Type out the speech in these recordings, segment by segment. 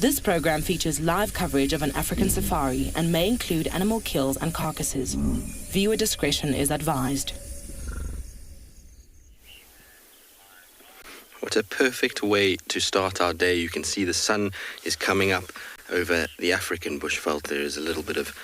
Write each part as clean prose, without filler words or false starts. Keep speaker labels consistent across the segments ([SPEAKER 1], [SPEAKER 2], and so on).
[SPEAKER 1] This program features live coverage of an African safari and may include animal kills and carcasses. Viewer discretion is advised.
[SPEAKER 2] What a perfect way to start our day. You can see the sun is coming up over the African bushveld. There is a little bit of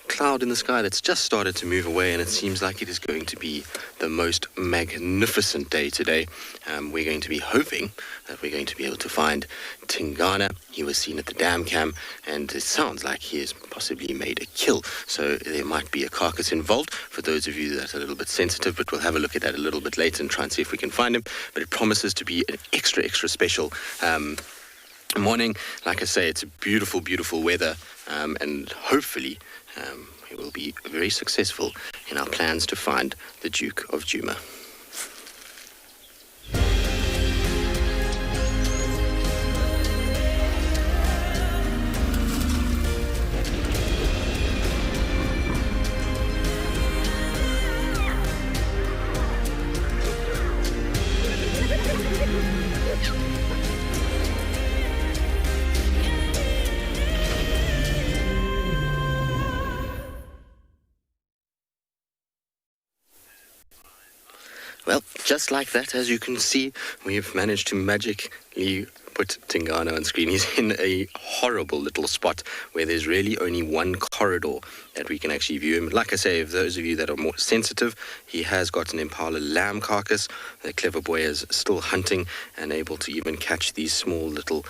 [SPEAKER 2] cloud in the sky that's just started to move away, and it seems like it is going to be the most magnificent day today. We're going to be hoping that we're going to be able to find Tingana. He was seen at the dam cam, and it sounds like he has possibly made a kill, so there might be a carcass involved. For those of you that are a little bit sensitive, but we'll have a look at that a little bit later and try and see if we can find him. But it promises to be an extra special morning. Like I say, it's a beautiful weather, and hopefully we will be very successful in our plans to find the Duke of Djuma. Well, just like that, as you can see, we've managed to magically put Tingana on screen. He's in a horrible little spot where there's really only one corridor that we can actually view him. Like I say, if those of you that are more sensitive, he has got an impala lamb carcass. The clever boy is still hunting and able to even catch these small little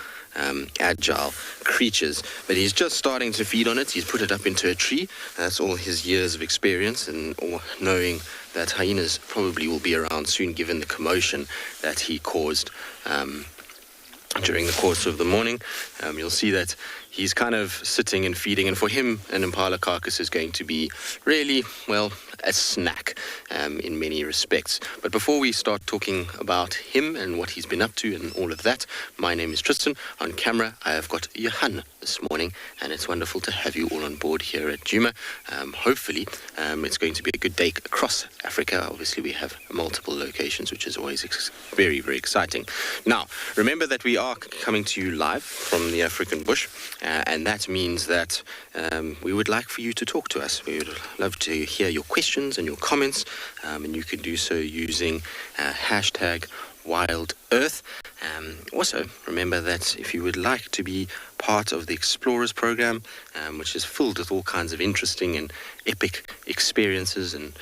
[SPEAKER 2] agile creatures. But he's just starting to feed on it. He's put it up into a tree. That's all his years of experience and knowing that hyenas probably will be around soon, given the commotion that he caused during the course of the morning. You'll see that he's kind of sitting and feeding, and for him, an impala carcass is going to be really, well, a snack in many respects. But before we start talking about him and what he's been up to and all of that, my name is Tristan. On camera, I have got Johan this morning, and it's wonderful to have you all on board here at Djuma. Hopefully, it's going to be a good day across Africa. Obviously, we have multiple locations, which is always very exciting. Now, remember that we are coming to you live from the African bush, and that means that we would like for you to talk to us. We would love to hear your questions and your comments, and you can do so using hashtag WildEarth. Also, remember that if you would like to be part of the Explorers program, which is filled with all kinds of interesting and epic experiences and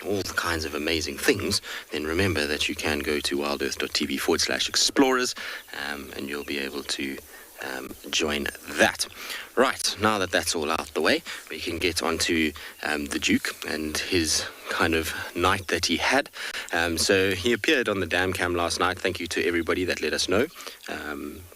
[SPEAKER 2] all the kinds of amazing things, then remember that you can go to wildearth.tv/explorers, and you'll be able to join that. Right, now that that's all out the way, we can get on to the Duke and his kind of night that he had. So he appeared on the dam cam last night. Thank you to everybody that let us know.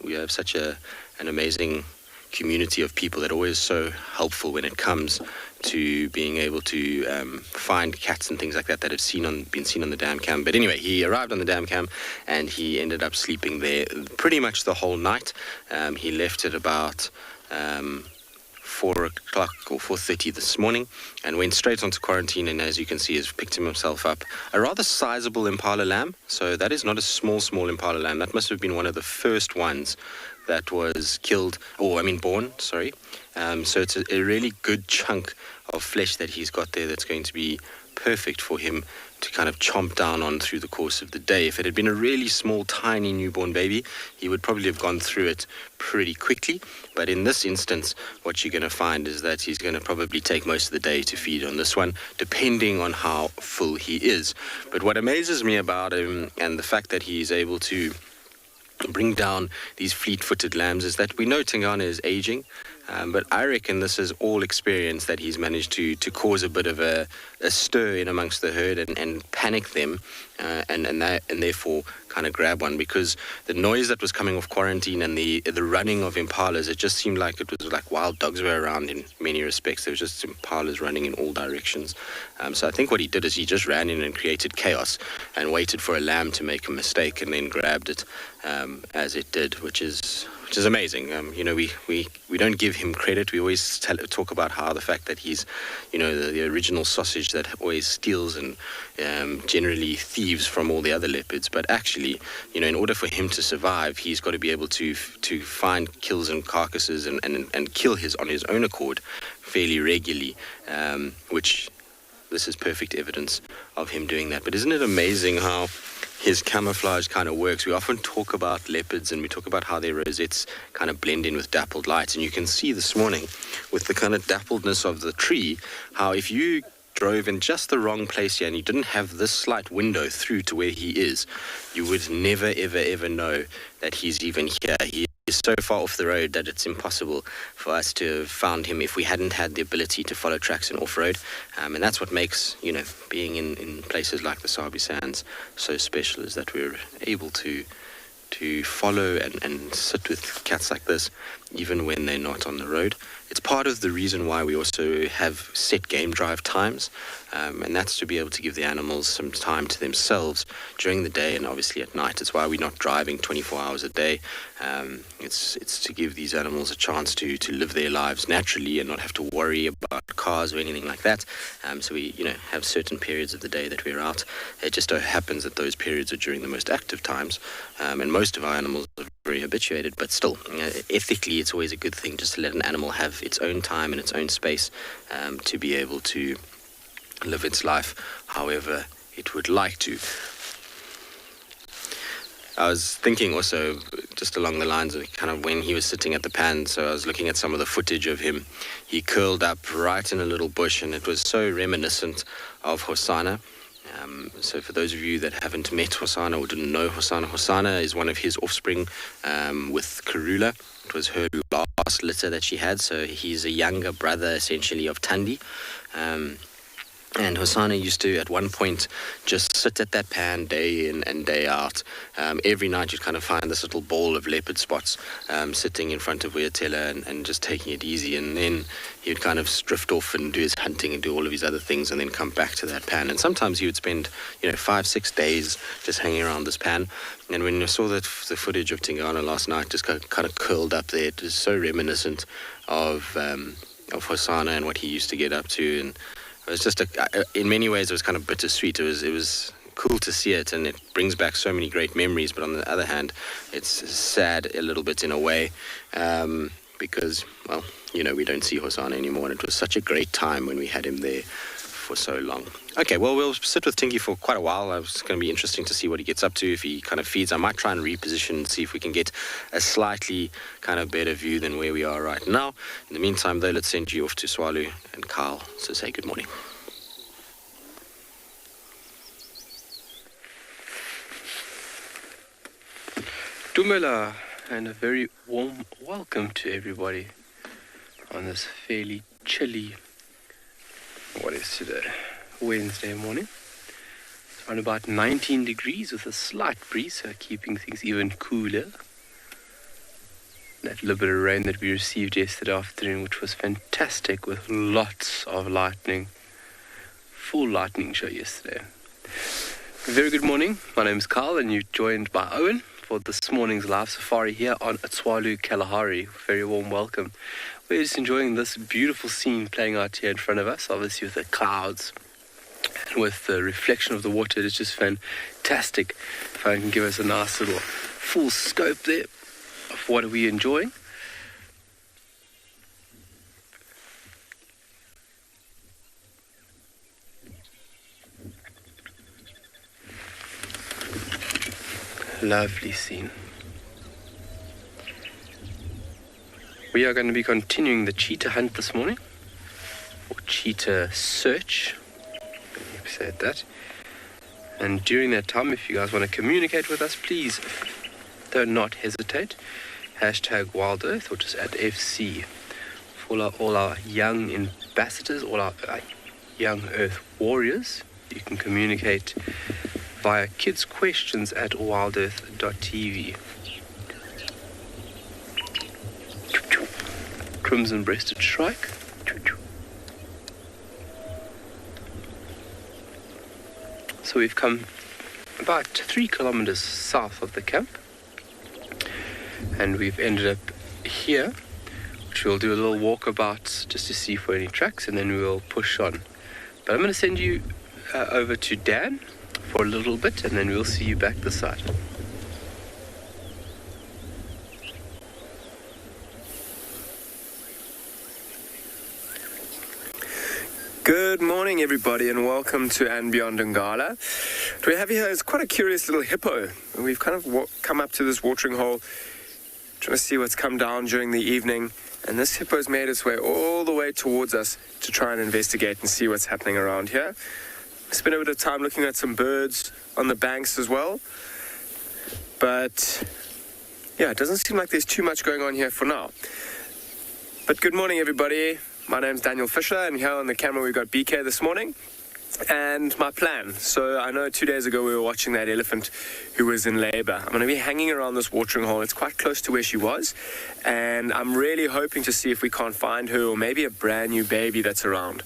[SPEAKER 2] We have such an amazing community of people that are always so helpful when it comes to being able to find cats and things like that have been seen on the dam cam. But anyway, he arrived on the dam cam and he ended up sleeping there pretty much the whole night. He left at about 4 o'clock or 4:30 this morning and went straight onto quarantine, and as you can see has picked himself up a rather sizable impala lamb. So that is not a small impala lamb. That must have been one of the first ones that was born. So it's a really good chunk of flesh that he's got there that's going to be perfect for him to kind of chomp down on through the course of the day. If it had been a really small, tiny newborn baby, he would probably have gone through it pretty quickly. But in this instance, what you're going to find is that he's going to probably take most of the day to feed on this one, depending on how full he is. But what amazes me about him and the fact that he's able to bring down these fleet-footed lambs is that we know Tingana is aging, but I reckon this is all experience that he's managed to cause a bit of a stir in amongst the herd and panic them, and therefore kind of grab one, because the noise that was coming off quarantine and the running of impalas, it just seemed like it was like wild dogs were around in many respects. There was just impalas running in all directions. So I think what he did is he just ran in and created chaos and waited for a lamb to make a mistake and then grabbed it as it did, which is which is amazing. We don't give him credit. We always talk about how the fact that he's, the original sausage that always steals and generally thieves from all the other leopards. But actually, in order for him to survive, he's got to be able to find kills and carcasses and kill on his own accord fairly regularly, which this is perfect evidence of him doing that. But isn't it amazing how his camouflage kind of works? We often talk about leopards and we talk about how their rosettes kind of blend in with dappled light. And you can see this morning with the kind of dappledness of the tree, how if you drove in just the wrong place here and you didn't have this slight window through to where he is, you would never, ever, ever know that he's even here. He is so far off the road that it's impossible for us to have found him if we hadn't had the ability to follow tracks and off-road. And that's what makes, being in places like the Sabi Sands so special, is that we're able to follow and sit with cats like this, even when they're not on the road. It's part of the reason why we also have set game drive times, and that's to be able to give the animals some time to themselves during the day and obviously at night. It's why we're not driving 24 hours a day. It's to give these animals a chance to live their lives naturally and not have to worry about cars or anything like that. So we, have certain periods of the day that we're out. It just so happens that those periods are during the most active times, and most of our animals are very habituated, but still, ethically, it's always a good thing just to let an animal have its own time and its own space to be able to live its life however it would like to. I was thinking also just along the lines of kind of when he was sitting at the pan, so I was looking at some of the footage of him. He curled up right in a little bush, and it was so reminiscent of Hosana. So for those of you that haven't met Hosana or didn't know Hosana, Hosana is one of his offspring with Karula. It was her last litter that she had, so he's a younger brother essentially of Thandi. And Hosana used to, at one point, just sit at that pan day in and day out. Every night you'd kind of find this little ball of leopard spots sitting in front of Uyatela and just taking it easy. And then he'd kind of drift off and do his hunting and do all of his other things and then come back to that pan. And sometimes he would spend, 5-6 days just hanging around this pan. And when I saw the footage of Tingana last night, just kind of curled up there, it was so reminiscent of Hosana and what he used to get up to. And it was just in many ways, it was kind of bittersweet. It was cool to see it, and it brings back so many great memories. But on the other hand, it's sad a little bit in a way, because, well, we don't see Hosana anymore, and it was such a great time when we had him there for so long. Okay, well, we'll sit with Tinky for quite a while. It's going to be interesting to see what he gets up to, if he kind of feeds. I might try and reposition and see if we can get a slightly kind of better view than where we are right now. In the meantime, though, let's send you off to Swalu and Carl, so say good morning.
[SPEAKER 3] Dumela, and a very warm welcome to everybody on this fairly chilly, what is today, Wednesday morning. It's around about 19 degrees with a slight breeze, so keeping things even cooler. That little bit of rain that we received yesterday afternoon, which was fantastic, with lots of lightning. Full lightning show yesterday. Very good morning. My name is Carl, and you're joined by Owen for this morning's live safari here on Atswalu, Kalahari. Very warm welcome. We're just enjoying this beautiful scene playing out here in front of us, obviously with the clouds and with the reflection of the water. It's just fantastic. If I can give us a nice little full scope there of what are we enjoying. Lovely scene. We are going to be continuing the cheetah hunt this morning, or cheetah search, you've said that. And during that time, if you guys want to communicate with us, please do not hesitate. Hashtag Wild Earth, or just at FC. For all our young ambassadors, all our young Earth warriors, you can communicate via kidsquestions@wildearth.tv. Crimson-breasted shrike. So we've come about 3 kilometers south of the camp, and we've ended up here, which we'll do a little walkabout just to see for any tracks, and then we'll push on. But I'm going to send you over to Dan for a little bit, and then we'll see you back this side. Good morning, everybody, and welcome to And Beyond Ngala. What we have here is quite a curious little hippo. We've kind of come up to this watering hole, trying to see what's come down during the evening, and this hippo's made its way all the way towards us to try and investigate and see what's happening around here. I spent a bit of time looking at some birds on the banks as well, but yeah, it doesn't seem like there's too much going on here for now. But good morning, everybody. My name's Daniel Fisher, and here on the camera we've got BK this morning. And my plan. So I know 2 days ago we were watching that elephant who was in labor. I'm going to be hanging around this watering hole. It's quite close to where she was. And I'm really hoping to see if we can't find her, or maybe a brand new baby that's around.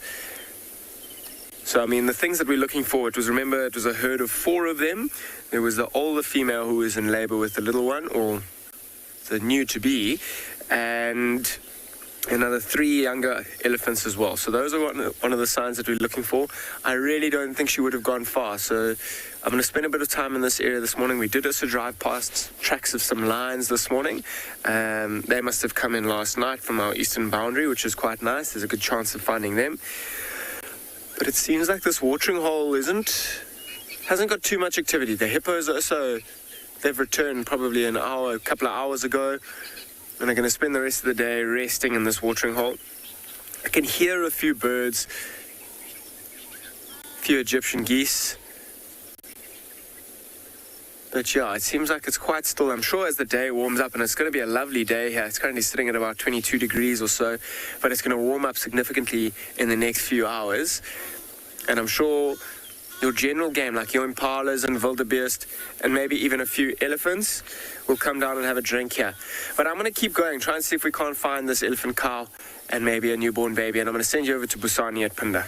[SPEAKER 3] So, I mean, the things that we're looking for, it was a herd of 4 of them. There was the older female who was in labor with the little one, or the new-to-be, and another 3 younger elephants as well. So those are one of the signs that we're looking for. I really don't think she would have gone far. So I'm going to spend a bit of time in this area this morning. We did also drive past tracks of some lions this morning. They must have come in last night from our eastern boundary, which is quite nice. There's a good chance of finding them. But it seems like this watering hole hasn't got too much activity. The hippos also, they've returned probably a couple of hours ago. And I'm going to spend the rest of the day resting in this watering hole. I can hear a few birds, a few Egyptian geese. But yeah, it seems like it's quite still. I'm sure as the day warms up, and it's going to be a lovely day here. It's currently sitting at about 22 degrees or so, but it's going to warm up significantly in the next few hours. And I'm sure your general game, like your impalas and wildebeest, and maybe even a few elephants, will come down and have a drink here. But I'm going to keep going, try and see if we can't find this elephant cow and maybe a newborn baby. And I'm going to send you over to BUSANI at Pinda.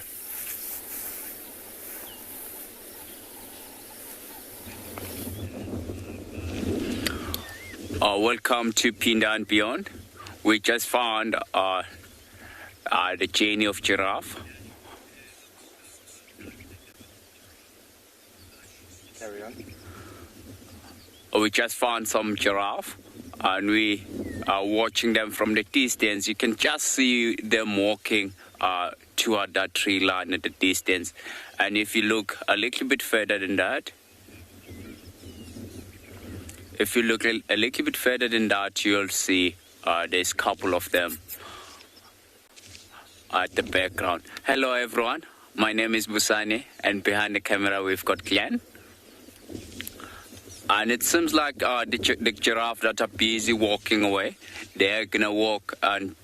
[SPEAKER 4] Welcome to Pinda and Beyond. We just found the journey of giraffe.
[SPEAKER 3] Carry on.
[SPEAKER 4] We just found some giraffe, and we are watching them from the distance. You can just see them walking toward that tree line at the distance. And if you look a little bit further than that, you'll see there's a couple of them at the background. Hello, everyone. My name is BUSANI, and behind the camera we've got Glenn. And it seems like the giraffe that are busy walking away, they're going to walk and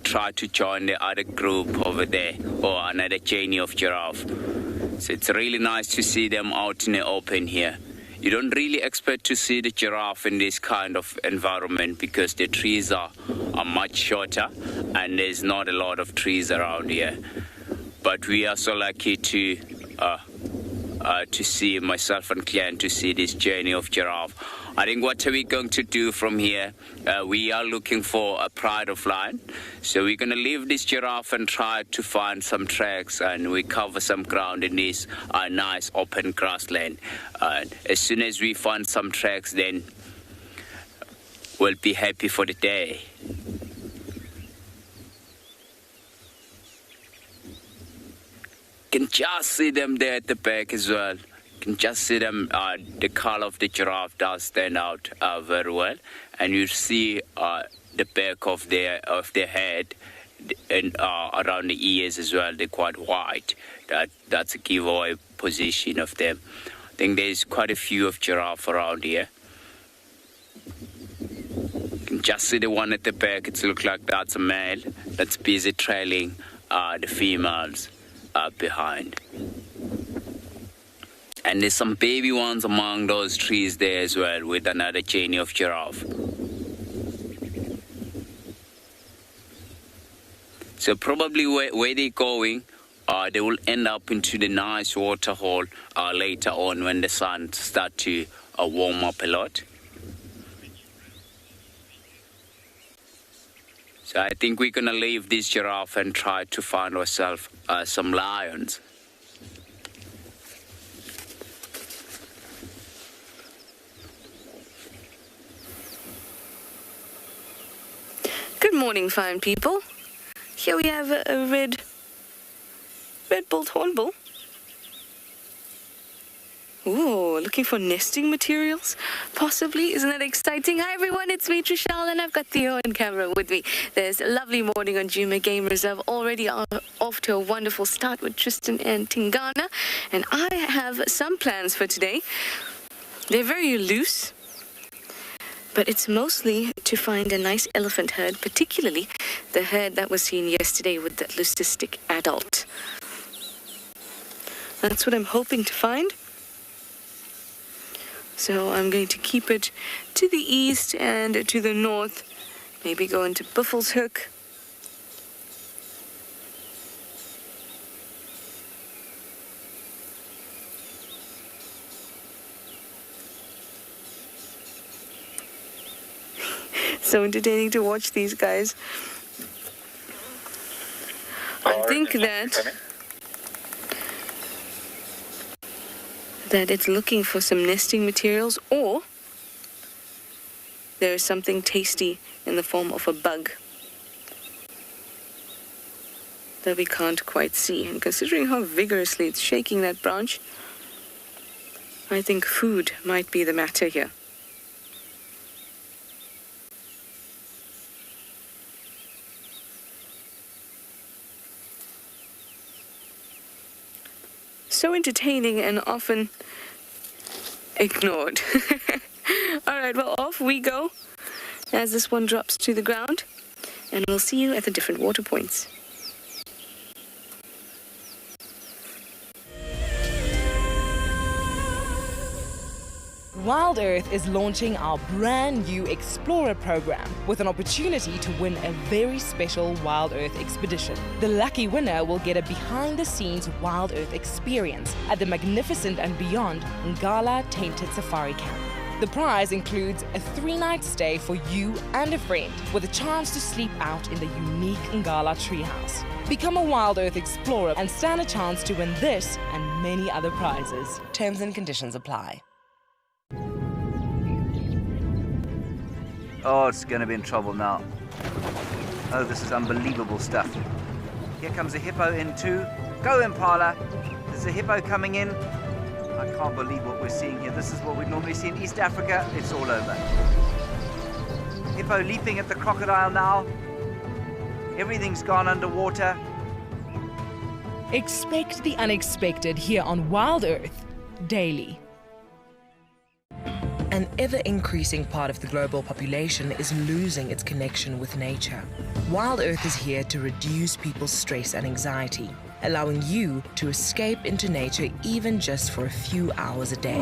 [SPEAKER 4] try to join the other group over there, or another journey of giraffe. So it's really nice to see them out in the open here. You don't really expect to see the giraffe in this kind of environment because the trees are much shorter and there's not a lot of trees around here. But we are so lucky to see, myself and Clan, to see this journey of giraffe. I think what are we going to do from here? We are looking for a pride of lion. So we're going to leave this giraffe and try to find some tracks, and we cover some ground in this nice open grassland. As soon as we find some tracks, then we'll be happy for the day. You can just see them there at the back as well. You can just see them, the color of the giraffe does stand out very well. And you see the back of their head and around the ears as well. They're quite white. That's a giveaway position of them. I think there's quite a few of giraffe around here. You can just see the one at the back. It looks like that's a male that's busy trailing the females behind. And there's some baby ones among those trees there as well, with another journey of giraffe. So probably where they're going, they will end up into the nice water hole later on when the sun starts to warm up a lot. So I think we're going to leave this giraffe and try to find ourselves some lions.
[SPEAKER 5] Good morning, fine people. Here we have a red-billed hornbill. Ooh, looking for nesting materials, possibly. Isn't that exciting? Hi, everyone. It's me, TRISHALA, and I've got Theo on camera with me. There's a lovely morning on Juma Game Reserve, already off to a wonderful start with Tristan and Tingana. And I have some plans for today. They're very loose, but it's mostly to find a nice elephant herd, particularly the herd that was seen yesterday with that leucistic adult. That's what I'm hoping to find. So I'm going to keep it to the east and to the north. Maybe go into Buffelshoek. So entertaining to watch these guys. I think that it's looking for some nesting materials, or there is something tasty in the form of a bug that we can't quite see. And considering how vigorously it's shaking that branch, I think food might be the matter here. So entertaining and often ignored. All right, well, off we go as this one drops to the ground, and we'll see you at the different water points.
[SPEAKER 1] Wild Earth is launching our brand new Explorer program with an opportunity to win a very special Wild Earth expedition. The lucky winner will get a behind-the-scenes Wild Earth experience at the magnificent and beyond Ngala Tainted Safari Camp. The prize includes a 3-night stay for you and a friend with a chance to sleep out in the unique Ngala treehouse. Become a Wild Earth Explorer and stand a chance to win this and many other prizes. Terms and conditions apply.
[SPEAKER 6] Oh, it's going to be in trouble now. Oh, this is unbelievable stuff. Here comes a hippo in too. Go, Impala. There's a hippo coming in. I can't believe what we're seeing here. This is what we normally see in East Africa. It's all over. Hippo leaping at the crocodile now. Everything's gone underwater.
[SPEAKER 1] Expect the unexpected here on Wild Earth daily. An ever-increasing part of the global population is losing its connection with nature. Wild Earth is here to reduce people's stress and anxiety, allowing you to escape into nature even just for a few hours a day.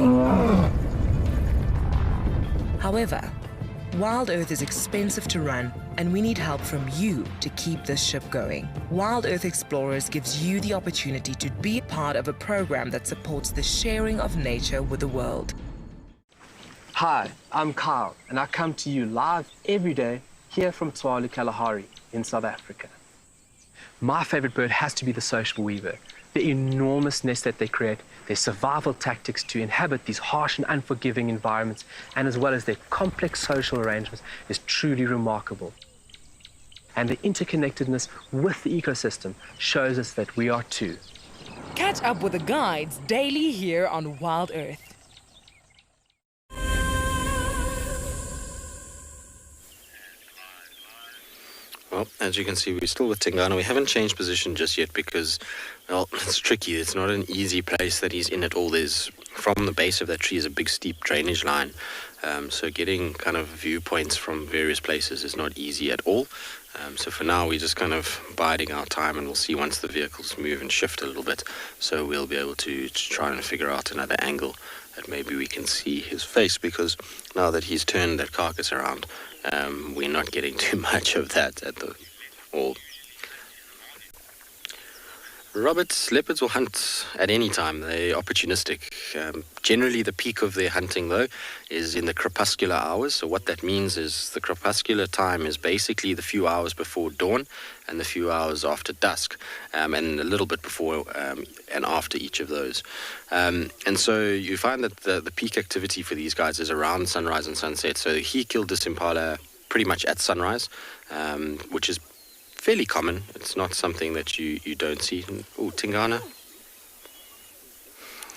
[SPEAKER 1] However, Wild Earth is expensive to run, and we need help from you to keep this ship going. Wild Earth Explorers gives you the opportunity to be a part of a program that supports the sharing of nature with the world.
[SPEAKER 7] Hi, I'm Kyle, and I come to you live every day here from TSWALU Kalahari in South Africa. My favorite bird has to be the social weaver. The enormous nest that they create, their survival tactics to inhabit these harsh and unforgiving environments, and as well as their complex social arrangements is truly remarkable. And the interconnectedness with the ecosystem shows us that we are too.
[SPEAKER 1] Catch up with the guides daily here on Wild Earth.
[SPEAKER 2] Well, as you can see, we're still with Tingana. We haven't changed position just yet because, well, it's tricky. It's not an easy place that he's in at all. There's, from the base of that tree is a big steep drainage line. So getting kind of viewpoints from various places is not easy at all. So for now, we're just kind of biding our time, and we'll see once the vehicles move and shift a little bit. So we'll be able to try and figure out another angle that maybe we can see his face, because now that he's turned that carcass around, we're not getting too much of that at all. Robert, leopards will hunt at any time. They're opportunistic. Generally, the peak of their hunting, though, is in the crepuscular hours. So what that means is the crepuscular time is basically the few hours before dawn and the few hours after dusk, and a little bit before and after each of those. And so you find that the peak activity for these guys is around sunrise and sunset. So he killed this impala pretty much at sunrise, which is fairly common. It's not something that you don't see. Oh, Tingana.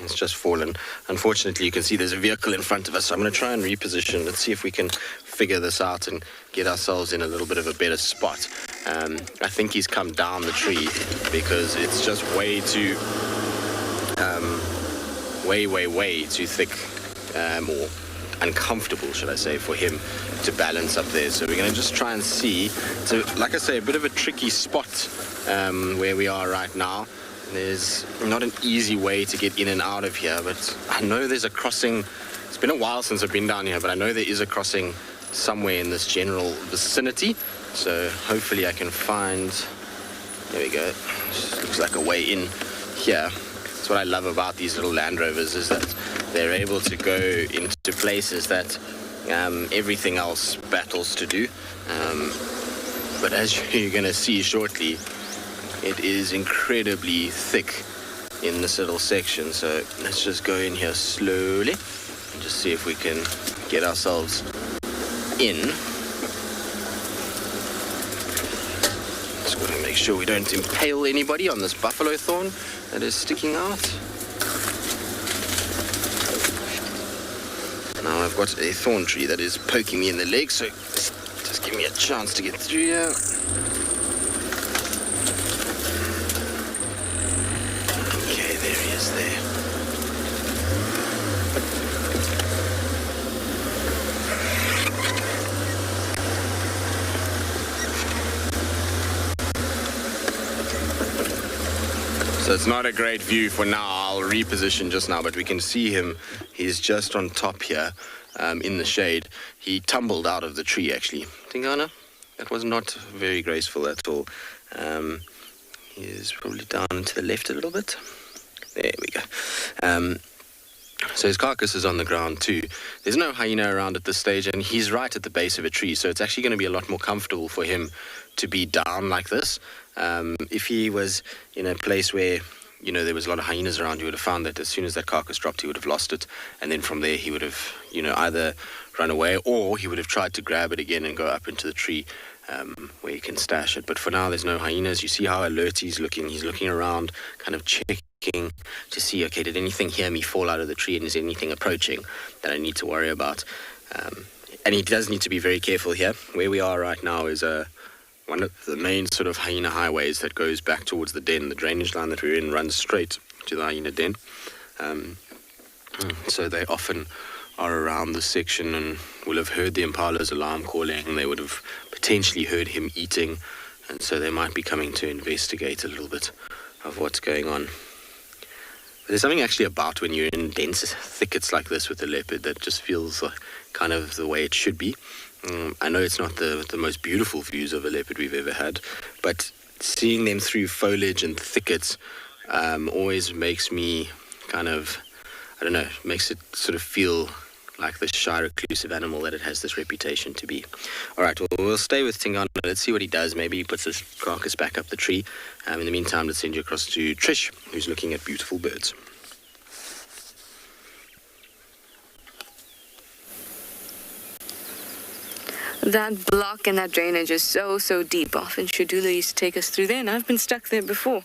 [SPEAKER 2] It's just fallen. Unfortunately, you can see there's a vehicle in front of us. So I'm going to try and reposition. Let's see if we can figure this out and get ourselves in a little bit of a better spot. I think he's come down the tree because it's just way too, way too thick, or uncomfortable, should I say, for him to balance up there. So we're going to just try and see. So, like I say, a bit of a tricky spot where we are right now. There's not an easy way to get in and out of here, but I know there's a crossing. It's been a while since I've been down here, but I know there is a crossing somewhere in this general vicinity. So hopefully I can find, there we go, just looks like a way in here. That's what I love about these little Land Rovers, is that they're able to go into places that everything else battles to do. But as you're going to see shortly, it is incredibly thick in this little section. So let's just go in here slowly and just see if we can get ourselves in. Just got to make sure we don't impale anybody on this buffalo thorn that is sticking out. Now I've got a thorn tree that is poking me in the leg, so just give me a chance to get through here. Okay, there he is there. So it's not a great view for now. I'll reposition just now, but we can see him. He's just on top here in the shade. He tumbled out of the tree, actually. Tingana, that was not very graceful at all. He is probably down to the left a little bit. There we go. So his carcass is on the ground too. There's no hyena around at this stage, and he's right at the base of a tree, so it's actually going to be a lot more comfortable for him to be down like this. If he was in a place where, you know, there was a lot of hyenas around, you would have found that as soon as that carcass dropped, he would have lost it, and then from there he would have, you know, either run away or he would have tried to grab it again and go up into the tree where he can stash it. But for now, there's no hyenas. You see how alert he's looking. He's looking around, kind of checking to see, okay, did anything hear me fall out of the tree, and is anything approaching that I need to worry about? And he does need to be very careful here. Where we are right now is one of the main sort of hyena highways that goes back towards the den. The drainage line that we're in runs straight to the hyena den. So they often are around this section and will have heard the impala's alarm calling, and they would have potentially heard him eating, and so they might be coming to investigate a little bit of what's going on. But there's something actually about when you're in dense thickets like this with a leopard that just feels like kind of the way it should be. I know it's not the most beautiful views of a leopard we've ever had, but seeing them through foliage and thickets always makes me kind of, I don't know, makes it sort of feel like the shy, reclusive animal that it has this reputation to be. All right, well, we'll stay with Tingana. Let's see what he does. Maybe he puts his carcass back up the tree. In the meantime, let's send you across to Trish, who's looking at beautiful birds.
[SPEAKER 5] That block and that drainage is so deep. Often Shadula used to take us through there, and I've been stuck there before.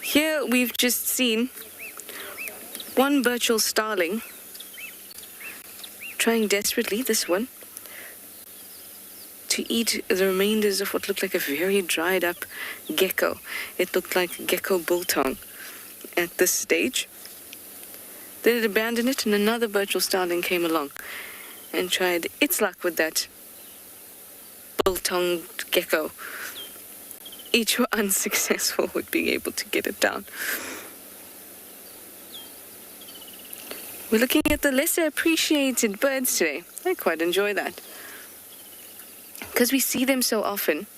[SPEAKER 5] Here we've just seen one Birchall starling trying desperately, this one, to eat the remainders of what looked like a very dried up gecko. It looked like gecko biltong at this stage. Then it abandoned it, and another Birchall starling came along and tried its luck with that biltong gecko. Each were unsuccessful with being able to get it down. We're looking at the lesser appreciated birds today. I quite enjoy that, because we see them so often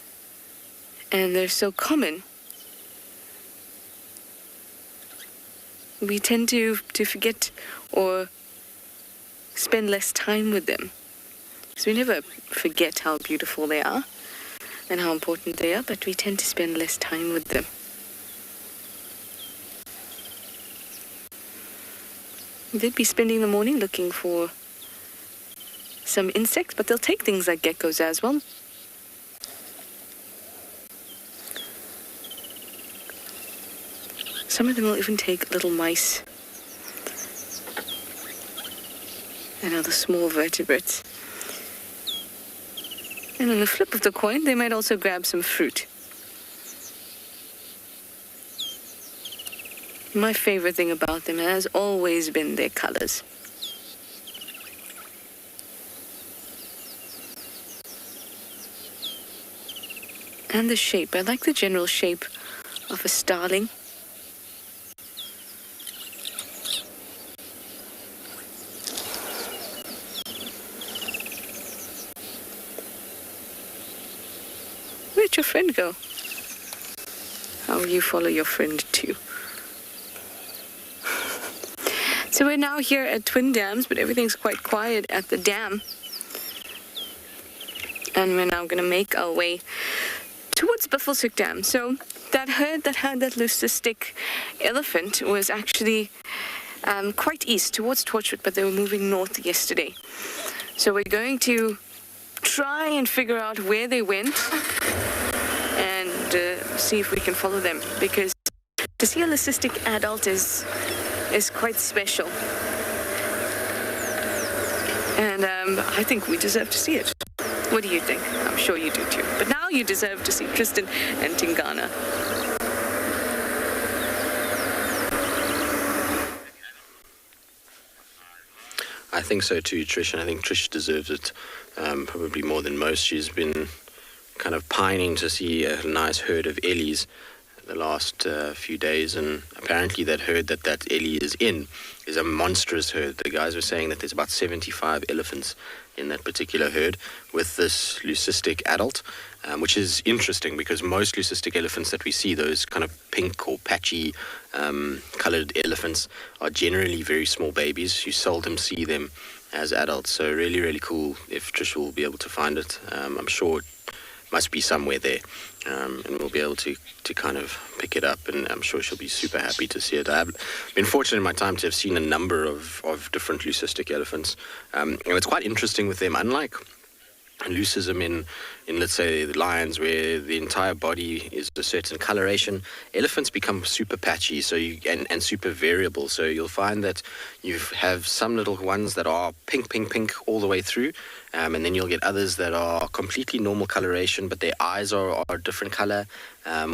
[SPEAKER 5] and they're so common we tend to forget or spend less time with them. So we never forget how beautiful they are and how important they are, but we tend to spend less time with them. They'd be spending the morning looking for some insects, but they'll take things like geckos as well. Some of them will even take little mice and other small vertebrates. And on the flip of the coin, they might also grab some fruit. My favorite thing about them has always been their colors. And the shape. I like the general shape of a starling. Where'd your friend go? How will you follow your friend too? So we're now here at Twin Dams, but everything's quite quiet at the dam. And we're now going to make our way towards Buffelshoek Dam. So that herd that had that leucistic elephant was actually quite east towards Torchwood, but they were moving north yesterday. So we're going to try and figure out where they went and see if we can follow them, because to see a leucistic adult is quite special. And I think we deserve to see it. What do you think? I'm sure you do too. But now you deserve to see Tristan and Tingana.
[SPEAKER 2] I think so too, Trish, and I think Trish deserves it probably more than most. She's been kind of pining to see a nice herd of Ellies the last few days, and apparently that herd that Ellie is in is a monstrous herd. The guys were saying that there's about 75 elephants in that particular herd with this leucistic adult, which is interesting because most leucistic elephants that we see, those kind of pink or patchy colored elephants, are generally very small babies. You seldom see them as adults, so really, really cool if Trish will be able to find it. I'm sure it must be somewhere there, and we'll be able to kind of pick it up, and I'm sure she'll be super happy to see it. I've been fortunate in my time to have seen a number of different leucistic elephants, and it's quite interesting with them. Unlike leucism in let's say the lions, where the entire body is a certain coloration, elephants become super patchy, so and super variable. So you'll find that you have some little ones that are pink all the way through, and then you'll get others that are completely normal coloration, but their eyes are a different color,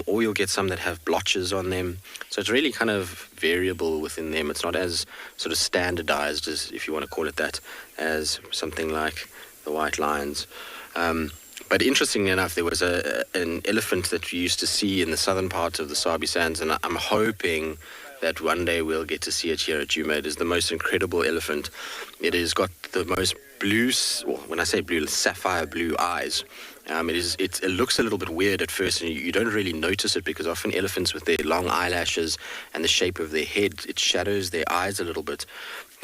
[SPEAKER 2] or you'll get some that have blotches on them. So it's really kind of variable within them. It's not as sort of standardized, as, if you want to call it that, as something like the white lions. But interestingly enough, there was an elephant that we used to see in the southern part of the Sabi Sands, and I'm hoping that one day we'll get to see it here at Djuma. It is the most incredible elephant. It has got the most blue, well, when I say blue, sapphire blue eyes. It looks a little bit weird at first, and you don't really notice it, because often elephants with their long eyelashes and the shape of their head, it shadows their eyes a little bit.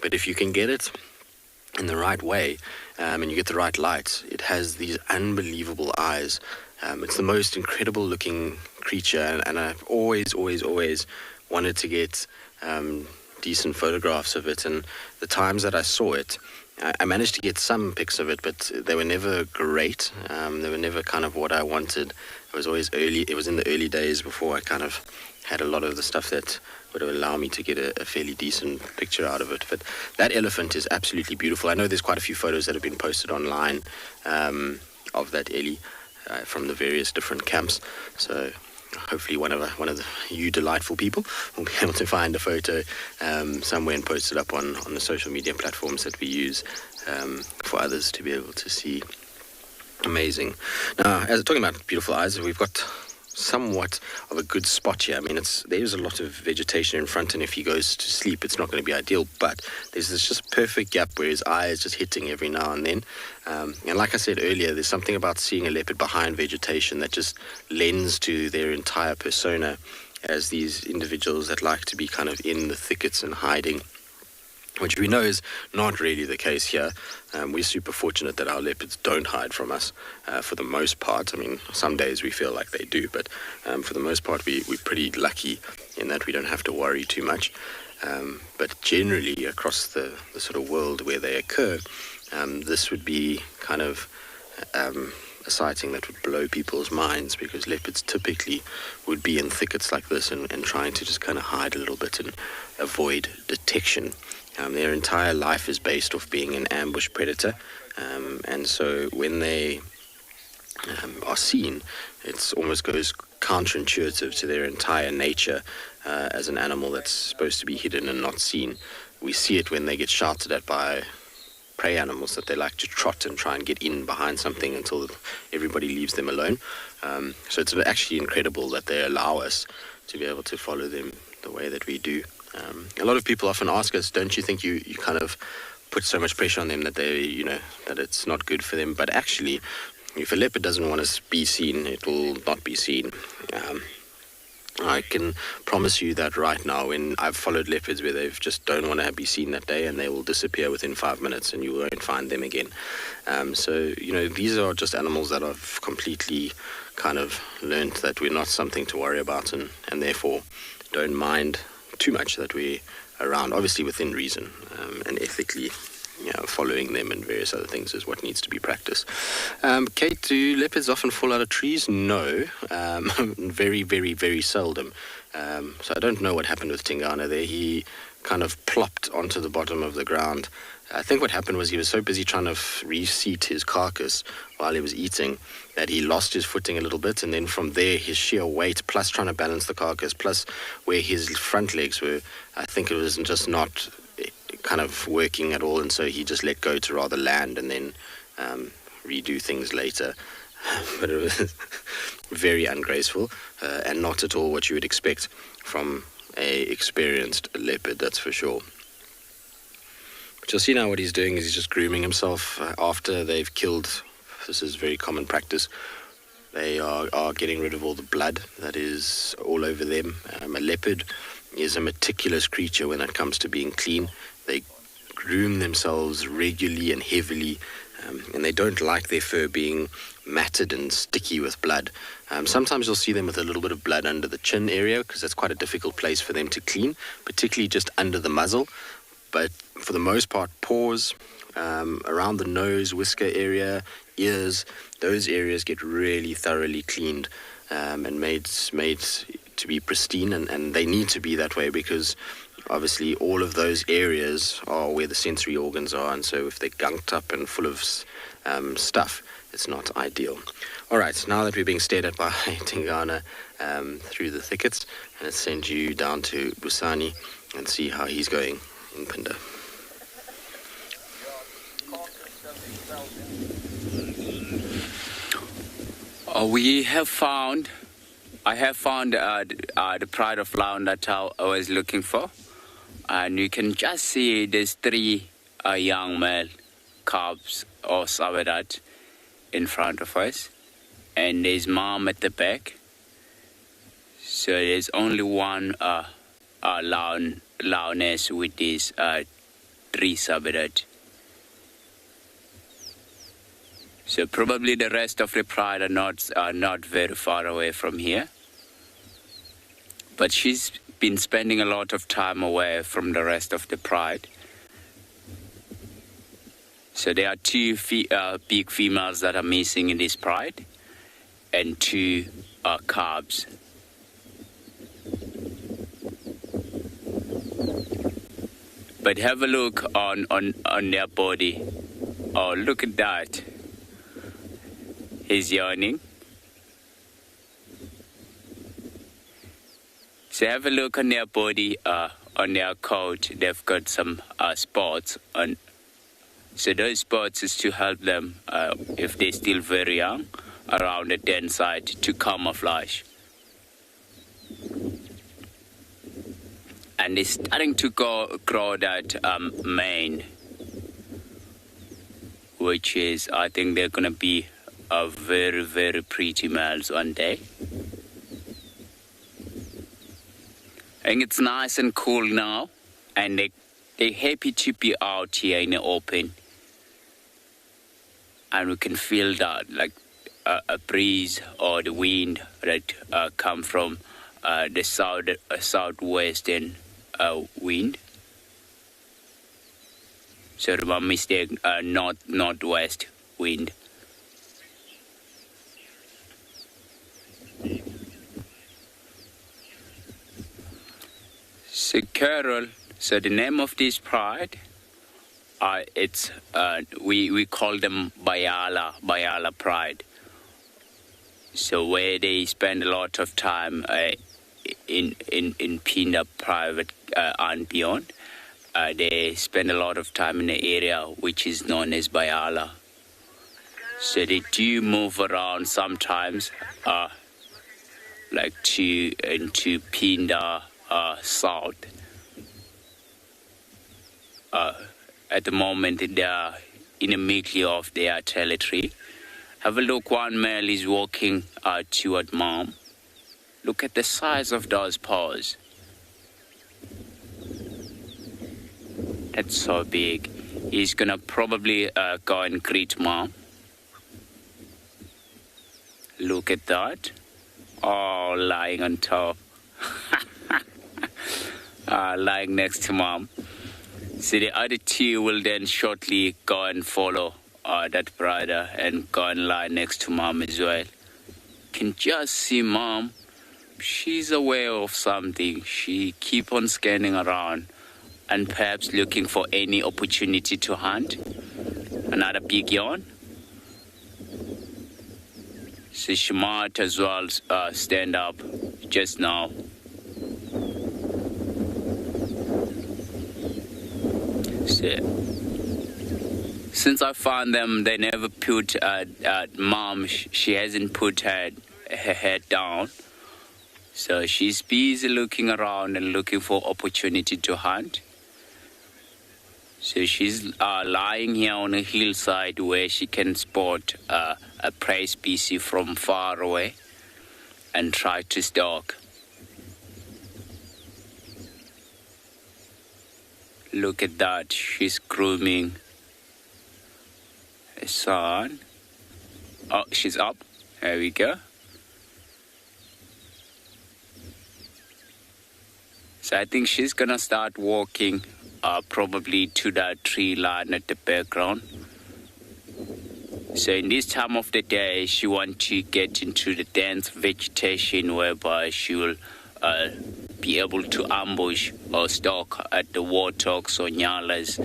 [SPEAKER 2] But if you can get it in the right way, and you get the right light, it has these unbelievable eyes. It's the most incredible looking creature, and I've always wanted to get decent photographs of it. And the times that I saw it, I managed to get some pics of it, but they were never great. They were never kind of what I wanted. It was always early. It was in the early days before I kind of had a lot of the stuff that would allow me to get a fairly decent picture out of it. But that elephant is absolutely beautiful. I know there's quite a few photos that have been posted online of that Ellie from the various different camps. So hopefully one of you delightful people will be able to find a photo somewhere and post it up on the social media platforms that we use for others to be able to see. Amazing. Now, as talking about beautiful eyes, we've got somewhat of a good spot here. I mean, there's a lot of vegetation in front, and if he goes to sleep, it's not going to be ideal, but there's this just perfect gap where his eye is just hitting every now and then. And like I said earlier, there's something about seeing a leopard behind vegetation that just lends to their entire persona as these individuals that like to be kind of in the thickets and hiding, which we know is not really the case here. We're super fortunate that our leopards don't hide from us for the most part. I mean, some days we feel like they do, but for the most part we're pretty lucky in that we don't have to worry too much. But generally across the sort of world where they occur, this would be kind of a sighting that would blow people's minds, because leopards typically would be in thickets like this and trying to just kind of hide a little bit and avoid detection. Their entire life is based off being an ambush predator, and so when they are seen, it almost goes counterintuitive to their entire nature as an animal that's supposed to be hidden and not seen. We see it when they get shouted at by prey animals, that they like to trot and try and get in behind something until everybody leaves them alone. So it's actually incredible that they allow us to be able to follow them the way that we do. A lot of people often ask us, don't you think you kind of put so much pressure on them that they, that it's not good for them? But actually, if a leopard doesn't want to be seen, it will not be seen. I can promise you that right now, when I've followed leopards where they just don't want to be seen that day, and they will disappear within 5 minutes and you won't find them again. So, these are just animals that I've completely kind of learned that we're not something to worry about, and therefore don't mind too much that we're around, obviously within reason, and ethically. Following them and various other things is what needs to be practiced. Kate, do leopards often fall out of trees? No, very, very, very seldom. So I don't know what happened with Tingana there. He kind of plopped onto the bottom of the ground. I think what happened was he was so busy trying to reseat his carcass while he was eating that he lost his footing a little bit, and then from there his sheer weight plus trying to balance the carcass plus where his front legs were, I think it was just not kind of working at all, and so he just let go to rather land and then redo things later. But it was very ungraceful and not at all what you would expect from a experienced leopard, that's for sure. But you'll see now what he's doing is he's just grooming himself after they've killed. This is very common practice. They are getting rid of all the blood that is all over them. A leopard is a meticulous creature when it comes to being clean. They groom themselves regularly and heavily, and they don't like their fur being matted and sticky with blood. Sometimes you'll see them with a little bit of blood under the chin area, because that's quite a difficult place for them to clean, particularly just under the muzzle. But for the most part, paws, around the nose, whisker area, ears, those areas get really thoroughly cleaned and made to be pristine, and they need to be that way because obviously all of those areas are where the sensory organs are, and so if they're gunked up and full of stuff, it's not ideal. All right, now that we're being stared at by Tingana through the thickets, let's send you down to Busani and see how he's going in Pinda.
[SPEAKER 4] I have found the pride of lion that I was looking for. And you can just see there's 3 young male calves or sabedat in front of us. And there's mom at the back. So there's only one lioness with these 3 sabedat. So probably the rest of the pride are not very far away from here. But she's been spending a lot of time away from the rest of the pride. So there are 2 big females that are missing in this pride and 2 calves. But have a look on their body. Oh, look at that. He's yawning. So have a look on their body, on their coat. They've got some spots on. So those spots is to help them, if they're still very young, around the den side to camouflage. And they're starting to grow that mane, which is, I think they're going to be very, very pretty males one day. And it's nice and cool now, and they're happy to be out here in the open. And we can feel that, like a breeze or the wind that come from the southwestern wind. So my mistake, northwest wind. So Carol, so the name of this pride, we call them Bayala pride. So where they spend a lot of time in Pinda private and beyond, they spend a lot of time in the area which is known as Bayala. So they do move around sometimes, like into Pinda south. At the moment, they are in the middle of their territory. Have a look, one male is walking toward mom. Look at the size of those paws. That's so big. He's gonna probably go and greet mom. Look at that. Oh, lying on top. Lying next to mom. So the other two will then shortly go and follow that brother and go and lie next to mom as well. Can just see mom. She's aware of something. She keep on scanning around and perhaps looking for any opportunity to hunt. Another big yawn. So she might as well stand up just now. So, since I found them, they never put mom. She hasn't put her head down. So she's busy looking around and looking for opportunity to hunt. So she's lying here on a hillside where she can spot a prey species from far away and try to stalk. Look at that, she's grooming a son. Oh, she's up. There we go. So I think she's gonna start walking probably to that tree line at the background. So in this time of the day, she wants to get into the dense vegetation whereby she will be able to ambush or stalk at the warthogs or nyalas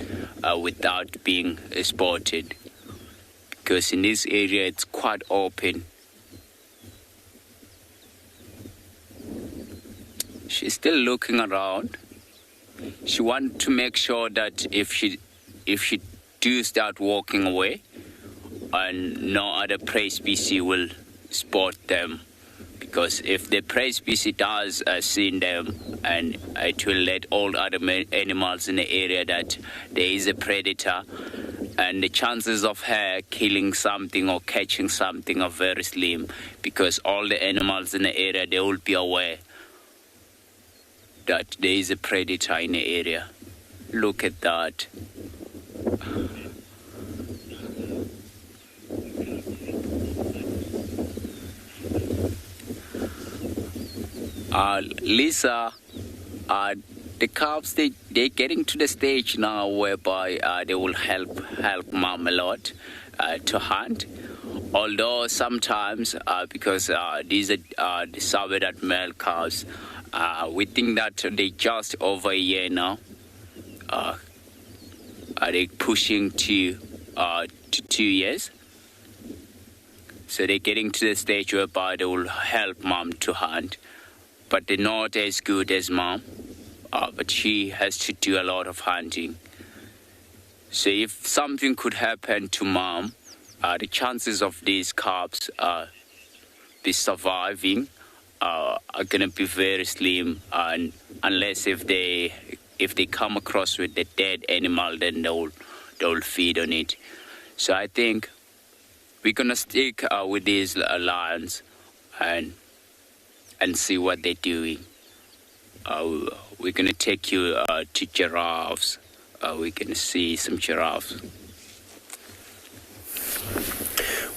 [SPEAKER 4] without being spotted. Because in this area, it's quite open. She's still looking around. She wants to make sure that if she do start walking away, and no other prey species will spot them. Because if the prey species does see them, and it will let all other animals in the area that there is a predator, and the chances of her killing something or catching something are very slim, because all the animals in the area, they will be aware that there is a predator in the area. Look at that. Lisa, the cubs, they're getting to the stage now whereby they will help mom a lot to hunt. Although sometimes, because these are the Southern male calves, we think that they just over a year now. Are they pushing to 2 years? So they're getting to the stage whereby they will help mom to hunt. But they're not as good as mom. But she has to do a lot of hunting. So if something could happen to mom, the chances of these calves be surviving are going to be very slim, unless if they come across with a dead animal, then they'll feed on it. So I think we're going to stick with these lions and see what they're doing. we're going to take you to giraffes. We're going to see some giraffes.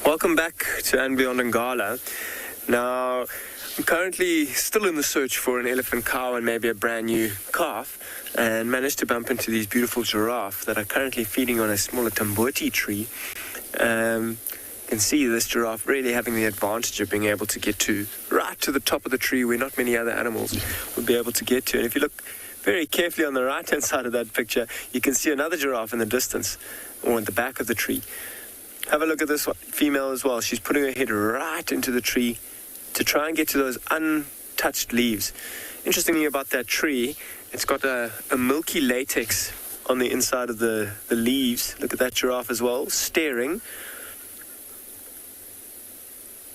[SPEAKER 3] Welcome back to And Beyond Ngala. Now, I'm currently still in the search for an elephant cow and maybe a brand new calf, and managed to bump into these beautiful giraffe that are currently feeding on a smaller tamboti tree. You can see this giraffe really having the advantage of being able to get right to the top of the tree where not many other animals would be able to get to. And if you look very carefully on the right-hand side of that picture, you can see another giraffe in the distance, or at the back of the tree. Have a look at this female as well. She's putting her head right into the tree to try and get to those untouched leaves. Interestingly about that tree, it's got a milky latex on the inside of the leaves. Look at that giraffe as well, staring.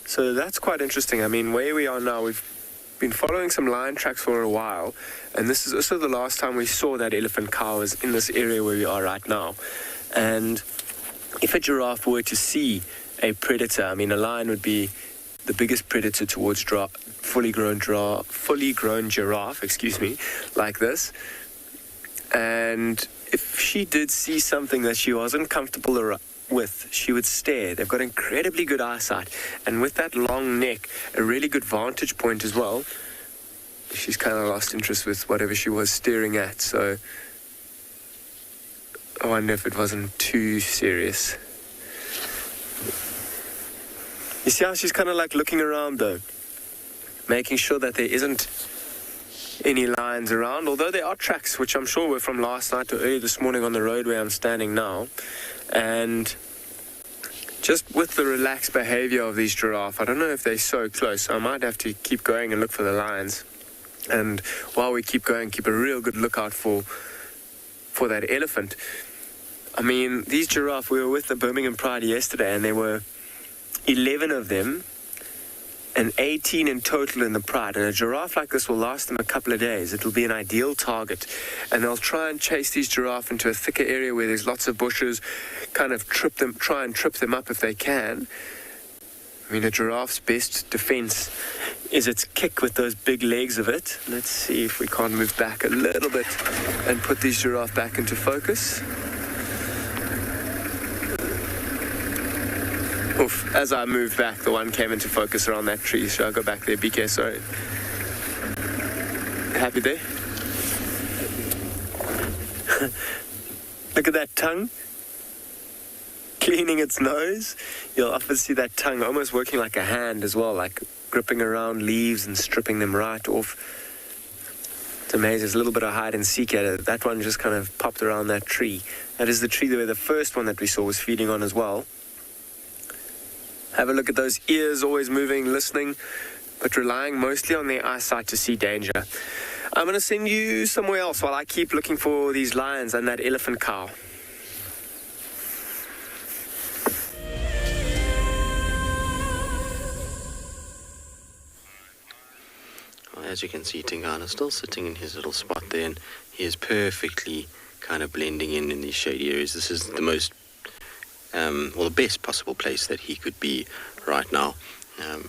[SPEAKER 3] So that's quite interesting. I mean, where we are now, we've been following some lion tracks for a while, and this is also the last time we saw that elephant cow is in this area where we are right now. And if a giraffe were to see a predator, I mean, a lion would be the biggest predator towards fully grown giraffe, like this. And if she did see something that she wasn't comfortable with, she would stare. They've got incredibly good eyesight, and with that long neck, a really good vantage point as well. She's kind of lost interest with whatever she was staring at, so I wonder if it wasn't too serious. You see how she's kind of like looking around though, making sure that there isn't any lions around, although there are tracks which I'm sure were from last night or early this morning on the road where I'm standing now. And just with the relaxed behavior of these giraffe, I don't know if they're so close. I might have to keep going and look for the lions. And while we keep going, keep a real good lookout for that elephant. I mean, these giraffe, we were with the Birmingham Pride yesterday, and there were 11 of them and 18 in total in the Pride. And a giraffe like this will last them a couple of days. It'll be an ideal target. And they'll try and chase these giraffe into a thicker area where there's lots of bushes, kind of try and trip them up if they can. I mean, a giraffe's best defense is its kick with those big legs of it. Let's see if we can't move back a little bit and put these giraffe back into focus. Oof, as I moved back, the one came into focus around that tree, so I'll go back there. BK, sorry. Happy there? Look at that tongue. Cleaning its nose. You'll often see that tongue almost working like a hand as well, like gripping around leaves and stripping them right off. It's amazing. There's a little bit of hide and seek at it. That one just kind of popped around that tree. That is the tree where the first one that we saw was feeding on as well. Have a look at those ears, always moving, listening, but relying mostly on their eyesight to see danger. I'm going to send you somewhere else while I keep looking for these lions and that elephant cow.
[SPEAKER 2] Well, as you can see, Tingana's still sitting in his little spot there, and he is perfectly kind of blending in these shady areas. This is the most the best possible place that he could be right now.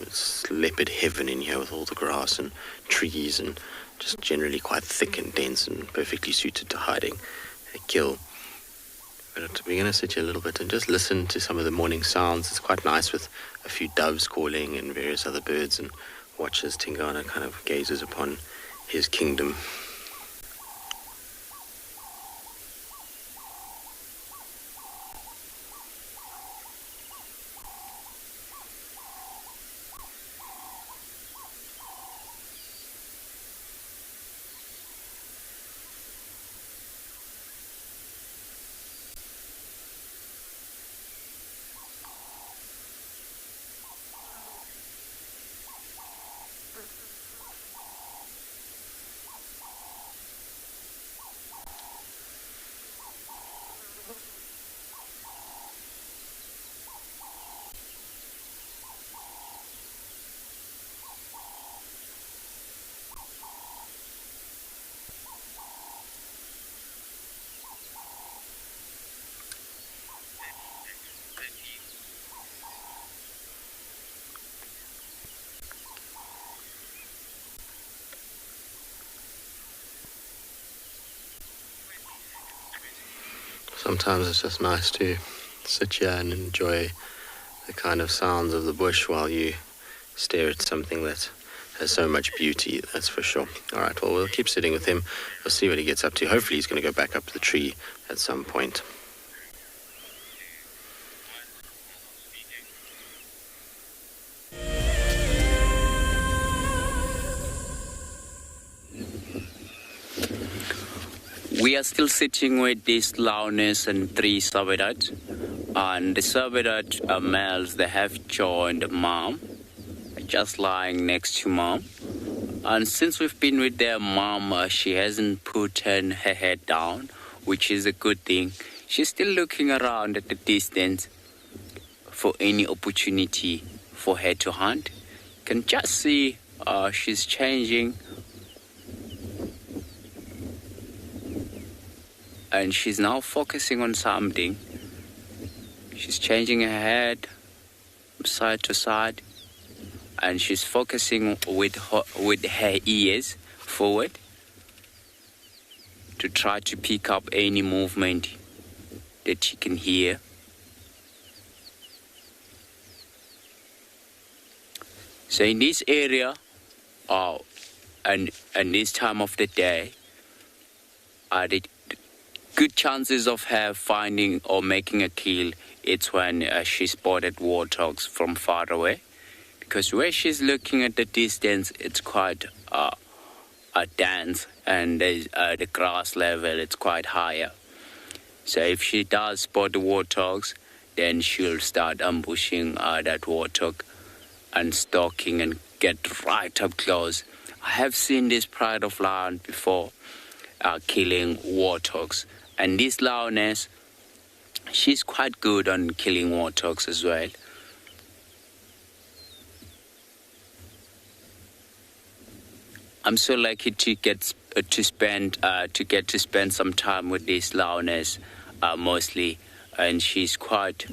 [SPEAKER 2] It's leopard heaven in here with all the grass and trees and just generally quite thick and dense and perfectly suited to hiding a kill. But we're going to sit here a little bit and just listen to some of the morning sounds. It's quite nice with a few doves calling and various other birds, and watch as Tingana kind of gazes upon his kingdom. Sometimes it's just nice to sit here and enjoy the kind of sounds of the bush while you stare at something that has so much beauty, that's for sure. All right, well, we'll keep sitting with him. We'll see what he gets up to. Hopefully he's going to go back up the tree at some point.
[SPEAKER 4] We are still sitting with these loudness and 3 sabedat. And the sabedat males, they have joined mom, just lying next to mom. And since we've been with their mom, she hasn't put her head down, which is a good thing. She's still looking around at the distance for any opportunity for her to hunt. You can just see she's changing. And she's now focusing on something. She's changing her head side to side. And she's focusing with her ears forward to try to pick up any movement that she can hear. So in this area, and this time of the day, the good chances of her finding or making a kill, it's when she spotted warthogs from far away. Because where she's looking at the distance, it's quite dense, and the grass level, it's quite higher. So if she does spot the warthogs, then she'll start ambushing that warthog and stalking and get right up close. I have seen this pride of land before killing warthogs. And this loudness, she's quite good on killing warthogs as well. I'm so lucky to get to spend some time with this loudness mostly, and she's quite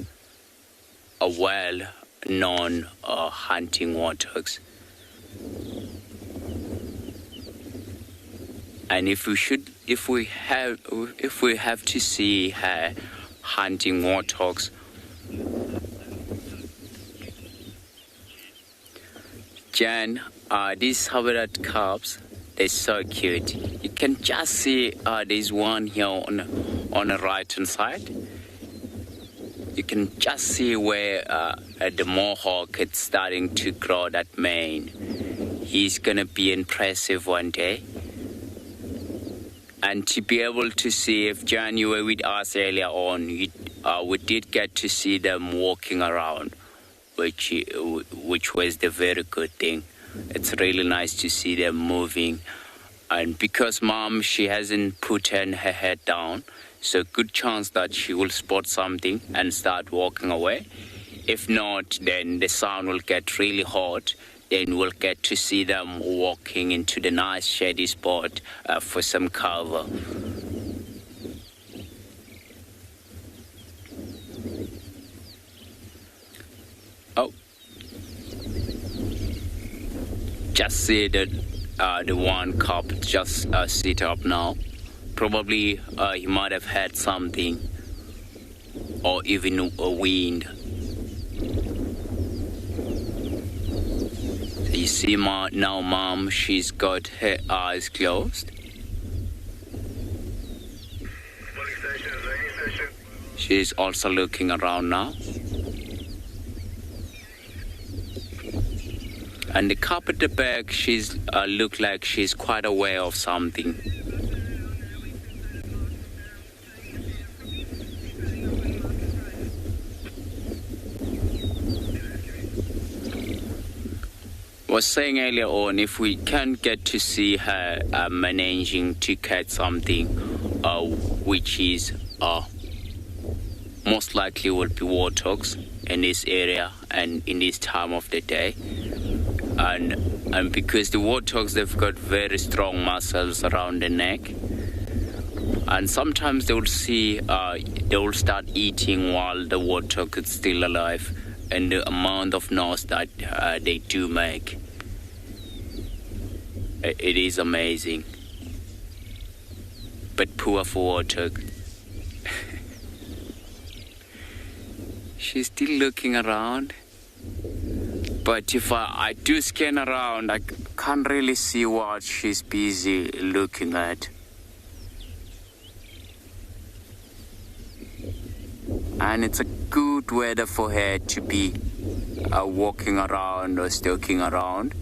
[SPEAKER 4] a well-known hunting warthogs. And if we have to see her hunting warthogs, Jan, these habitat cubs, they're so cute. You can just see there's one here on the right hand side. You can just see where the mohawk is starting to grow that mane. He's gonna be impressive one day. And to be able to see, if Jan, you were with us earlier on, we did get to see them walking around, which was the very good thing. It's really nice to see them moving. And because mom, she hasn't put her head down, so good chance that she will spot something and start walking away. If not, then the sun will get really hot. Then we'll get to see them walking into the nice shady spot for some cover. Oh, just see that the one cub just sit up now. Probably he might have had something, or even a wind. You see now mom, she's got her eyes closed. She's also looking around now. And the cub at the back, she's look like she's quite aware of something. Was saying earlier on, if we can't get to see her managing to catch something, which is most likely will be warthogs in this area and in this time of the day, and because the warthogs, they've got very strong muscles around the neck, and sometimes they will start eating while the warthog is still alive, and the amount of noise that they do make, it is amazing. But poor for warthog. She's still looking around. But if I do scan around, I can't really see what she's busy looking at. And it's a good weather for her to be walking around or stalking around.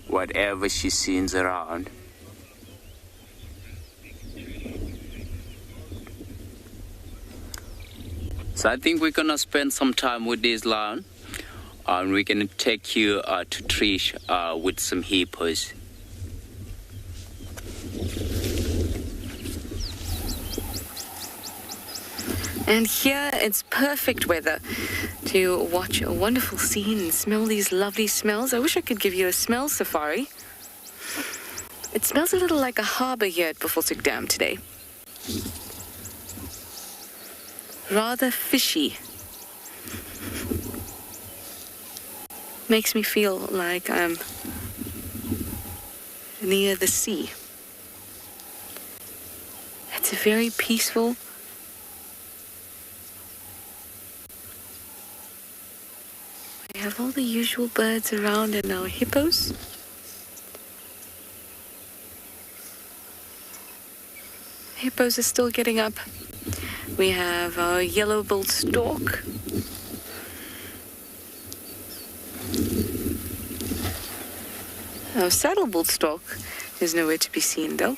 [SPEAKER 4] Whatever she sees around. So I think we're gonna spend some time with this lion. And we're gonna take you to Trish with some hippos.
[SPEAKER 5] And here it's perfect weather to watch a wonderful scene and smell these lovely smells. I wish I could give you a smell safari. It smells a little like a harbor here at Buffelshoek Dam today. Rather fishy. Makes me feel like I'm near the sea. It's a very peaceful, we have all the usual birds around and our hippos. Hippos are still getting up. We have our yellow-billed stork. Our saddle-billed stork is nowhere to be seen, though.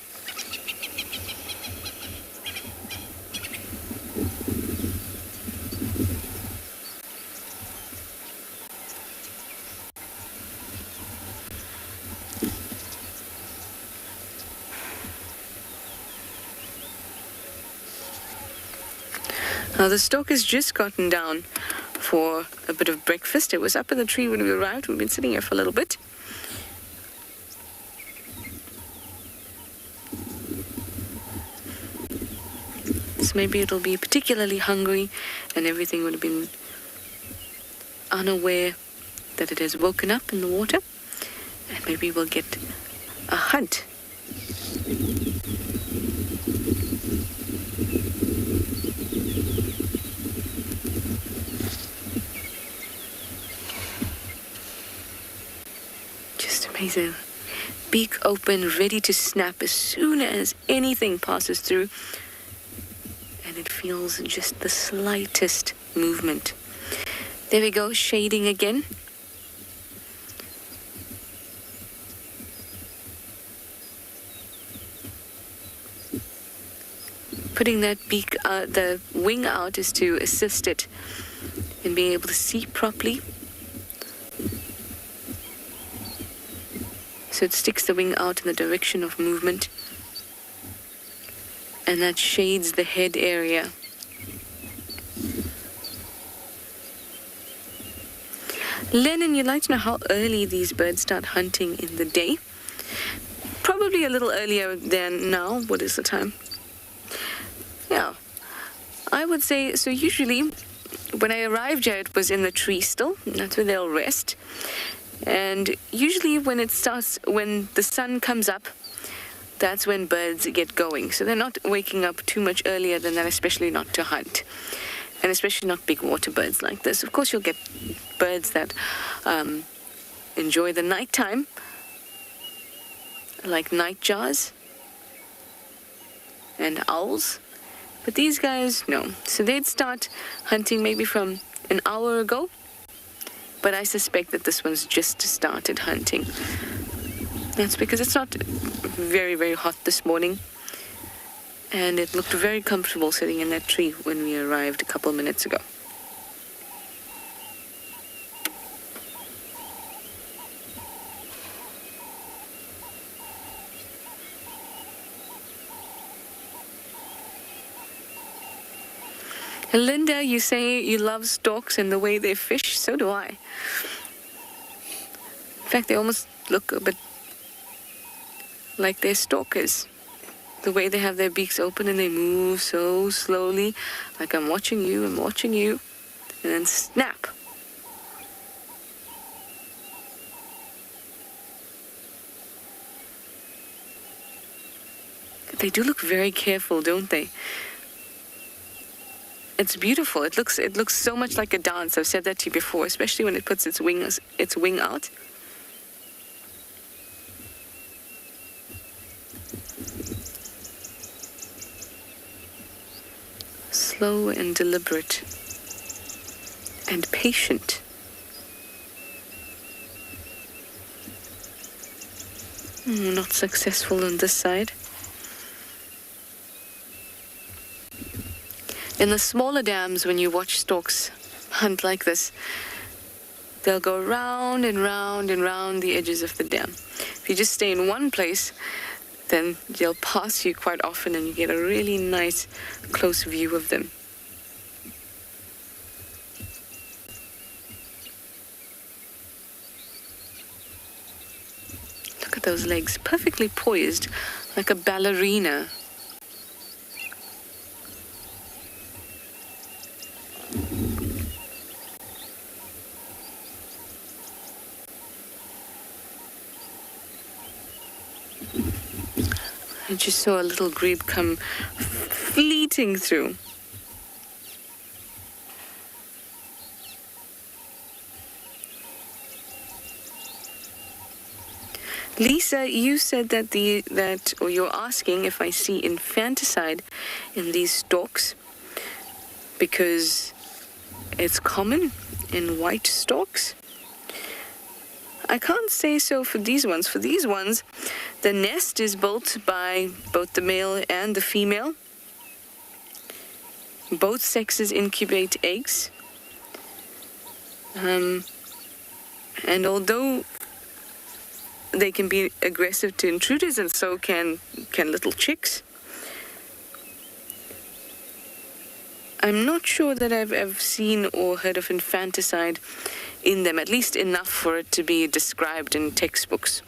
[SPEAKER 5] Now the stork has just gotten down for a bit of breakfast. It was up in the tree when we arrived. We've been sitting here for a little bit. So maybe it'll be particularly hungry and everything would have been unaware that it has woken up in the water. And maybe we'll get a hunt. Amazing. Beak open, ready to snap as soon as anything passes through. And it feels just the slightest movement. There we go, shading again. Putting that beak, the wing out is to assist it in being able to see properly. So it sticks the wing out in the direction of movement. And that shades the head area. Lennon, you'd like to know how early these birds start hunting in the day? Probably a little earlier than now. What is the time? Yeah, I would say, so usually when I arrived here, it was in the tree still. That's where they'll rest. And usually when the sun comes up, that's when birds get going. So they're not waking up too much earlier than that, especially not to hunt. And especially not big water birds like this. Of course, you'll get birds that enjoy the nighttime, like nightjars and owls. But these guys, no. So they'd start hunting maybe from an hour ago. But I suspect that this one's just started hunting. That's because it's not very, very hot this morning. And it looked very comfortable sitting in that tree when we arrived a couple minutes ago. Linda, you say you love storks and the way they fish. So do I. In fact, they almost look a bit like they're stalkers. The way they have their beaks open and they move so slowly, like I'm watching you, and then snap. They do look very careful, don't they? It's beautiful. It looks so much like a dance. I've said that to you before, especially when it puts its wing out. Slow and deliberate and patient. Not successful on this side. In the smaller dams, when you watch storks hunt like this, they'll go round and round and round the edges of the dam. If you just stay in one place, then they'll pass you quite often and you get a really nice close view of them. Look at those legs, perfectly poised, like a ballerina. I just saw a little grebe come fleeting through. Lisa, you said that or you're asking if I see infanticide in these storks because it's common in white storks. I can't say so for these ones. For these ones, the nest is built by both the male and the female. Both sexes incubate eggs. And although they can be aggressive to intruders, and so can little chicks, I'm not sure that I've seen or heard of infanticide in them, at least enough for it to be described in textbooks.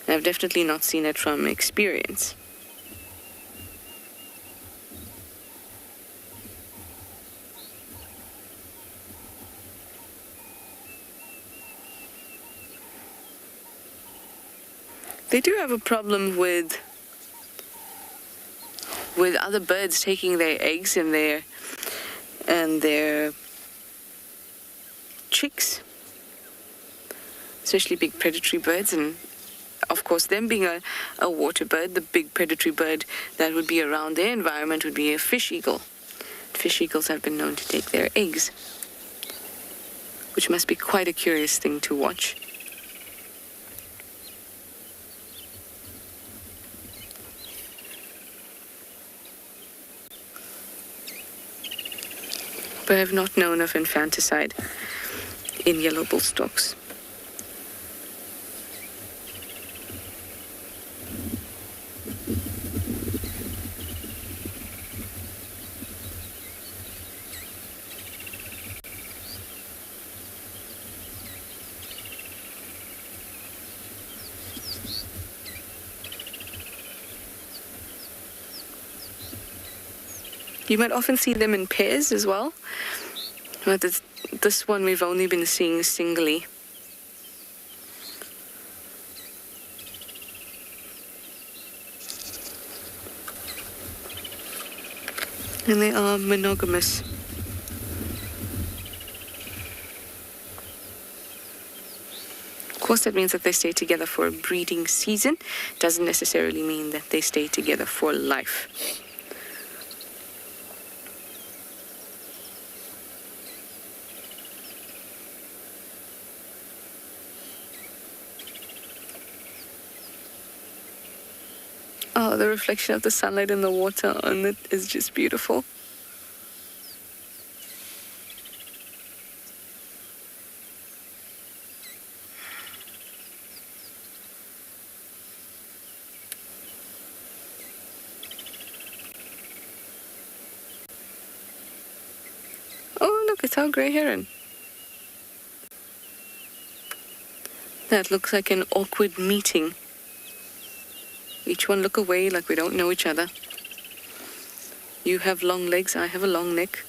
[SPEAKER 5] I've definitely not seen it from experience. They do have a problem with other birds taking their eggs and their chicks, especially big predatory birds, and of course them being a water bird, the big predatory bird that would be around their environment would be a fish eagle. Fish eagles have been known to take their eggs, which must be quite a curious thing to watch. But I have not known of infanticide in yellow bull storks. You might often see them in pairs as well, but this one we've only been seeing singly. And they are monogamous. Of course, that means that they stay together for a breeding season. Doesn't necessarily mean that they stay together for life. Oh, the reflection of the sunlight in the water on it is just beautiful. Oh, look, it's our grey heron. That looks like an awkward meeting. Each one look away like we don't know each other. You have long legs, I have a long neck.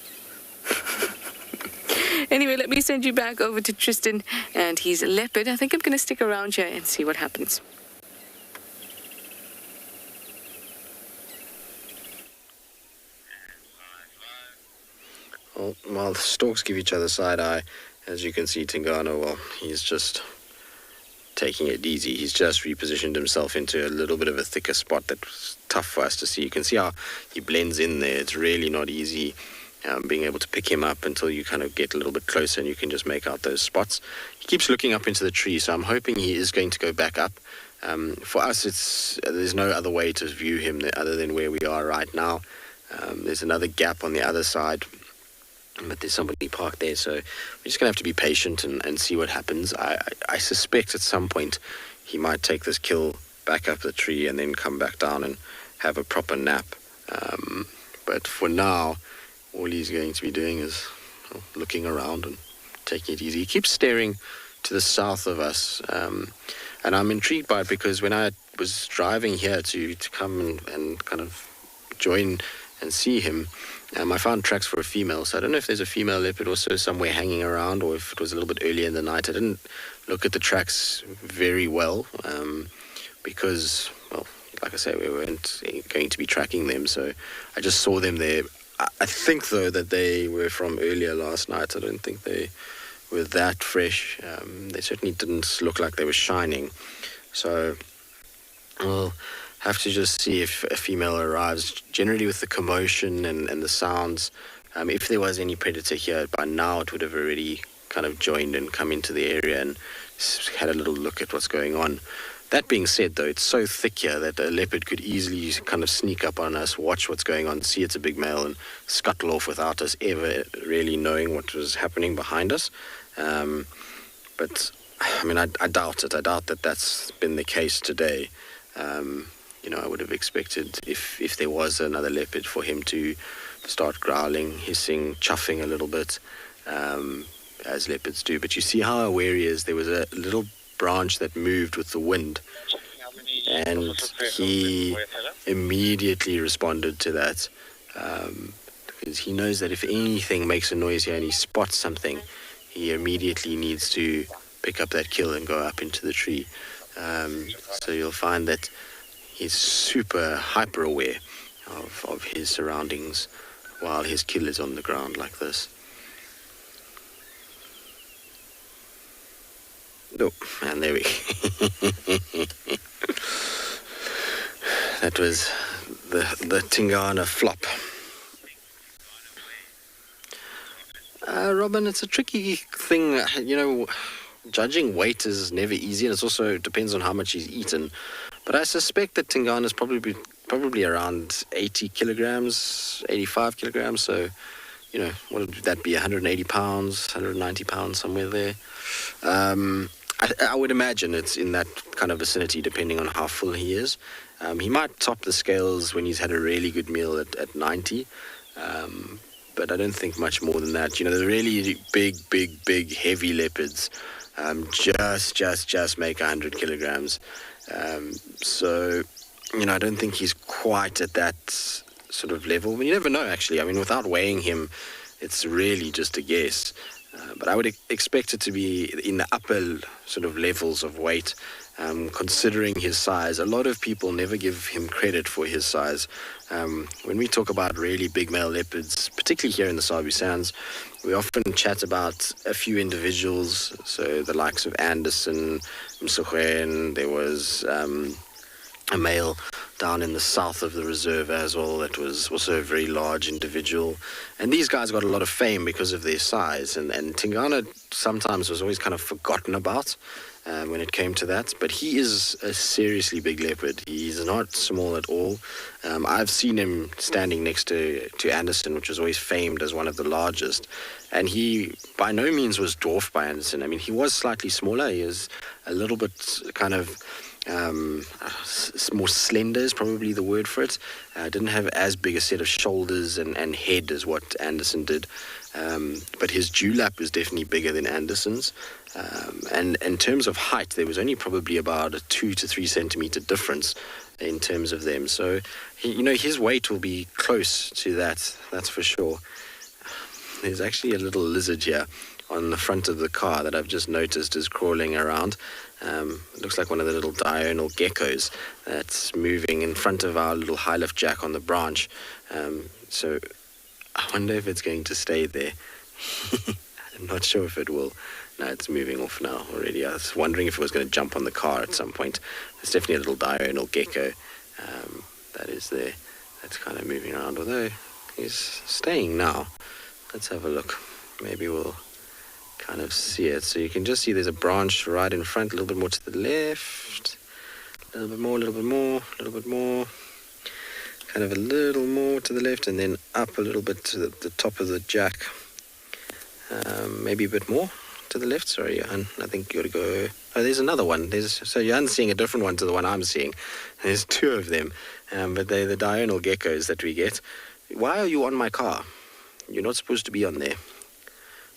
[SPEAKER 5] Anyway, let me send you back over to Tristan and his leopard. I think I'm going to stick around here and see what happens.
[SPEAKER 2] Well, while the storks give each other side-eye, as you can see, Tingana, well, he's just taking it easy. He's just repositioned himself into a little bit of a thicker spot that's tough for us to see. You can see how he blends in there. It's really not easy being able to pick him up until you kind of get a little bit closer and you can just make out those spots. He keeps looking up into the tree, so I'm hoping he is going to go back up. For us, there's no other way to view him other than where we are right now. There's another gap on the other side, but there's somebody parked there, so we're just going to have to be patient and see what happens. I suspect at some point he might take this kill back up the tree and then come back down and have a proper nap. But for now, all he's going to be doing is looking around and taking it easy. He keeps staring to the south of us, and I'm intrigued by it because when I was driving here to come and kind of join and see him, I found tracks for a female, so I don't know if there's a female leopard also somewhere hanging around or if it was a little bit earlier in the night. I didn't look at the tracks very well because, well, like I say, we weren't going to be tracking them, so I just saw them there. I think, though, that they were from earlier last night. I don't think they were that fresh. They certainly didn't look like they were shining. So we'll have to just see if a female arrives. Generally, with the commotion and the sounds, if there was any predator here, by now it would have already kind of joined and come into the area and had a little look at what's going on. That being said, though, it's so thick here that a leopard could easily kind of sneak up on us, watch what's going on, see it's a big male, and scuttle off without us ever really knowing what was happening behind us. But, I mean, I doubt it. I doubt that that's been the case today. I would have expected, if there was another leopard, for him to start growling, hissing, chuffing a little bit, as leopards do. But you see how aware he is. There was a little branch that moved with the wind, and he immediately responded to that, because he knows that if anything makes a noise here and he spots something, he immediately needs to pick up that kill and go up into the tree. So you'll find that he's super hyper aware of his surroundings while his kill is on the ground like this. Oh, and there we That was the Tingana flop. Robin, it's a tricky thing. Judging weight is never easy, and it also depends on how much he's eaten. But I suspect that Tingana is probably around 80 kilograms, 85 kilograms. So, what would that be? 180 pounds, 190 pounds, somewhere there. I would imagine it's in that kind of vicinity, depending on how full he is. He might top the scales when he's had a really good meal at 90, but I don't think much more than that. The really big, heavy leopards just make 100 kilograms. So, I don't think he's quite at that sort of level. But you never know, actually. I mean, without weighing him, it's really just a guess. But I would expect it to be in the upper sort of levels of weight, considering his size. A lot of people never give him credit for his size. When we talk about really big male leopards, particularly here in the Sabi Sands, we often chat about a few individuals, so the likes of Anderson, Msogwen. There was a male down in the south of the reserve as well that was also a very large individual. And these guys got a lot of fame because of their size. And Tingana sometimes was always kind of forgotten about when it came to that. But he is a seriously big leopard. He's not small at all. I've seen him standing next to Anderson, which was always famed as one of the largest. And he by no means was dwarfed by Anderson. I mean, he was slightly smaller. He was a little bit kind of more slender is probably the word for it. Didn't have as big a set of shoulders and head as what Anderson did, but his dewlap was definitely bigger than Anderson's, and in terms of height there was only probably about a 2 to 3 centimeter difference in terms of them. So his weight will be close to that's for sure. There's actually a little lizard here on the front of the car that I've just noticed is crawling around. It looks like one of the little diurnal geckos that's moving in front of our little high lift jack on the branch. So I wonder if it's going to stay there. I'm not sure if it will. No, it's moving off now already. I was wondering if it was going to jump on the car at some point. There's definitely a little diurnal gecko that is there. That's kind of moving around, although he's staying now. Let's have a look. Maybe we'll kind of see it. So you can just see there's a branch right in front, a little bit more to the left. A little bit more, a little bit more, a little bit more. Kind of a little more to the left, and then up a little bit to the top of the jack. Maybe a bit more to the left. Sorry, Johan. I think you got to go. Oh, there's another one. So Johan's seeing a different one to the one I'm seeing. There's two of them, but they're the diurnal geckos that we get. Why are you on my car? You're not supposed to be on there.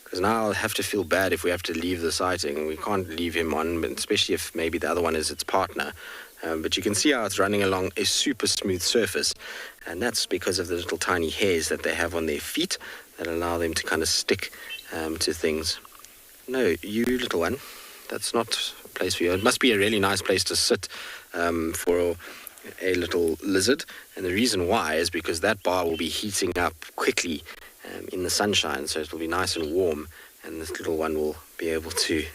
[SPEAKER 2] Because now I'll have to feel bad if we have to leave the sighting. We can't leave him on, especially if maybe the other one is its partner. But you can see how it's running along a super smooth surface. And that's because of the little tiny hairs that they have on their feet that allow them to kind of stick to things. No, you little one, that's not a place for you. It must be a really nice place to sit for a little lizard. And the reason why is because that bar will be heating up quickly in the sunshine. So it will be nice and warm. And this little one will be able to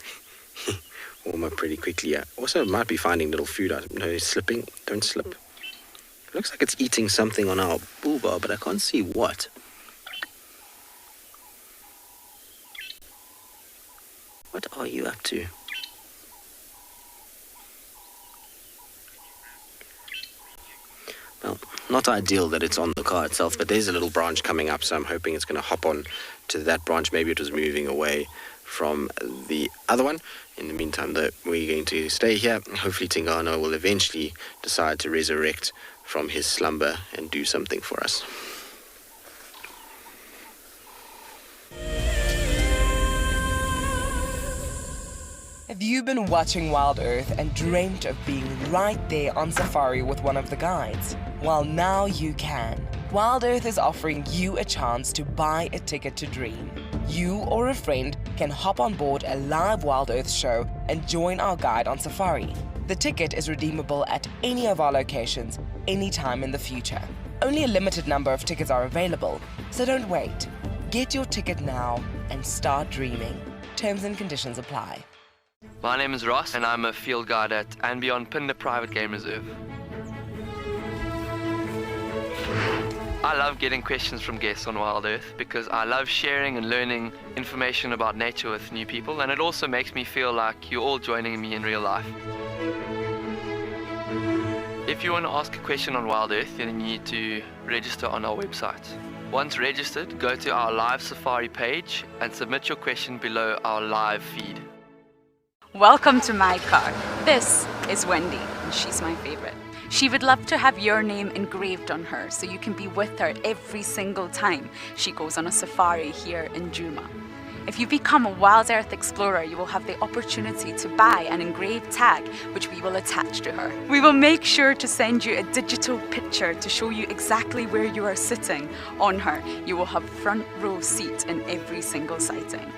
[SPEAKER 2] warm up pretty quickly. Also, it might be finding little food. I don't know, he's slipping. Don't slip. It looks like it's eating something on our bull bar, but I can't see what. What are you up to? Well, not ideal that it's on the car itself, but there's a little branch coming up, so I'm hoping it's going to hop on to that branch. Maybe it was moving away from the other one. In the meantime, though, we're going to stay here. Hopefully Tingana will eventually decide to resurrect from his slumber and do something for us.
[SPEAKER 1] Have you been watching Wild Earth and dreamt of being right there on safari with one of the guides? Well, now you can. Wild Earth is offering you a chance to buy a ticket to dream. You or a friend can hop on board a live Wild Earth show and join our guide on safari. The ticket is redeemable at any of our locations, anytime in the future. Only a limited number of tickets are available, so don't wait. Get your ticket now and start dreaming. Terms and conditions apply.
[SPEAKER 7] My name is Ross, and I'm a field guide at and Beyond Pinde Private Game Reserve. I love getting questions from guests on Wild Earth because I love sharing and learning information about nature with new people, and it also makes me feel like you're all joining me in real life. If you want to ask a question on Wild Earth, then you need to register on our website. Once registered, go to our live safari page and submit your question below our live feed.
[SPEAKER 8] Welcome to my car. This is Wendy, and she's my favorite. She would love to have your name engraved on her so you can be with her every single time she goes on a safari here in Djuma. If you become a Wild Earth Explorer, you will have the opportunity to buy an engraved tag which we will attach to her. We will make sure to send you a digital picture to show you exactly where you are sitting on her. You will have front row seat in every single sighting.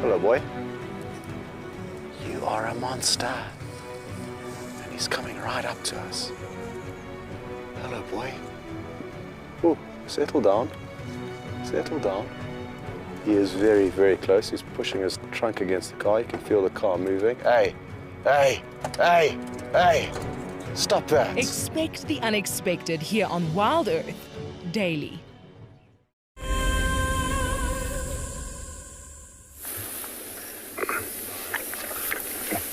[SPEAKER 9] Hello, boy. You are a monster. And he's coming right up to us. Hello, boy. Oh, settle down. Settle down. He is very, very close. He's pushing his trunk against the car. You can feel the car moving. Hey, hey, hey, hey. Stop that.
[SPEAKER 1] Expect the unexpected here on Wild Earth daily.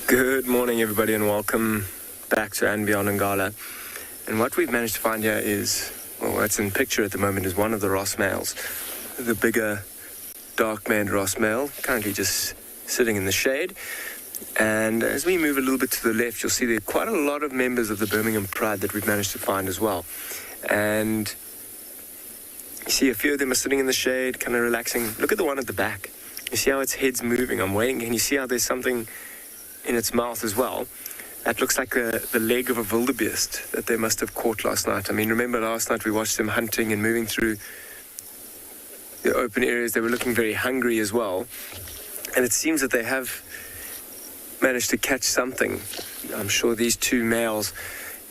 [SPEAKER 3] Good morning, everybody, and welcome back to and Beyond Ngala. And what we've managed to find here is, well, what's in picture at the moment is one of the Ross males, the bigger, dark-maned Ross male, currently just sitting in the shade. And as we move a little bit to the left, you'll see there are quite a lot of members of the Birmingham Pride that we've managed to find as well. And you see a few of them are sitting in the shade, kind of relaxing. Look at the one at the back. You see how its head's moving. I'm waiting, and you see how there's something in its mouth as well. That looks like the leg of a wildebeest that they must have caught last night. I mean, remember last night we watched them hunting and moving through the open areas. They were looking very hungry as well. And it seems that they have managed to catch something. I'm sure these two males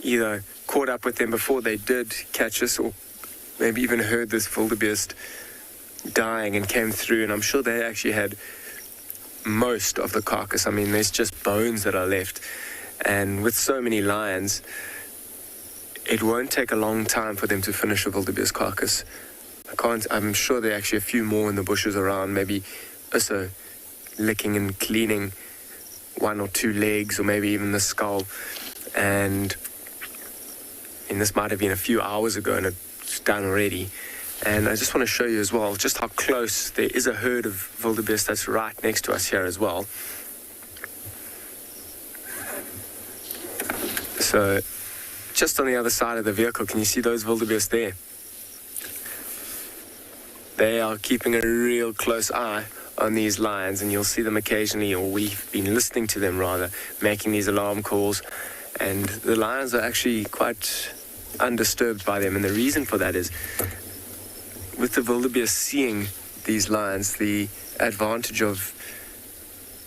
[SPEAKER 3] either caught up with them before they did catch us, or maybe even heard this wildebeest dying and came through, and I'm sure they actually had most of the carcass. I mean, there's just bones that are left, and with so many lions, it won't take a long time for them to finish a wildebeest carcass. I'm sure there are actually a few more in the bushes around, maybe also licking and cleaning one or two legs, or maybe even the skull. And this might have been a few hours ago, and it's done already. And I just want to show you as well just how close. There is a herd of wildebeest that's right next to us here as well. So just on the other side of the vehicle, can you see those wildebeest there? They are keeping a real close eye on these lions, and you'll see them occasionally, or we've been listening to them rather, making these alarm calls, and the lions are actually quite undisturbed by them. And the reason for that is, with the wildebeest seeing these lions, the advantage of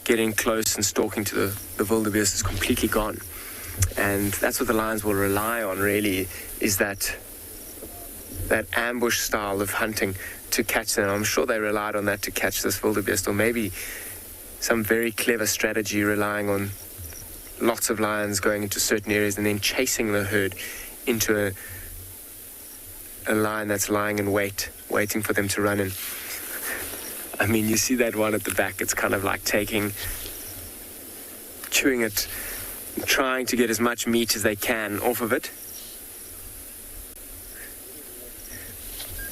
[SPEAKER 3] getting close and stalking to the wildebeest is completely gone. And that's what the lions will rely on, really, is that ambush style of hunting to catch them. I'm sure they relied on that to catch this wildebeest, or maybe some very clever strategy relying on lots of lions going into certain areas and then chasing the herd into a line that's lying in wait, waiting for them to run in. I mean, you see that one at the back, it's kind of like chewing it, trying to get as much meat as they can off of it.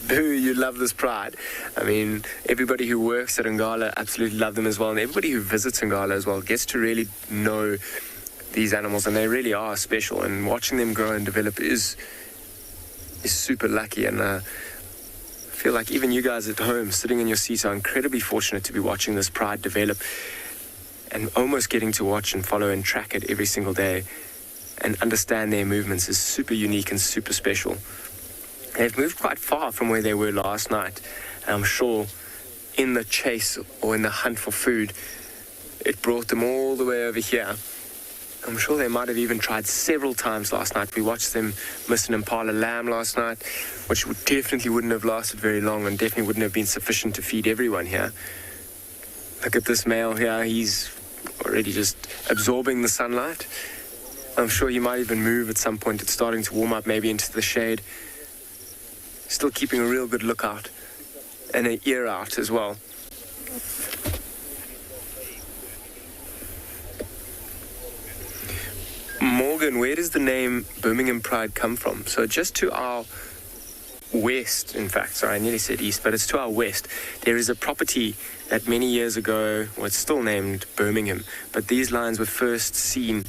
[SPEAKER 3] Boo, you love this pride. I mean, everybody who works at Ngala absolutely love them as well, and everybody who visits Ngala as well gets to really know these animals, and they really are special, and watching them grow and develop is super lucky. And I feel like even you guys at home sitting in your seats are incredibly fortunate to be watching this pride develop, and almost getting to watch and follow and track it every single day and understand their movements is super unique and super special. They've moved quite far from where they were last night, and I'm sure in the chase or in the hunt for food, it brought them all the way over here. I'm sure they might have even tried several times last night. We watched them miss an impala lamb last night, which definitely wouldn't have lasted very long and definitely wouldn't have been sufficient to feed everyone here. Look at this male here. He's already just absorbing the sunlight. I'm sure he might even move at some point. It's starting to warm up, maybe into the shade. Still keeping a real good lookout and an ear out as well. Morgan, where does the name Birmingham Pride come from? So just to our west, in fact, sorry, I nearly said east, but it's to our west. There is a property that many years ago was still named Birmingham, but these lions were first seen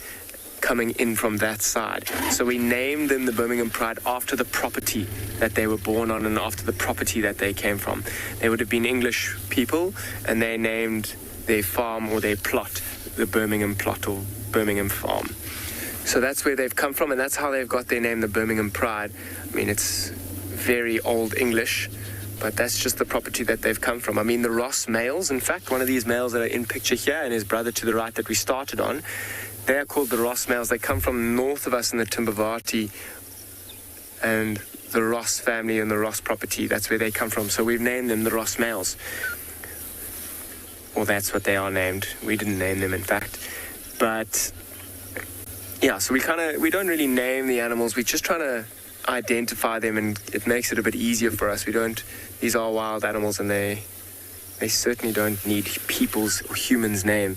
[SPEAKER 3] coming in from that side. So we named them the Birmingham Pride after the property that they were born on and after the property that they came from. They would have been English people, and they named their farm or their plot the Birmingham Plot or Birmingham Farm. So that's where they've come from, and that's how they've got their name, the Birmingham Pride. I mean, it's very old English, but that's just the property that they've come from. I mean, the Ross males, in fact, one of these males that are in picture here and his brother to the right that we started on, they are called the Ross males. They come from north of us in the Timbavati, and the Ross family and the Ross property, that's where they come from. So we've named them the Ross males. Well, that's what they are named. We didn't name them, in fact. But yeah, so we don't really name the animals. We're just trying to identify them, and it makes it a bit easier for us. These are wild animals, and they certainly don't need people's or humans' name.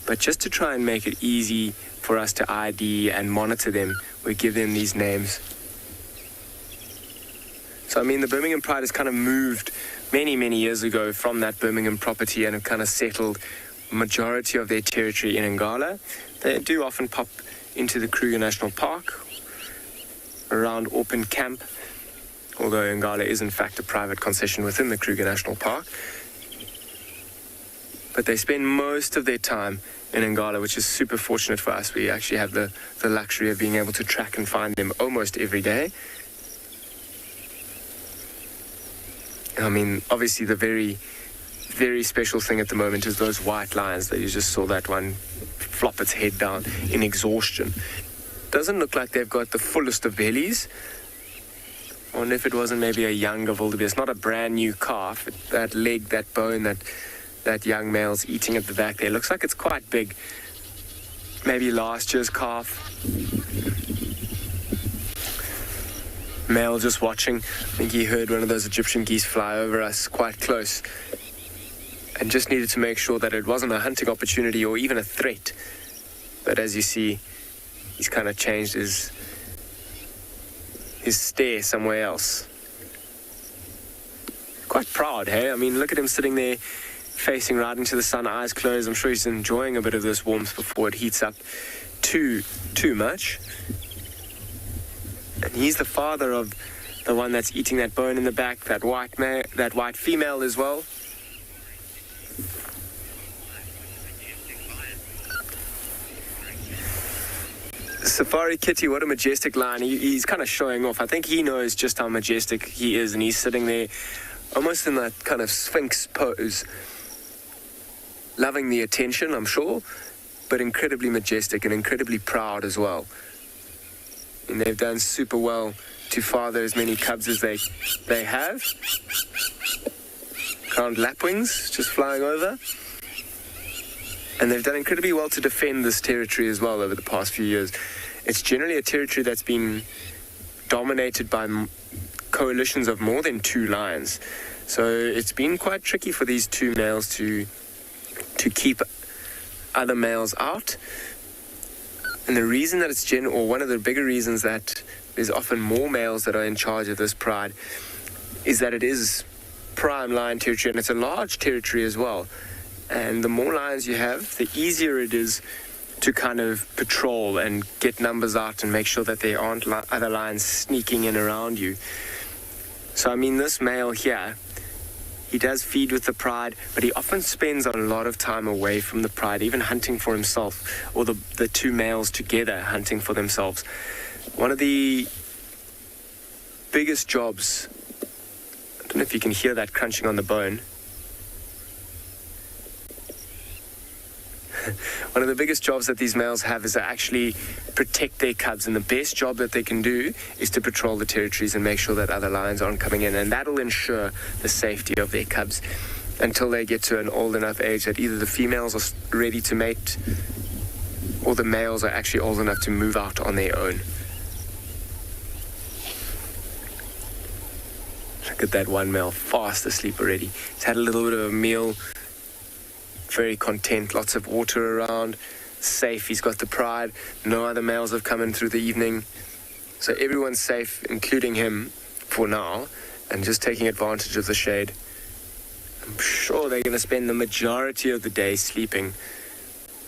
[SPEAKER 3] But just to try and make it easy for us to ID and monitor them, we give them these names. So, I mean, the Birmingham Pride has kind of moved many, many years ago from that Birmingham property and have kind of settled majority of their territory in Ngala. They do often pop into the Kruger National Park, around Orpin Camp, although Ngala is in fact a private concession within the Kruger National Park. But they spend most of their time in Ngala, which is super fortunate for us. We actually have the luxury of being able to track and find them almost every day. I mean, obviously the very, very special thing at the moment is those white lions that you just saw that one flop its head down in exhaustion. Doesn't look like they've got the fullest of bellies. I wonder if it wasn't maybe a younger wildebeest, not a brand new calf. That leg, that bone, that young male's eating at the back there. Looks like it's quite big. Maybe last year's calf. Male just watching. I think he heard one of those Egyptian geese fly over us quite close. And just needed to make sure that it wasn't a hunting opportunity or even a threat. But as you see, he's kind of changed his stare somewhere else. Quite proud, hey? I mean, look at him sitting there facing right into the sun, eyes closed. I'm sure he's enjoying a bit of this warmth before it heats up too much. And he's the father of the one that's eating that bone in the back, that white female as well. Safari Kitty, what a majestic lion. He's kind of showing off. I think he knows just how majestic he is, and he's sitting there almost in that kind of sphinx pose, loving the attention, I'm sure, but incredibly majestic and incredibly proud as well. And they've done super well to father as many cubs as they have. Crowned lapwings just flying over. And they've done incredibly well to defend this territory as well over the past few years. It's generally a territory that's been dominated by coalitions of more than 2 lions. So it's been quite tricky for these 2 males to keep other males out. And the reason that it's or one of the bigger reasons that there's often more males that are in charge of this pride is that it is prime lion territory, and it's a large territory as well. And the more lions you have, the easier it is to kind of patrol and get numbers out and make sure that there aren't other lions sneaking in around you. So, I mean, this male here, he does feed with the pride, but he often spends a lot of time away from the pride, even hunting for himself, or the 2 males together hunting for themselves. One of the biggest jobs, I don't know if you can hear that crunching on the bone. One of the biggest jobs that these males have is to actually protect their cubs, and the best job that they can do is to patrol the territories and make sure that other lions aren't coming in, and that'll ensure the safety of their cubs until they get to an old enough age that either the females are ready to mate or the males are actually old enough to move out on their own. Look at that one male, fast asleep already. He's had a little bit of a meal, very content, lots of water around, safe. He's got the pride. No other males have come in through the evening. So everyone's safe, including him, for now, and just taking advantage of the shade. I'm sure they're going to spend the majority of the day sleeping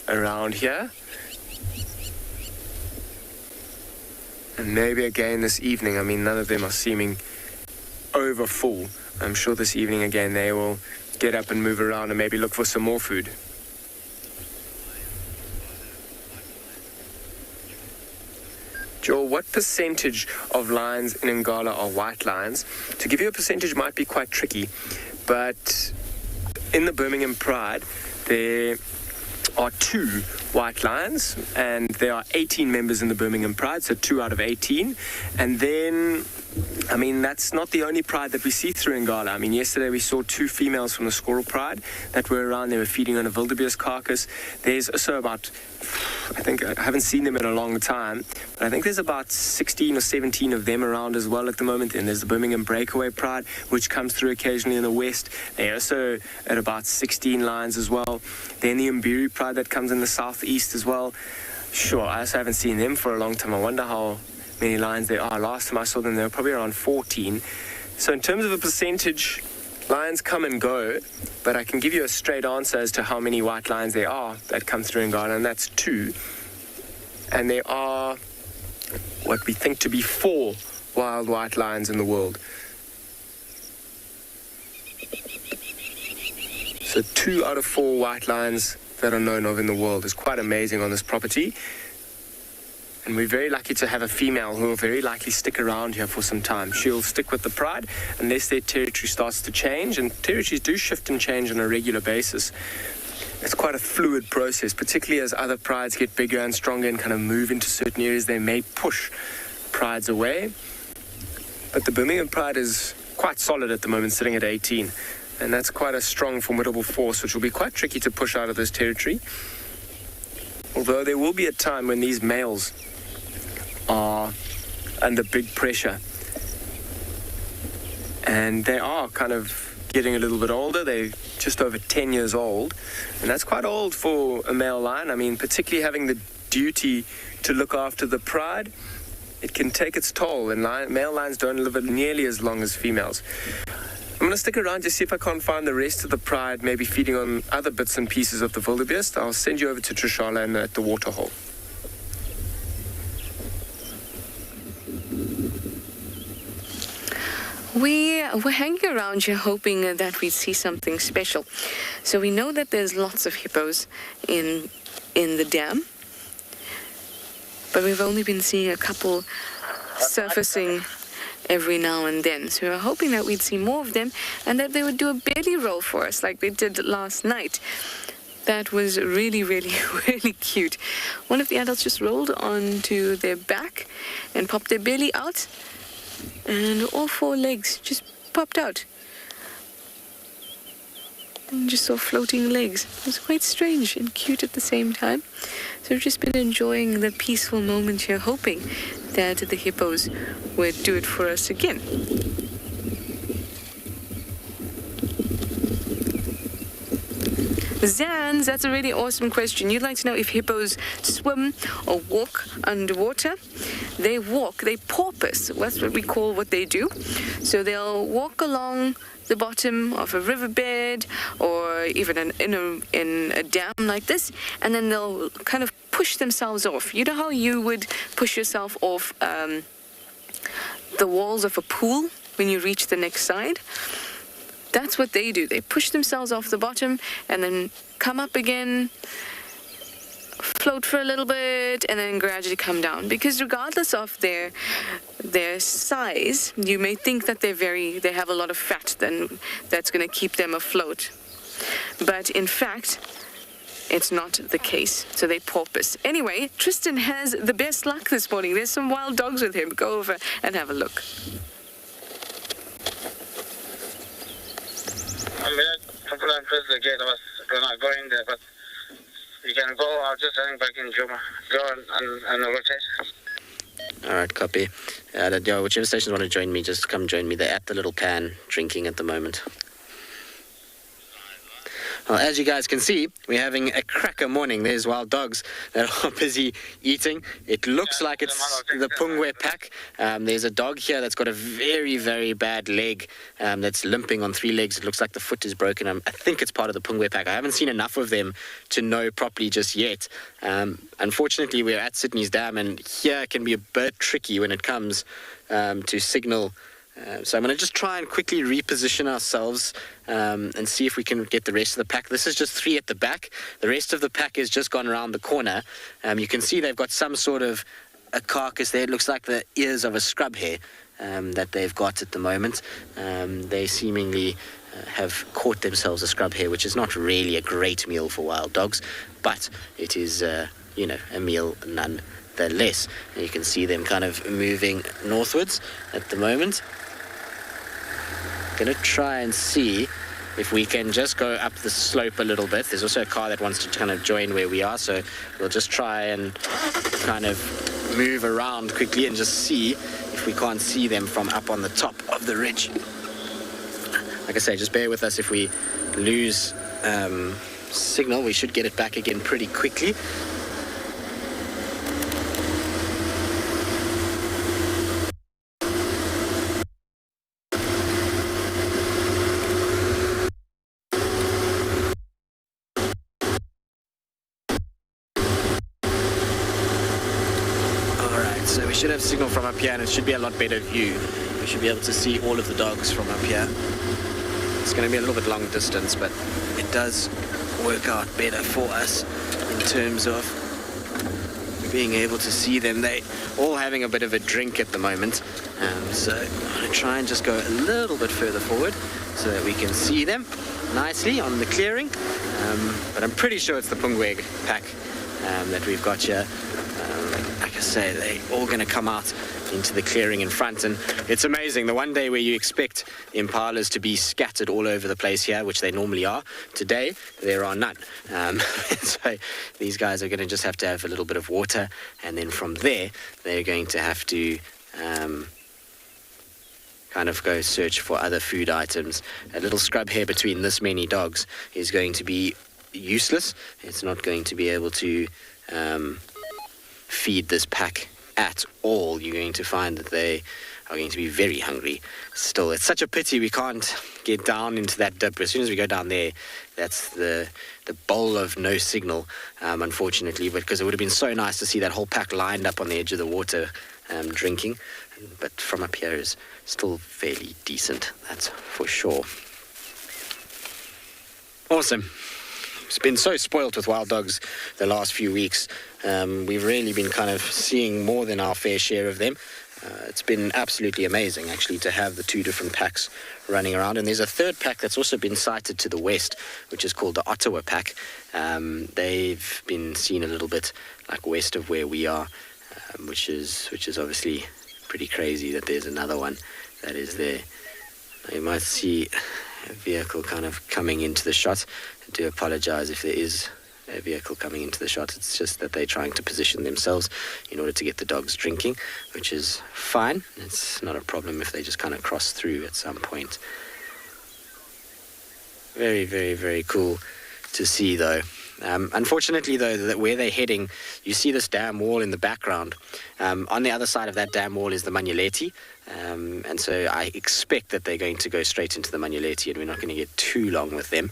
[SPEAKER 3] around here. And maybe again this evening. I mean, none of them are seeming over full. I'm sure this evening again they will get up and move around and maybe look for some more food. Joel, what percentage of lions in Ngala are white lions? To give you a percentage might be quite tricky, but in the Birmingham Pride, there are 2 white lions, and there are 18 members in the Birmingham Pride, so 2 out of 18. And then, I mean, that's not the only pride that we see through Ngala. I mean, yesterday we saw 2 females from the Squirrel Pride that were around. They were feeding on a wildebeest carcass. There's also about, I think, I haven't seen them in a long time, but I think there's about 16 or 17 of them around as well at the moment. And there's the Birmingham Breakaway Pride, which comes through occasionally in the west. They're also at about 16 lions as well. Then the Mbiri Pride that comes in the southeast as well. Sure, I also haven't seen them for a long time. I wonder how many lions there are. Last time I saw them, they were probably around 14. So in terms of a percentage, lions come and go, but I can give you a straight answer as to how many white lions there are that come through Ngala, and that's 2. And there are what we think to be 4 wild white lions in the world. So 2 out of 4 white lions that are known of in the world is quite amazing on this property. And we're very lucky to have a female who will very likely stick around here for some time. She'll stick with the pride unless their territory starts to change, and territories do shift and change on a regular basis. It's quite a fluid process, particularly as other prides get bigger and stronger and kind of move into certain areas. They may push prides away. But the Birmingham pride is quite solid at the moment, sitting at 18. And that's quite a strong, formidable force, which will be quite tricky to push out of this territory. Although there will be a time when these males are under big pressure. And they are kind of getting a little bit older. They're just over 10 years old. And that's quite old for a male lion. I mean, particularly having the duty to look after the pride, it can take its toll. And male lions don't live nearly as long as females. I'm going to stick around to see if I can't find the rest of the pride, maybe feeding on other bits and pieces of the wildebeest. I'll send you over to TRISHALA and at the waterhole.
[SPEAKER 5] We were hanging around here hoping that we'd see something special. So we know that there's lots of hippos in the dam, but we've only been seeing a couple surfacing every now and then. So we were hoping that we'd see more of them and that they would do a belly roll for us like they did last night. That was really, really, really cute. One of the adults just rolled onto their back and popped their belly out, and all four legs just popped out. And just saw floating legs. It was quite strange and cute at the same time. So we've just been enjoying the peaceful moment here, hoping that the hippos would do it for us again. Zans, that's a really awesome question. You'd like to know if hippos swim or walk underwater. They walk, they porpoise. That's what we call what they do. So they'll walk along the bottom of a riverbed or even in a dam like this, and then they'll kind of push themselves off. You know how you would push yourself off the walls of a pool when you reach the next side? That's what they do. They push themselves off the bottom and then come up again, float for a little bit, and then gradually come down. Because regardless of their size, you may think that they have a lot of fat that's going to keep them afloat. But in fact, it's not the case. So they porpoise. Anyway, Tristan has the best luck this morning. There's some wild dogs with him. Go over and have a look.
[SPEAKER 10] I'm here. People are press the gate. I was gonna go in there, but you can go. I'll just hang back in Juma. Go and rotate.
[SPEAKER 2] All right, copy. Whichever stations want to join me, just come join me. They're at the little can drinking at the moment. Well, as you guys can see, we're having a cracker morning. There's wild dogs that are busy eating. It looks like it's the Pungwe pack. There's a dog here that's got a very, very bad leg that's limping on 3 legs. It looks like the foot is broken. I think it's part of the Pungwe pack. I haven't seen enough of them to know properly just yet. Unfortunately, we're at Sydney's Dam, and here can be a bit tricky when it comes to signal. So I'm going to just try and quickly reposition ourselves and see if we can get the rest of the pack. This is just 3 at the back. The rest of the pack has just gone around the corner. You can see they've got some sort of a carcass there. It looks like the ears of a scrub hare that they've got at the moment. They seemingly have caught themselves a scrub hare, which is not really a great meal for wild dogs, but it is, a meal nonetheless. And you can see them kind of moving northwards at the moment. Going to try and see if we can just go up the slope a little bit. There's also a car that wants to kind of join where we are, so we'll just try and kind of move around quickly and just see if we can't see them from up on the top of the ridge. Like I say, just bear with us. If we lose signal, we should get it back again pretty quickly. So we should have signal from up here, and it should be a lot better view. We should be able to see all of the dogs from up here. It's going to be a little bit long distance, but it does work out better for us in terms of being able to see them. They all having a bit of a drink at the moment. So I'm going to try and just go a little bit further forward so that we can see them nicely on the clearing. But I'm pretty sure it's the Pungweg pack that we've got here. Like I say, they're all going to come out into the clearing in front, and it's amazing. The one day where you expect impalas to be scattered all over the place here, which they normally are, today there are none. So these guys are going to just have to have a little bit of water, and then from there they're going to have to kind of go search for other food items. A little scrub here between this many dogs is going to be useless. It's not going to be able to feed this pack at all. You're going to find that they are going to be very hungry still. It's such a pity we can't get down into that dip. As soon as we go down there, that's the bowl of no signal, unfortunately, but because it would have been so nice to see that whole pack lined up on the edge of the water drinking. But from up here is still fairly decent, that's for sure. Awesome. It's been so spoilt with wild dogs the last few weeks. We've really been kind of seeing more than our fair share of them. It's been absolutely amazing, actually, to have the two different packs running around. And there's a third pack that's also been sighted to the west, which is called the Ottawa pack. They've been seen a little bit like west of where we are, which is obviously pretty crazy that there's another one that is there. Now you might see a vehicle kind of coming into the shot. I do apologize if there is a vehicle coming into the shot. It's just that they're trying to position themselves in order to get the dogs drinking, which is fine. It's not a problem if they just kind of cross through at some point. Very, very, very cool to see, though. Unfortunately, though, that where they're heading, you see this dam wall in the background. On the other side of that dam wall is the Manuleti, and so I expect that they're going to go straight into the Manuleti, and we're not going to get too long with them.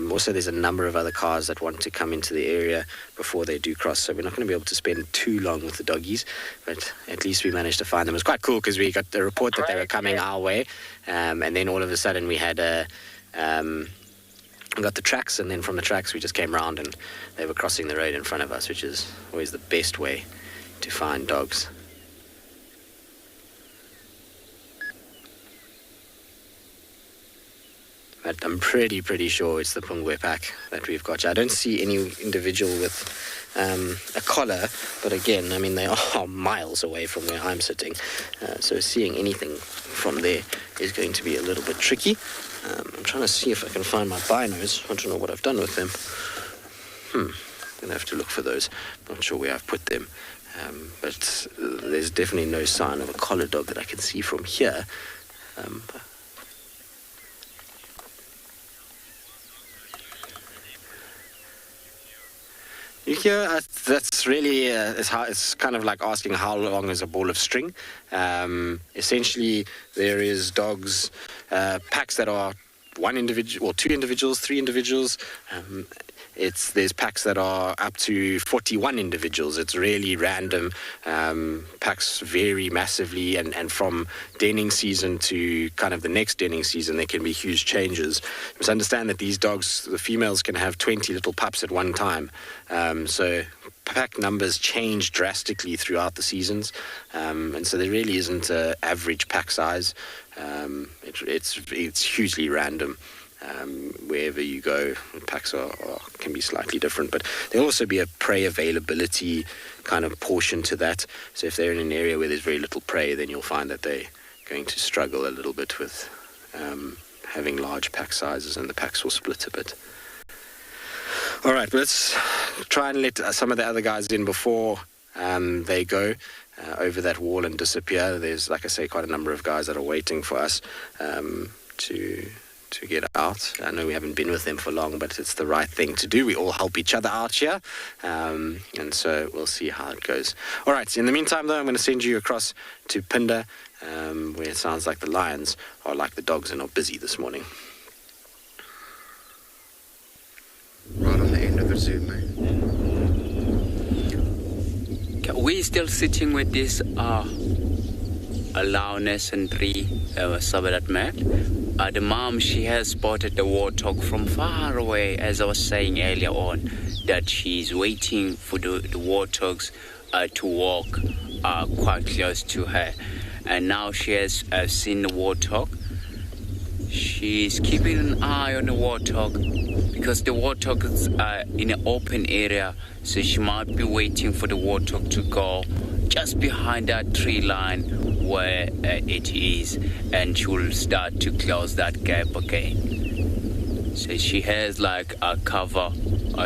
[SPEAKER 2] Also, there's a number of other cars that want to come into the area before they do cross, so we're not going to be able to spend too long with the doggies, but at least we managed to find them. It was quite cool because we got the report that they were coming our way, and then all of a sudden we had we got the tracks, and then from the tracks we just came round and they were crossing the road in front of us, which is always the best way to find dogs. But I'm pretty sure it's the Pungwe pack that we've got. I don't see any individual with a collar, but again, I mean, they are miles away from where I'm sitting, so seeing anything from there is going to be a little bit tricky. I'm trying to see if I can find my binos. I don't know what I've done with them. I'm going to have to look for those. Not sure where I've put them. But there's definitely no sign of a collar dog that I can see from here. You hear, that's really, it's kind of like asking how long is a ball of string. Essentially, there is dogs, packs that are one individual, or two individuals, three individuals. There's packs that are up to 41 individuals. It's really random. Packs vary massively, and from denning season to kind of the next denning season, there can be huge changes. You must understand that these dogs, the females can have 20 little pups at one time. So pack numbers change drastically throughout the seasons, and so there really isn't an average pack size. It's hugely random. Wherever you go, packs can be slightly different, but there'll also be a prey availability kind of portion to that. So if they're in an area where there's very little prey, then you'll find that they're going to struggle a little bit with having large pack sizes, and the packs will split a bit. All right, let's try and let some of the other guys in before they go over that wall and disappear. There's, like I say, quite a number of guys that are waiting for us to get out. I know we haven't been with them for long, but it's the right thing to do. We all help each other out here, and so we'll see how it goes. All right, so in the meantime, though, I'm going to send you across to Pinda, where it sounds like the lions are like the dogs and are busy this morning.
[SPEAKER 9] Right on the end of the zoo, mate.
[SPEAKER 4] We're still sitting with this Lioness and three Sabadat mate. The mom, she has spotted the warthog from far away, as I was saying earlier on, that she's waiting for the warthogs to walk quite close to her. And now she has seen the warthog. She's keeping an eye on the warthog because the warthog is in an open area, so she might be waiting for the warthog to go just behind that tree line where it is, and she will start to close that gap again. So she has like a cover,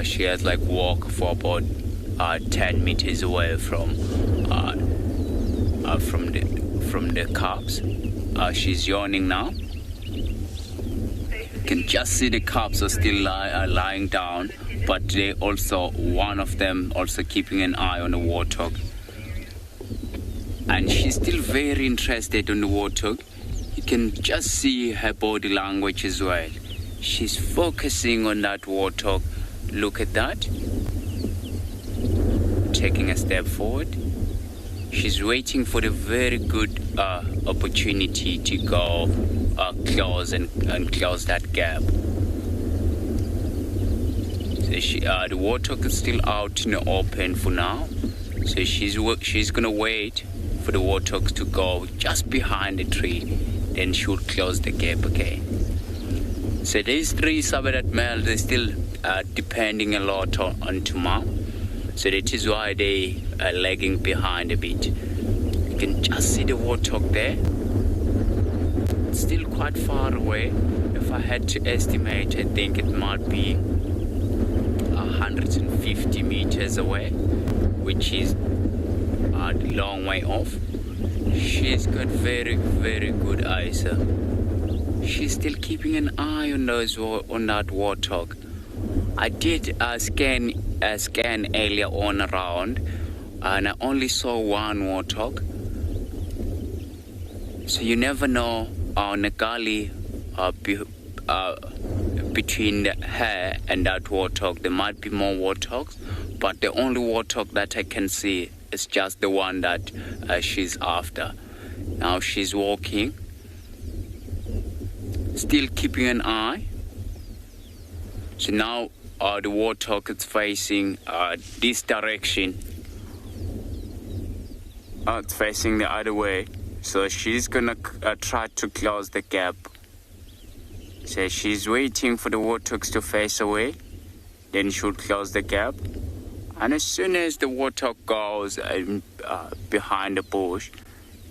[SPEAKER 4] she has like walk for about 10 meters away from the cubs. She's yawning now. You can just see the cubs are still lying down, but they also, one of them also keeping an eye on the warthog. And she's still very interested in the warthog. You can just see her body language as well. She's focusing on that warthog. Look at that. Taking a step forward. She's waiting for the very good opportunity to go close and close that gap. So the warthog is still out in the open for now. So she's gonna wait for the warthog to go just behind the tree. Then she'll close the gap again. So these three Sabadat males, they're still depending a lot on mom. So that is why they are lagging behind a bit. You can just see the warthog there. It's still quite far away. If I had to estimate, I think it might be 150 meters away, which is a long way off. She's got very, very good eyes. She's still keeping an eye on that warthog. I did scan earlier on around, and I only saw one warthog. So you never know on the gully between her and that warthog. There might be more warthogs, but the only warthog that I can see is just the one that she's after. Now she's walking, still keeping an eye. So now the warthog is facing this direction. It's facing the other way. So she's gonna try to close the gap. So she's waiting for the warthogs to face away. Then she'll close the gap. And as soon as the warthog goes behind the bush,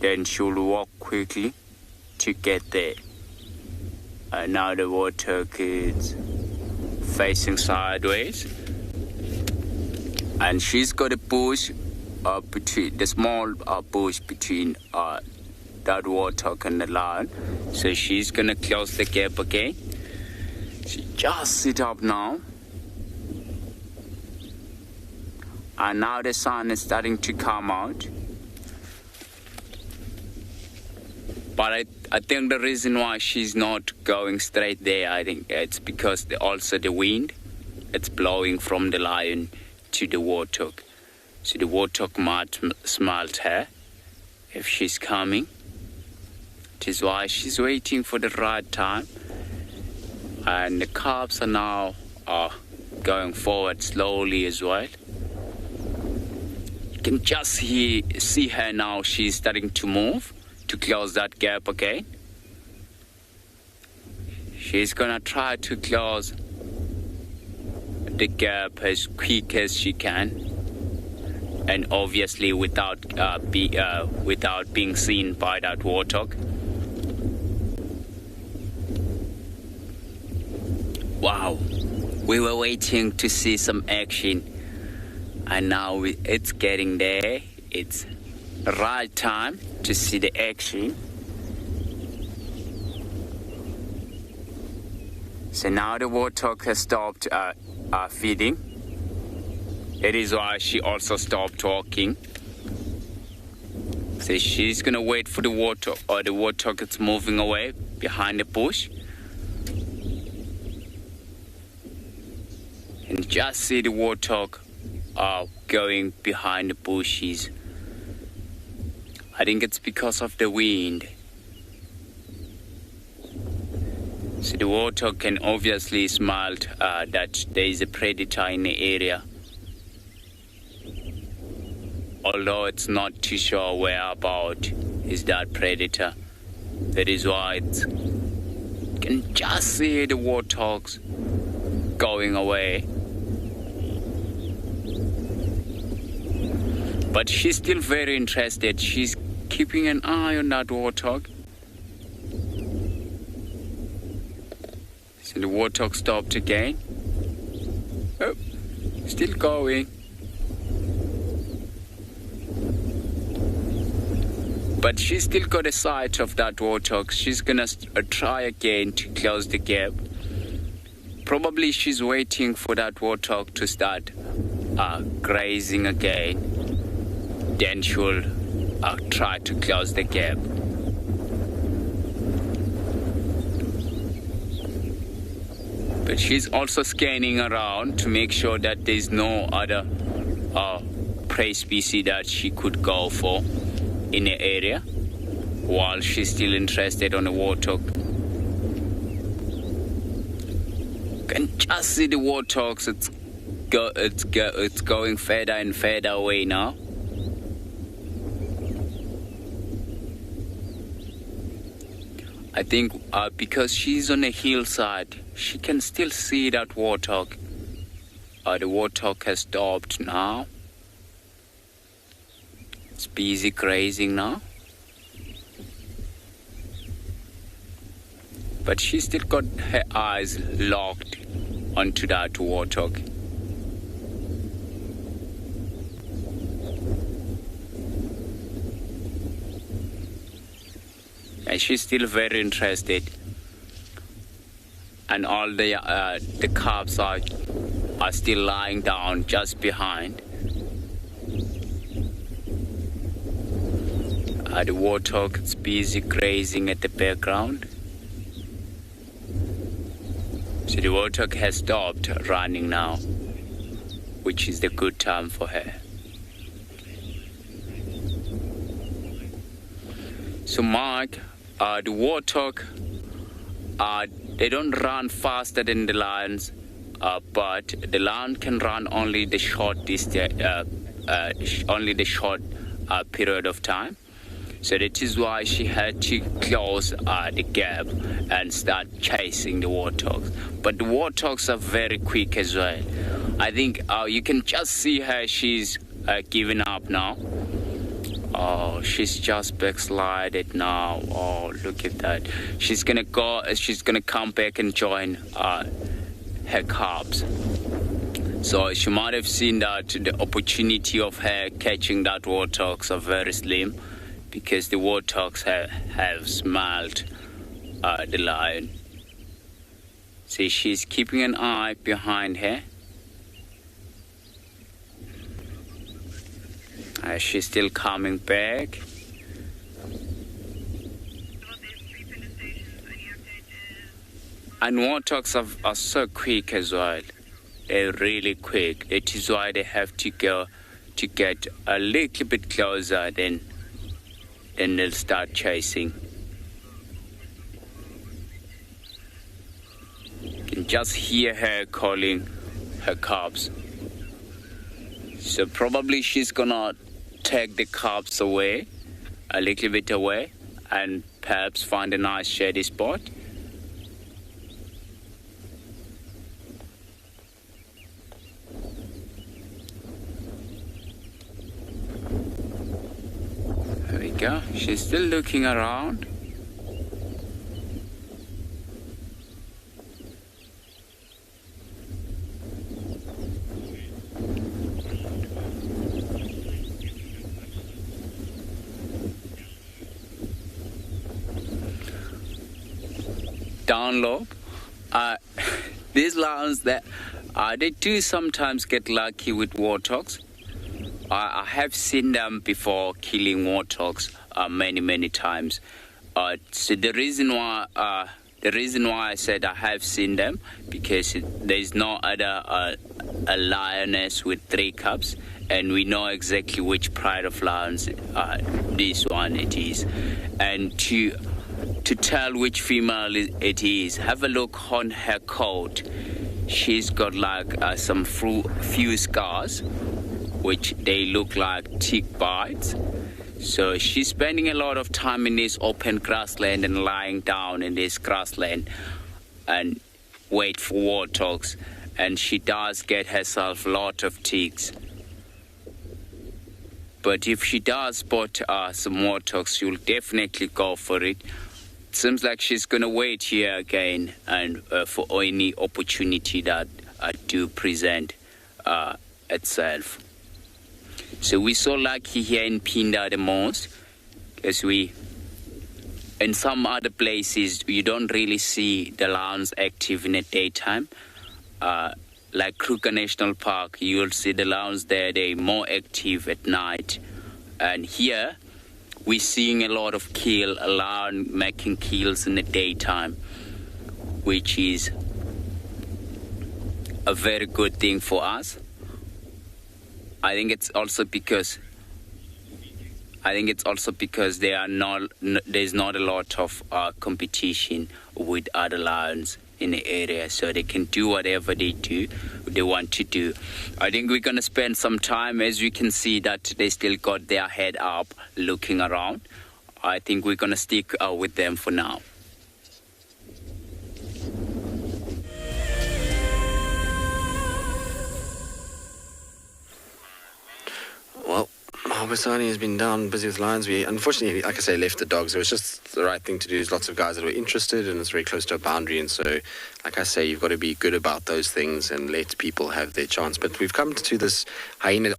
[SPEAKER 4] then she'll walk quickly to get there. And now the warthog is facing sideways, and she's got a bush between the small bush between that warthog and the lion. So she's gonna close the gap again. She just sit up now, and now the sun is starting to come out. But I think the reason why she's not going straight there, I think it's because also the wind, it's blowing from the lion to the warthog. So the warthog might smell her if she's coming. It is why she's waiting for the right time. And the cubs are now going forward slowly as well. You can just see her now. She's starting to move to close that gap again. She's gonna try to close the gap as quick as she can, and obviously without being seen by that warthog. Wow, we were waiting to see some action, and now it's getting there. It's the right time to see the action. So now the warthog has stopped feeding. It is why she also stopped walking. So she's gonna wait for the warthog, or the warthog is moving away behind the bush. And just see the warthog going behind the bushes. I think it's because of the wind. So the warthog can obviously smell that there is a predator in the area. although it's not too sure whereabout is that predator. That is why you can just see the warthogs going away. But she's still very interested. She's keeping an eye on that warthog. So the warthog stopped again. Oh, still going. But she's still got a sight of that warthog. She's gonna try again to close the gap. Probably she's waiting for that warthog to start grazing again. Then she'll try to close the gap. But she's also scanning around to make sure that there's no other prey species that she could go for in the area while she's still interested on the warthog. You can just see the warthogs. It's going further and further away now. I think because she's on a hillside, she can still see that warthog. The warthog has stopped now. It's busy grazing now. But she's still got her eyes locked onto that warthog. And she's still very interested. And all the cubs are still lying down just behind. The warthog is busy grazing at the background. So the warthog has stopped running now, which is the good time for her. So Mark, the warthog, they don't run faster than the lions, but the lion can run only the short distance, only the short period of time. So that is why she had to close the gap and start chasing the warthogs. But the warthogs are very quick as well. I think you can just see her. She's giving up now. Oh, she's just backslided now. Oh, look at that. She's gonna go. She's gonna come back and join her cubs. So she might have seen that the opportunity of her catching that warthogs are very slim, because the warthogs have smelled the lion. See, she's keeping an eye behind her. She's still coming back. And warthogs are so quick as well. They're really quick. That is why they have to go to get a little bit closer, then they'll start chasing. You can just hear her calling her cubs. So probably she's gonna take the cubs away, a little bit away, and perhaps find a nice shady spot. There we go. She's still looking around. Down low. These lions, they do sometimes get lucky with warthogs. I have seen them before killing warthogs many times. So the reason why I said I have seen them, because there is no other a lioness with 3 cubs, and we know exactly which pride of lions this one it is. And to tell which female it is, have a look on her coat. She's got like some few scars which they look like tick bites. So she's spending a lot of time in this open grassland and lying down in this grassland and wait for warthogs. And she does get herself a lot of ticks. But if she does spot some warthogs, she'll definitely go for it. It seems like she's going to wait here again and for any opportunity that do present itself. So we're so lucky here in Pinda the most, because in some other places, you don't really see the lions active in the daytime. Like Kruger National Park, you'll see the lions there, they're more active at night. And here, we're seeing a lot of a lion making kills in the daytime, which is a very good thing for us. I think it's also because there's not a lot of competition with other lions in the area, so they can do whatever they want to do. I think we're going to spend some time, as you can see that they still got their head up looking around. I think we're going to stick with them for now.
[SPEAKER 2] Well, BUSANI has been down busy with lions. We unfortunately, like I say, left the dogs. It was just the right thing to do. There's lots of guys that were interested, and it's very close to a boundary. And so, like I say, you've got to be good about those things and let people have their chance. But we've come to this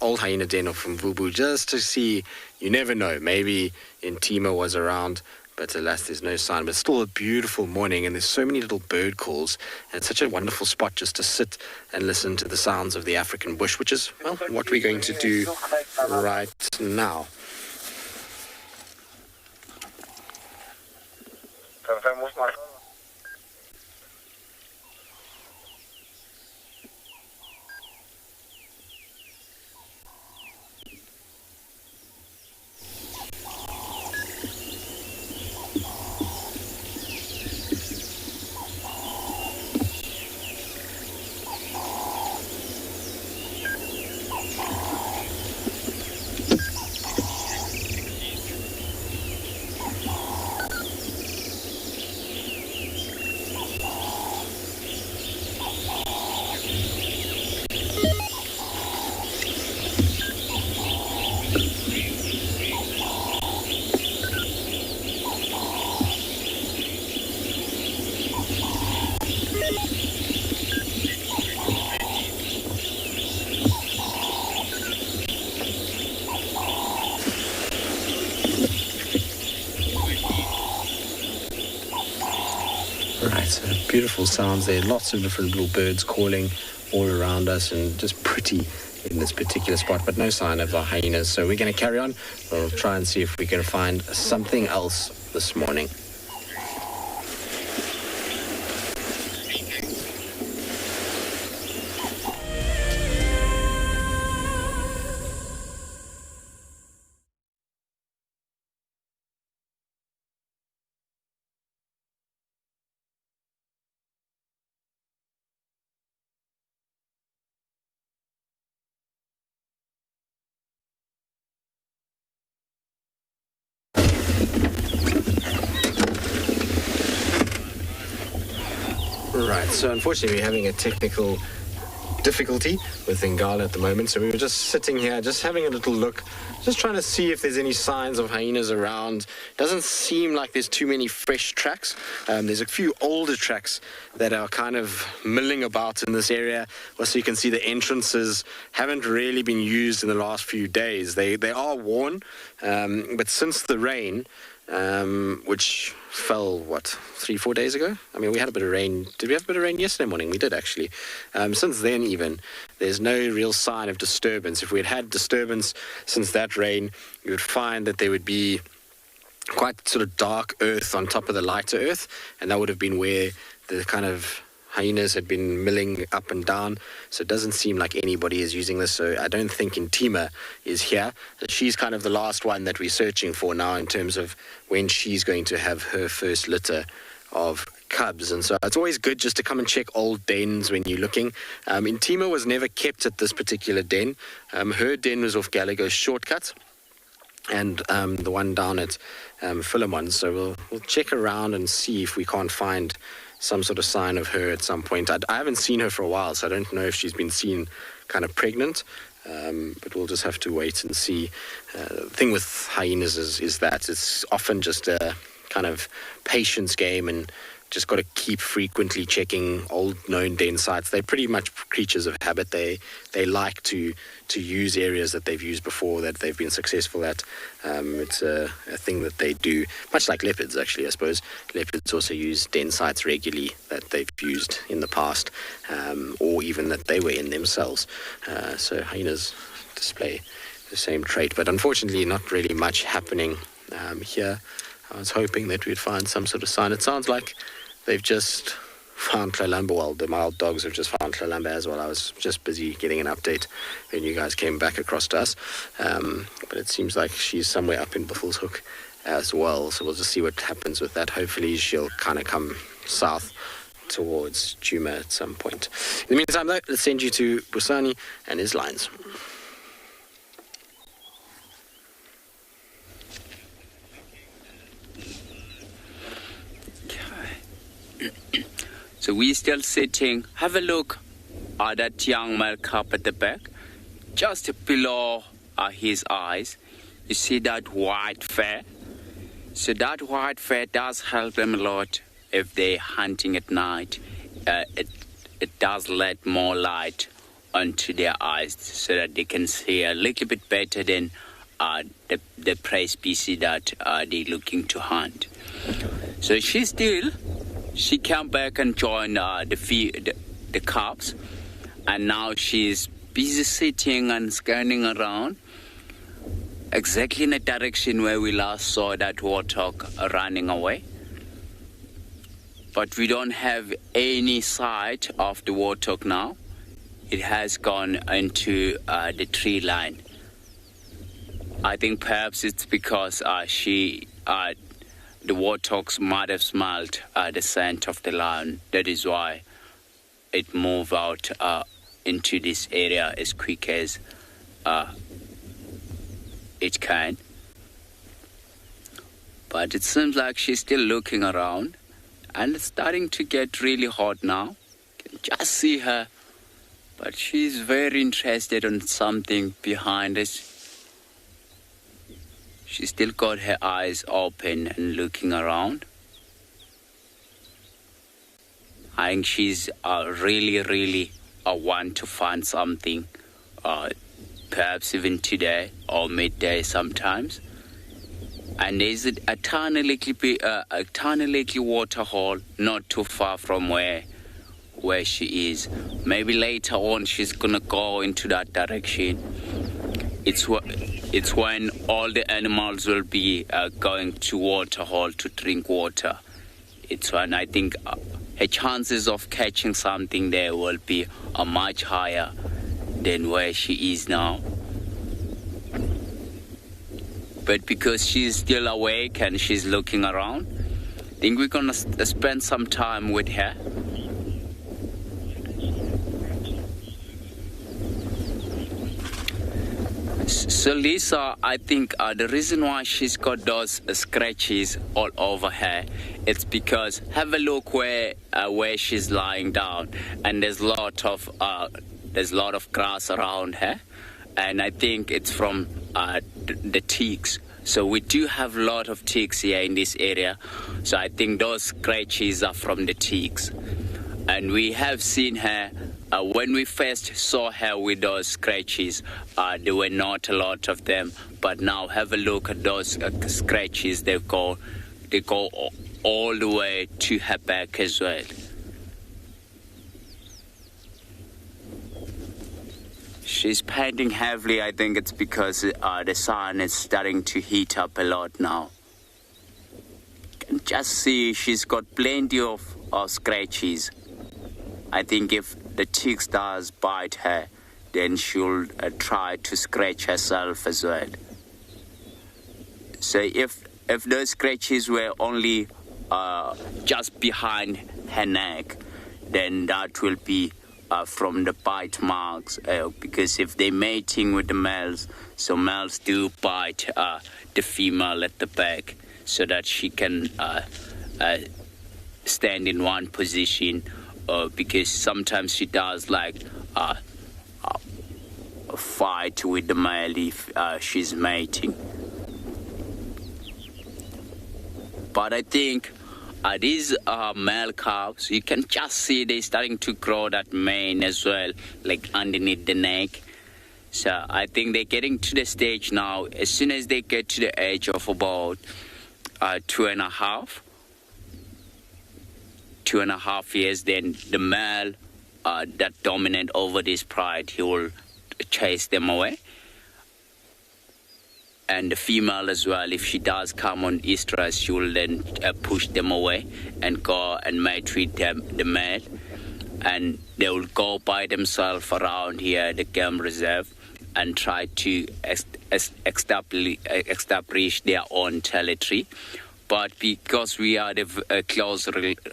[SPEAKER 2] old hyena den of Mvubu just to see. You never know. Maybe Intima was around, but alas, there's no sign. But still a beautiful morning, and there's so many little bird calls. And it's such a wonderful spot just to sit and listen to the sounds of the African bush, which is, well, what we're going to do right now. Right, so beautiful sounds there. Lots of different little birds calling all around us, and just pretty in this particular spot, but no sign of the hyenas. So we're going to carry on. We'll try and see if we can find something else this morning. Right, so unfortunately we're having a technical difficulty with Ngala at the moment, so we were just sitting here, just having a little look, just trying to see if there's any signs of hyenas around. Doesn't seem like there's too many fresh tracks. There's a few older tracks that are kind of milling about in this area. Also, you can see the entrances haven't really been used in the last few days. They are worn, but since the rain, which fell, 3-4 days ago? I mean, we had a bit of rain. Did we have a bit of rain yesterday morning? We did, actually. Since then, even, there's no real sign of disturbance. If we had had disturbance since that rain, you would find that there would be quite sort of dark earth on top of the lighter earth, and that would have been where the kind of hyenas had been milling up and down. So it doesn't seem like anybody is using this. So I don't think Intima is here. She's kind of the last one that we're searching for now in terms of when she's going to have her first litter of cubs, and so it's always good just to come and check old dens when you're looking. Intima was never kept at this particular den. Her den was off Gallagher's Shortcut, and the one down at Philemon. So we'll check around and see if we can't find some sort of sign of her at some point. I haven't seen her for a while, so I don't know if she's been seen kind of pregnant. But we'll just have to wait and see. The thing with hyenas is that it's often just a kind of patience game, and just got to keep frequently checking old known den sites. They're pretty much creatures of habit. They like to use areas that they've used before, that they've been successful at. It's a thing that they do, much like leopards, actually, I suppose. Leopards also use den sites regularly that they've used in the past, or even that they were in themselves. So hyenas display the same trait, but unfortunately not really much happening here. I was hoping that we'd find some sort of sign. It sounds like they've just found Tlalamba. Well, the wild dogs have just found Tlalamba as well. I was just busy getting an update when you guys came back across to us. But it seems like she's somewhere up in Buffelshoek as well. So we'll just see what happens with that. Hopefully she'll kind of come south towards Djuma at some point. In the meantime, though, let's send you to Busani and his lines.
[SPEAKER 4] So we're still sitting. Have a look at that young male cub at the back. Just below his eyes, you see that white fur. So that white fur does help them a lot if they're hunting at night. It does let more light onto their eyes so that they can see a little bit better than the prey species that they're looking to hunt. So she came back and joined the cubs, and now she's busy sitting and scanning around exactly in the direction where we last saw that warthog running away. But we don't have any sight of the warthog now. It has gone into the tree line. I think perhaps it's because the warthogs might have smelled the scent of the lion. That is why it moved out into this area as quick as it can. But it seems like she's still looking around, and it's starting to get really hot now. You can just see her, but she's very interested in something behind us. She's still got her eyes open and looking around. I think she's really want to find something, perhaps even today or midday sometimes. And there's a tiny little water hole not too far from where she is. Maybe later on she's gonna go into that direction. It's when all the animals will be going to water hole to drink water. It's when I think her chances of catching something there will be much higher than where she is now. But because she's still awake and she's looking around, I think we're gonna spend some time with her. So Lisa, I think the reason why she's got those scratches all over her, it's because have a look where she's lying down, and there's a lot of grass around her, and I think it's from the ticks. So we do have a lot of ticks here in this area. So I think those scratches are from the ticks, and we have seen her. When we first saw her with those scratches, there were not a lot of them. But now have a look at those scratches. They go all the way to her back as well. She's panting heavily. I think it's because the sun is starting to heat up a lot now. You can just see she's got plenty of scratches. I think if the ticks does bite her, then she'll try to scratch herself as well. So if those scratches were only just behind her neck, then that will be from the bite marks, because if they're mating with the males, so males do bite the female at the back so that she can stand in one position, because sometimes she does like fight with the male if she's mating. But I think these male calves, you can just see they're starting to grow that mane as well, like underneath the neck. So I think they're getting to the stage now. As soon as they get to the age of about 2.5 years, then the male that dominant over this pride, he will chase them away. And the female as well, if she does come on estrus, she will then push them away and go and mate with the male. And they will go by themselves around here at the game reserve and try to establish their own territory. But because we are the close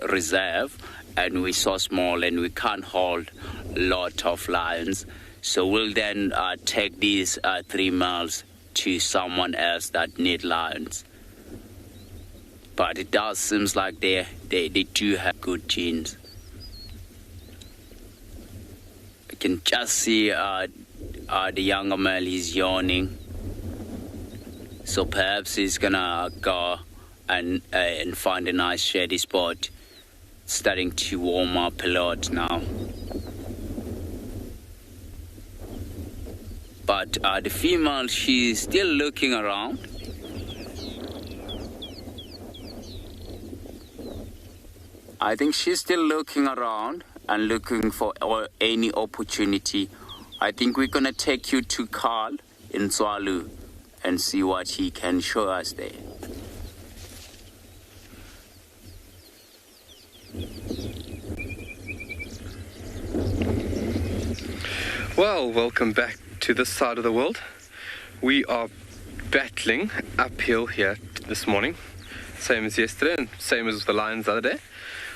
[SPEAKER 4] reserve and we're so small and we can't hold a lot of lions, so we'll then take these 3 males to someone else that need lions. But it does seems like they do have good genes. I can just see the younger male is yawning, so perhaps he's gonna go and find a nice shady spot. Starting to warm up a lot now. But the female, she's still looking around. I think she's still looking around and looking for any opportunity. I think we're going to take you to Carl in Zwalu and see what he can show us there.
[SPEAKER 3] Well, welcome back to this side of the world. We are battling uphill here this morning, same as yesterday and same as the lions the other day.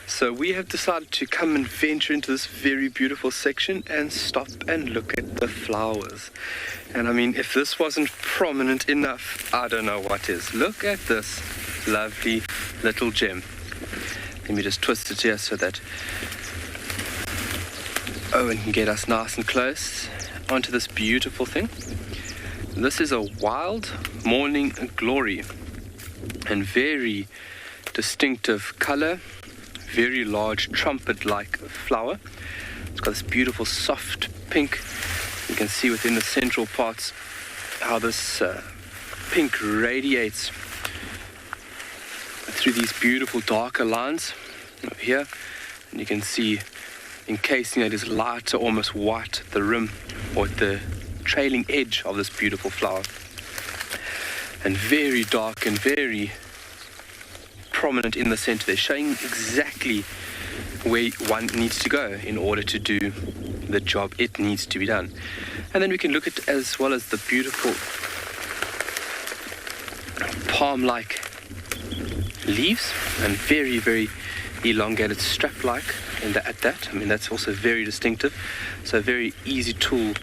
[SPEAKER 3] So we have decided to come and venture into this very beautiful section and stop and look at the flowers. And I mean, if this wasn't prominent enough, I don't know what is. Look at this lovely little gem. Let me just twist it here so that Owen can get us nice and close onto this beautiful thing. This is a wild morning glory and very distinctive color, very large trumpet-like flower. It's got this beautiful soft pink. You can see within the central parts how this pink radiates through these beautiful darker lines over here. And you can see encasing it is lighter, almost white at the rim or at the trailing edge of this beautiful flower. And very dark and very prominent in the center. They're showing exactly where one needs to go in order to do the job it needs to be done. And then we can look at as well as the beautiful palm-like leaves and very, very elongated strap-like at that. I mean, that's also very distinctive. So a very easy tool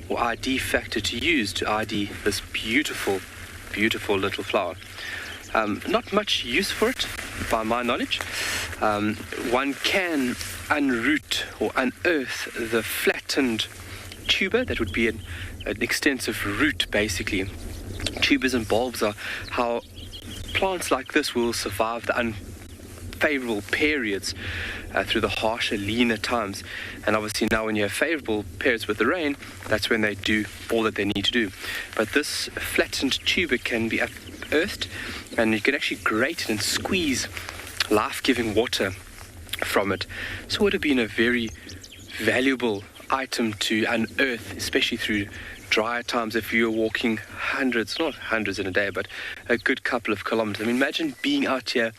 [SPEAKER 3] or ID factor to use to ID this beautiful, beautiful little flower. Not much use for it, by my knowledge. One can unroot or unearth the flattened tuber. That would be an extensive root, basically. Tubers and bulbs are how plants like this will survive the unfavorable periods through the harsher, leaner times. And obviously now when you have favorable periods with the rain, that's when they do all that they need to do. But this flattened tuber can be unearthed, and you can actually grate it and squeeze life-giving water from it. So it would have been a very valuable item to unearth, especially through drier times if you're walking hundreds, not hundreds in a day, but a good couple of kilometers. I mean, imagine being out here,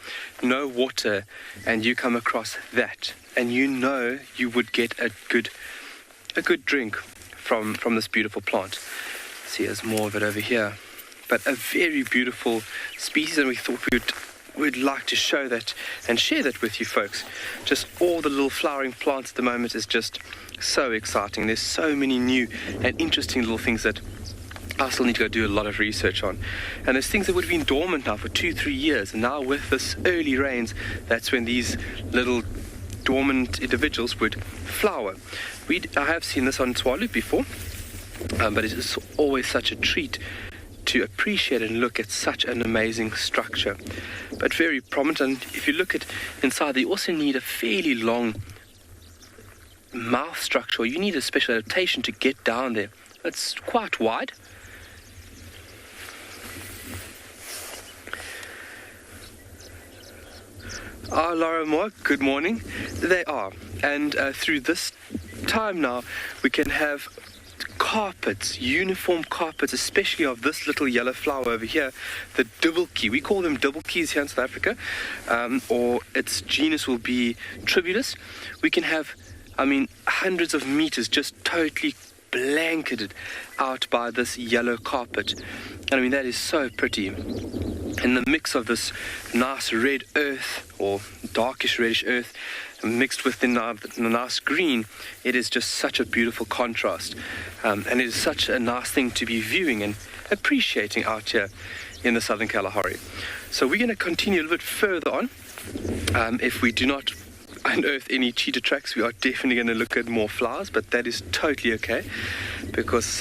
[SPEAKER 3] no water, and you come across that, and you know you would get a good drink from this beautiful plant. See, there's more of it over here. But a very beautiful species, and we thought we would we'd like to show that and share that with you folks. Just all the little flowering plants at the moment is just so exciting. There's so many new and interesting little things that I still need to go do a lot of research on. And there's things that would have been dormant now for 2-3 years. And now with this early rains, that's when these little dormant individuals would flower. I have seen this on Tswalu before, but it is always such a treat to appreciate and look at such an amazing structure. But very prominent, and if you look at inside, you also need a fairly long mouth structure. You need a special adaptation to get down there. It's quite wide. Laura Moore, good morning. They are. And through this time now, we can have carpets, uniform carpets, especially of this little yellow flower over here, the dubbelkie. We call them dubbelkies here in South Africa, or its genus will be tribulus. We can have, hundreds of meters just totally blanketed out by this yellow carpet. And that is so pretty. In the mix of this nice red earth, or darkish reddish earth, mixed with the nice green, it is just such a beautiful contrast. And it is such a nice thing to be viewing and appreciating out here in the Southern Kalahari. So we're going to continue a little bit further on. If we do not unearth any cheetah tracks, we are definitely going to look at more flowers, but that is totally okay, because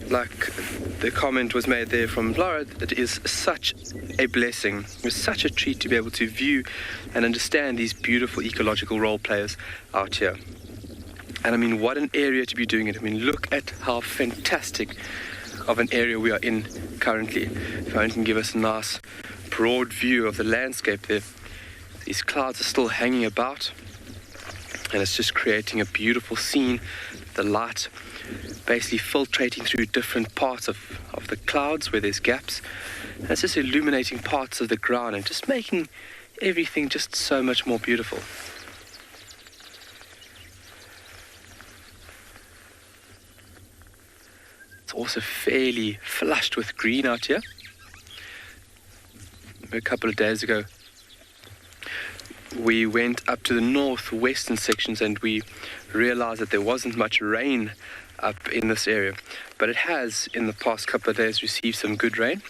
[SPEAKER 3] like the comment was made there from Laura, it is such a blessing. It's such a treat to be able to view and understand these beautiful ecological role players out here. And what an area to be doing it. Look at how fantastic of an area we are in currently. If I can give us a nice broad view of the landscape there. These clouds are still hanging about, and it's just creating a beautiful scene. The light basically filtrating through different parts of the clouds where there's gaps. And it's just illuminating parts of the ground and just making everything just so much more beautiful. It's also fairly flushed with green out here. A couple of days ago, we went up to the northwestern sections and we realized that there wasn't much rain up in this area, but it has in the past couple of days received some good rain.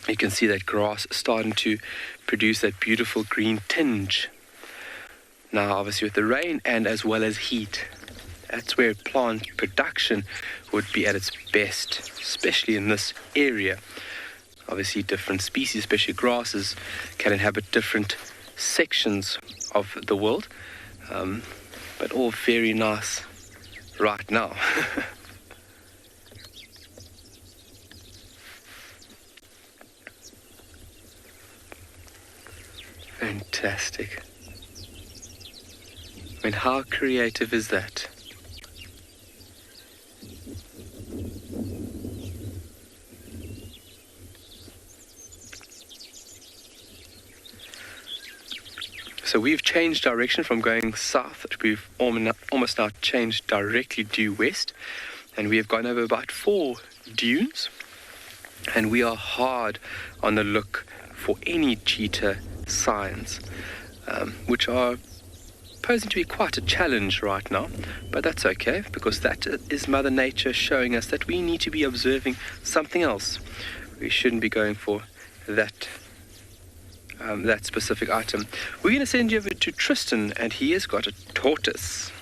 [SPEAKER 3] You can see that grass starting to produce that beautiful green tinge. Now obviously with the rain and as well as heat, that's where plant production would be at its best, especially in this area. Obviously different species, especially grasses, can inhabit different sections of the world, but all very nice right now. Fantastic. How creative is that? So we've changed direction from going south. We've almost now changed directly due west. And we have gone over about 4 dunes. And we are hard on the look for any cheetah signs, which are posing to be quite a challenge right now. But that's okay, because that is Mother Nature showing us that we need to be observing something else. We shouldn't be going for that specific item. We're going to send you over to Tristan, and he has got a tortoise.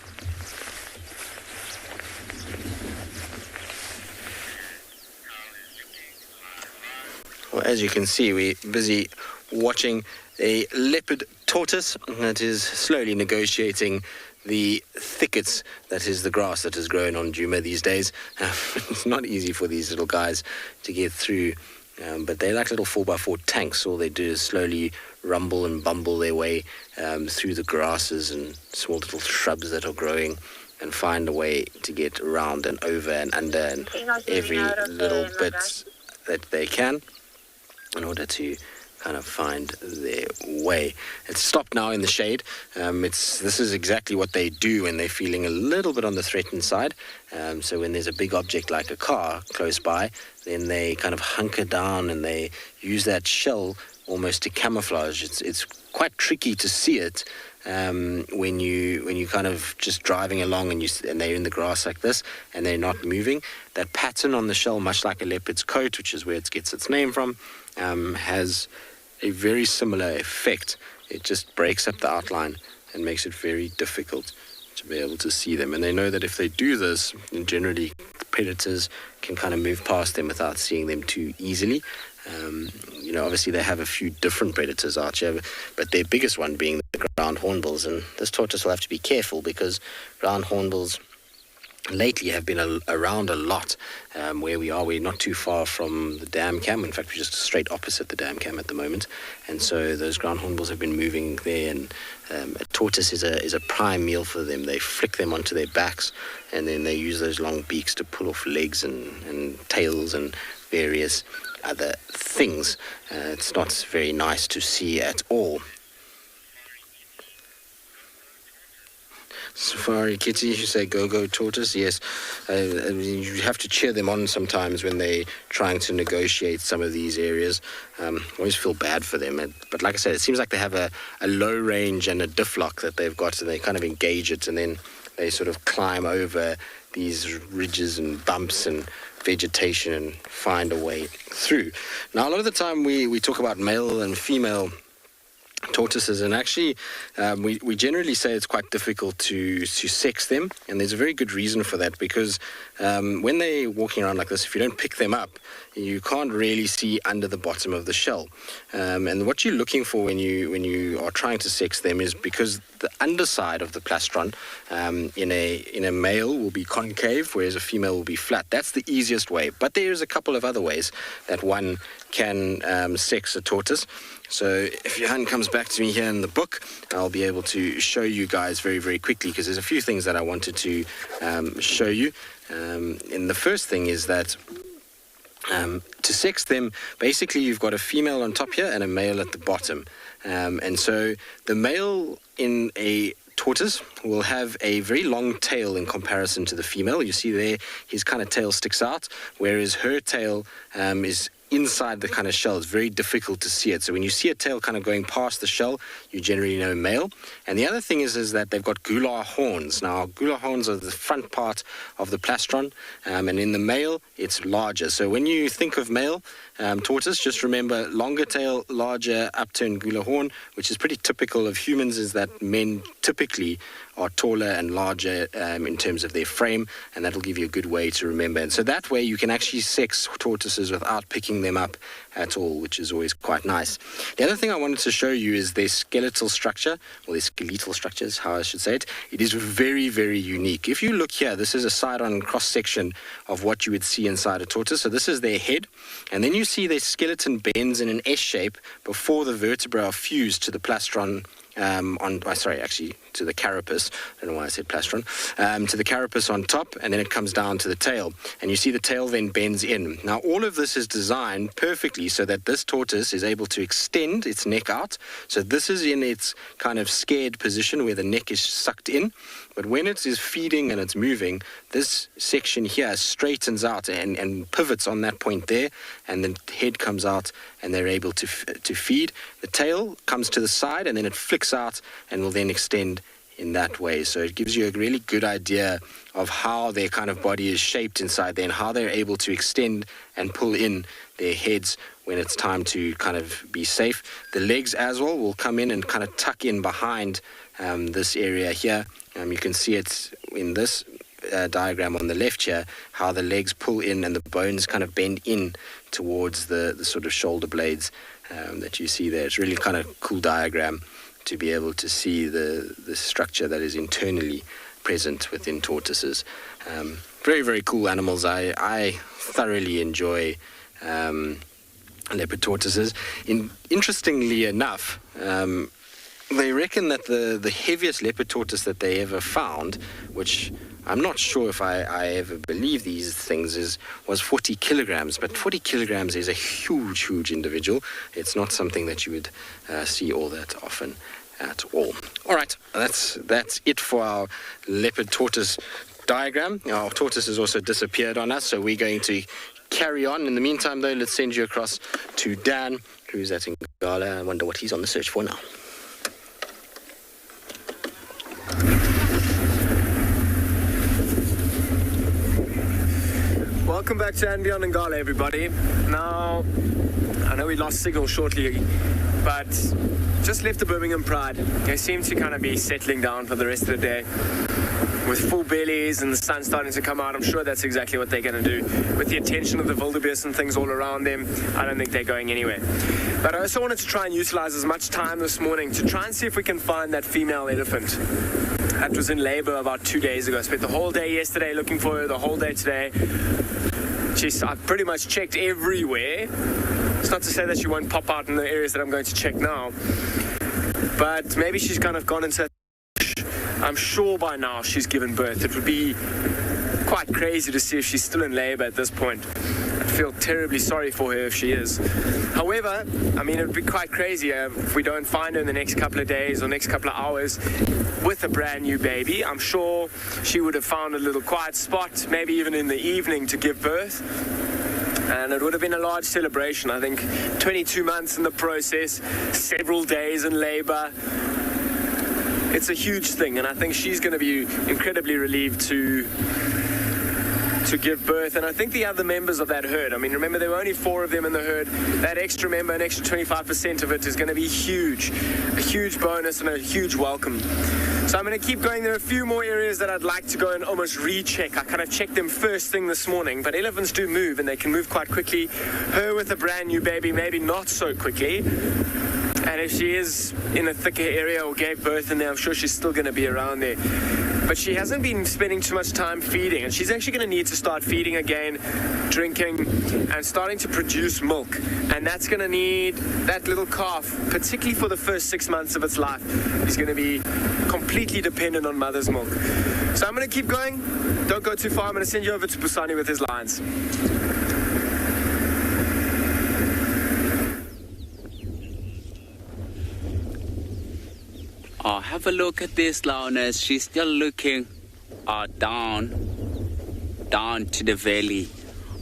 [SPEAKER 2] Well, as you can see, we're busy watching a leopard tortoise that is slowly negotiating the thickets that is the grass that is growing on Djuma these days. It's not easy for these little guys to get through. But they're like little 4x4 tanks. All they do is slowly rumble and bumble their way through the grasses and small little shrubs that are growing, and find a way to get around and over and under and every little bit that they can in order to kind of find their way. It's stopped now in the shade. This is exactly what they do when they're feeling a little bit on the threatened side. So when there's a big object like a car close by, then they kind of hunker down and they use that shell almost to camouflage. It's quite tricky to see it when you kind of just driving along and they're in the grass like this and they're not moving. That pattern on the shell, much like a leopard's coat, which is where it gets its name from, has a very similar effect. It just breaks up the outline and makes it very difficult to be able to see them. And they know that if they do this, then generally predators can kind of move past them without seeing them too easily. Obviously they have a few different predators out here, but their biggest one being the ground hornbills. And this tortoise will have to be careful because ground hornbills lately have been around a lot where we are. We're not too far from the dam cam. In fact, we're just straight opposite the dam cam at the moment. And so those ground hornbills have been moving there, and a tortoise is a prime meal for them. They flick them onto their backs, and then they use those long beaks to pull off legs and tails and various other things. It's not very nice to see at all. Safari Kitty, you say go tortoise. Yes, you have to cheer them on sometimes when they're trying to negotiate some of these areas. I always feel bad for them, but like I said, it seems like they have a low range and a diff lock that they've got, and they kind of engage it, and then they sort of climb over these ridges and bumps and vegetation and find a way through. Now, a lot of the time we talk about male and female tortoises, and actually we generally say it's quite difficult to sex them, and there's a very good reason for that, because when they're walking around like this, if you don't pick them up, you can't really see under the bottom of the shell. And what you're looking for when you are trying to sex them is, because the underside of the plastron in a male will be concave, whereas a female will be flat. That's the easiest way, but there's a couple of other ways that one can sex a tortoise. So if your hand comes back to me here in the book, I'll be able to show you guys very, very quickly, because there's a few things that I wanted to show you. And the first thing is that to sex them, basically you've got a female on top here and a male at the bottom. And so the male in a tortoise will have a very long tail in comparison to the female. You see there, his kind of tail sticks out, whereas her tail is inside the kind of shell. It's very difficult to see it. So when you see a tail kind of going past the shell, you generally know male. And the other thing is that they've got gular horns. Now, gular horns are the front part of the plastron, and in the male, it's larger. So when you think of male tortoise, just remember longer tail, larger upturned gular horn, which is pretty typical of humans, is that men typically are taller and larger in terms of their frame, and that'll give you a good way to remember. And so that way you can actually sex tortoises without picking them up at all, which is always quite nice. The other thing I wanted to show you is their skeletal structure, or their skeletal structures, how I should say it. It is very, very unique. If you look here, this is a side-on cross-section of what you would see inside a tortoise. So this is their head, and then you see their skeleton bends in an S shape before the vertebrae are fused to the plastron, to the carapace. I don't know why I said plastron. To the carapace on top, and then it comes down to the tail. And you see the tail then bends in. Now, all of this is designed perfectly so that this tortoise is able to extend its neck out. So this is in its kind of scared position where the neck is sucked in. But when it is feeding and it's moving, this section here straightens out and pivots on that point there, and the head comes out and they're able to feed. The tail comes to the side and then it flicks out and will then extend in that way. So it gives you a really good idea of how their kind of body is shaped inside there and how they're able to extend and pull in their heads when it's time to kind of be safe. The legs as well will come in and kind of tuck in behind this area here. You can see it in this diagram on the left here, how the legs pull in and the bones kind of bend in towards the sort of shoulder blades that you see there. It's really kind of cool diagram to be able to see the structure that is internally present within tortoises. Very, very cool animals. I thoroughly enjoy leopard tortoises. Interestingly enough, they reckon that the heaviest leopard tortoise that they ever found, which I'm not sure if I ever believe these things, was 40 kilograms. But 40 kilograms is a huge, huge individual. It's not something that you would see all that often at all. All right, that's it for our leopard tortoise diagram. Our tortoise has also disappeared on us, so we're going to carry on. In the meantime, though, let's send you across to Dan, who's at Ngala. I wonder what he's on the search for now.
[SPEAKER 11] Welcome back to And Beyond Ngala, everybody. Now, I know we lost signal shortly, but just left the Birmingham Pride. They seem to kind of be settling down for the rest of the day. With full bellies and the sun starting to come out, I'm sure that's exactly what they're going to do. With the attention of the wildebeest and things all around them, I don't think they're going anywhere. But I also wanted to try and utilize as much time this morning to try and see if we can find that female elephant that was in labor about 2 days ago. I spent the whole day yesterday looking for her, the whole day today. I've pretty much checked everywhere. It's not to say that she won't pop out in the areas that I'm going to check now, but maybe she's kind of gone into... I'm sure by now she's given birth. It would be quite crazy to see if she's still in labor at this point. I feel terribly sorry for her if she is. However, I mean, it would be quite crazy if we don't find her in the next couple of days or next couple of hours with a brand new baby. I'm sure she would have found a little quiet spot, maybe even in the evening, to give birth. And it would have been a large celebration. I think 22 months in the process, several days in labor. It's a huge thing, and I think she's going to be incredibly relieved to give birth. And I think the other members of that herd, I mean, remember there were only 4 of them in the herd. That extra member, an extra 25% of it, is going to be huge. A huge bonus and a huge welcome. So I'm going to keep going. There are a few more areas that I'd like to go and almost recheck. I kind of checked them first thing this morning, but elephants do move, and they can move quite quickly. Her with a brand new baby, maybe not so quickly. And if she is in a thicker area or gave birth in there, I'm sure she's still going to be around there. But she hasn't been spending too much time feeding, and she's actually going to need to start feeding again, drinking, and starting to produce milk. And that's going to need that little calf, particularly for the first 6 months of its life, is going to be completely dependent on mother's milk. So I'm going to keep going. Don't go too far. I'm going to send you over to Busani with his lions.
[SPEAKER 4] Have a look at this lioness. She's still looking down to the valley.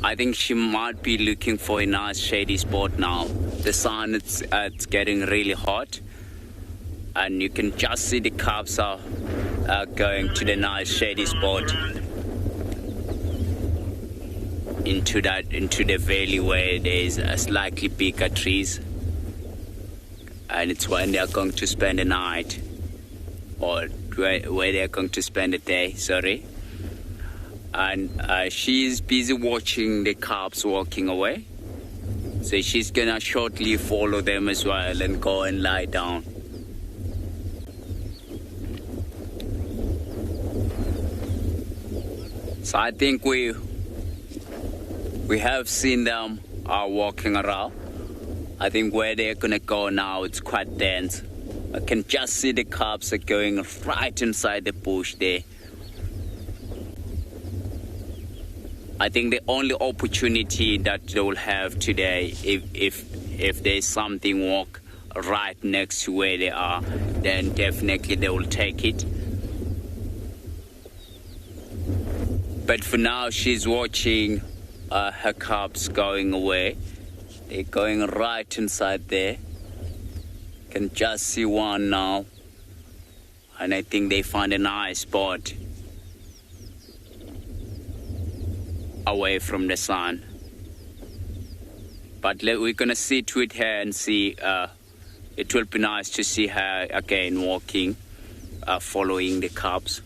[SPEAKER 4] I think she might be looking for a nice shady spot now. The sun, it's getting really hot, and you can just see the cubs are going to the nice shady spot into the valley where there's slightly bigger trees, and it's when they're going to spend the night, or where they're going to spend the day, sorry. And she's busy watching the cubs walking away, so she's gonna shortly follow them as well and go and lie down. So I think we have seen them walking around. I think where they're gonna go now, it's quite dense. I can just see the cubs are going right inside the bush there. I think the only opportunity that they will have today, if there's something walk right next to where they are, then definitely they will take it. But for now, she's watching her cubs going away. They're going right inside there. Can just see one now, and I think they find a nice spot away from the sun. But we're gonna sit with her and see. It will be nice to see her again walking, following the cubs.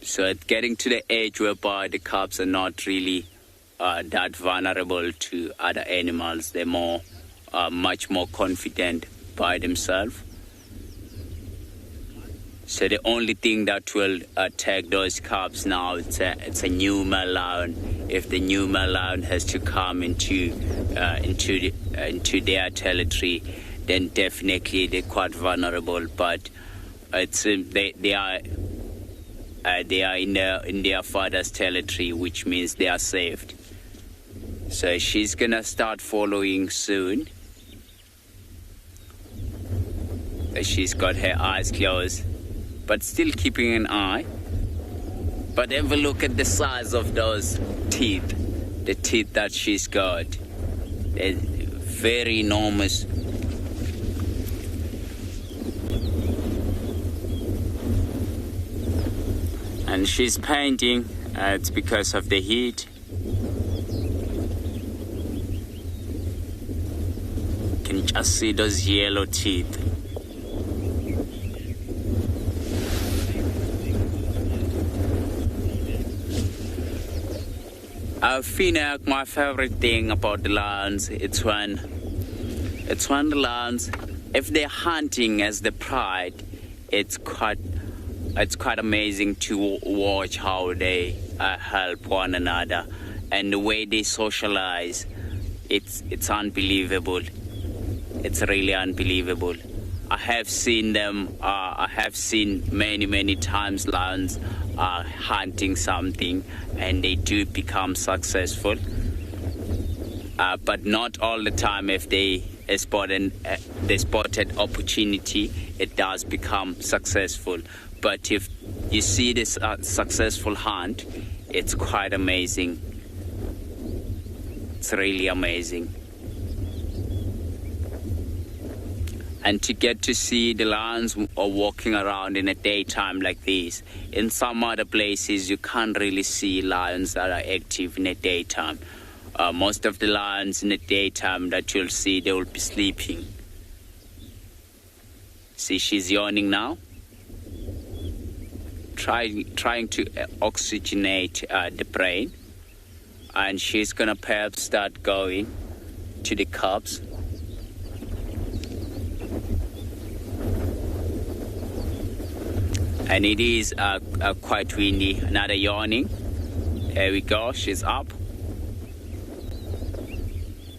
[SPEAKER 4] So it's getting to the age whereby the cubs are not really that vulnerable to other animals. They're much more confident by themselves. So the only thing that will attack those cubs now, it's a new male lion. If the new male lion has to come into their territory, then definitely they're quite vulnerable. But it's they are in their father's territory, which means they are saved. So she's gonna start following soon. She's got her eyes closed, but still keeping an eye. But have a look at the size of those teeth. The teeth that she's got. They're very enormous. And she's painting. It's because of the heat. Can you just see those yellow teeth? I feel like my favorite thing about the lions, it's when the lions, if they're hunting as the pride, it's quite amazing to watch how they help one another, and the way they socialize. It's unbelievable. It's really unbelievable. I have seen them. I have seen many times lions hunting something, and they do become successful. But not all the time. If they spotted opportunity, it does become successful. But if you see this successful hunt, it's quite amazing. It's really amazing. And to get to see the lions walking around in the daytime like this. In some other places, you can't really see lions that are active in the daytime. Most of the lions in the daytime that you'll see, they will be sleeping. See, she's yawning now. Trying to oxygenate the brain. And she's going to perhaps start going to the cubs. And it is quite windy. Another yawning. There we go. She's up.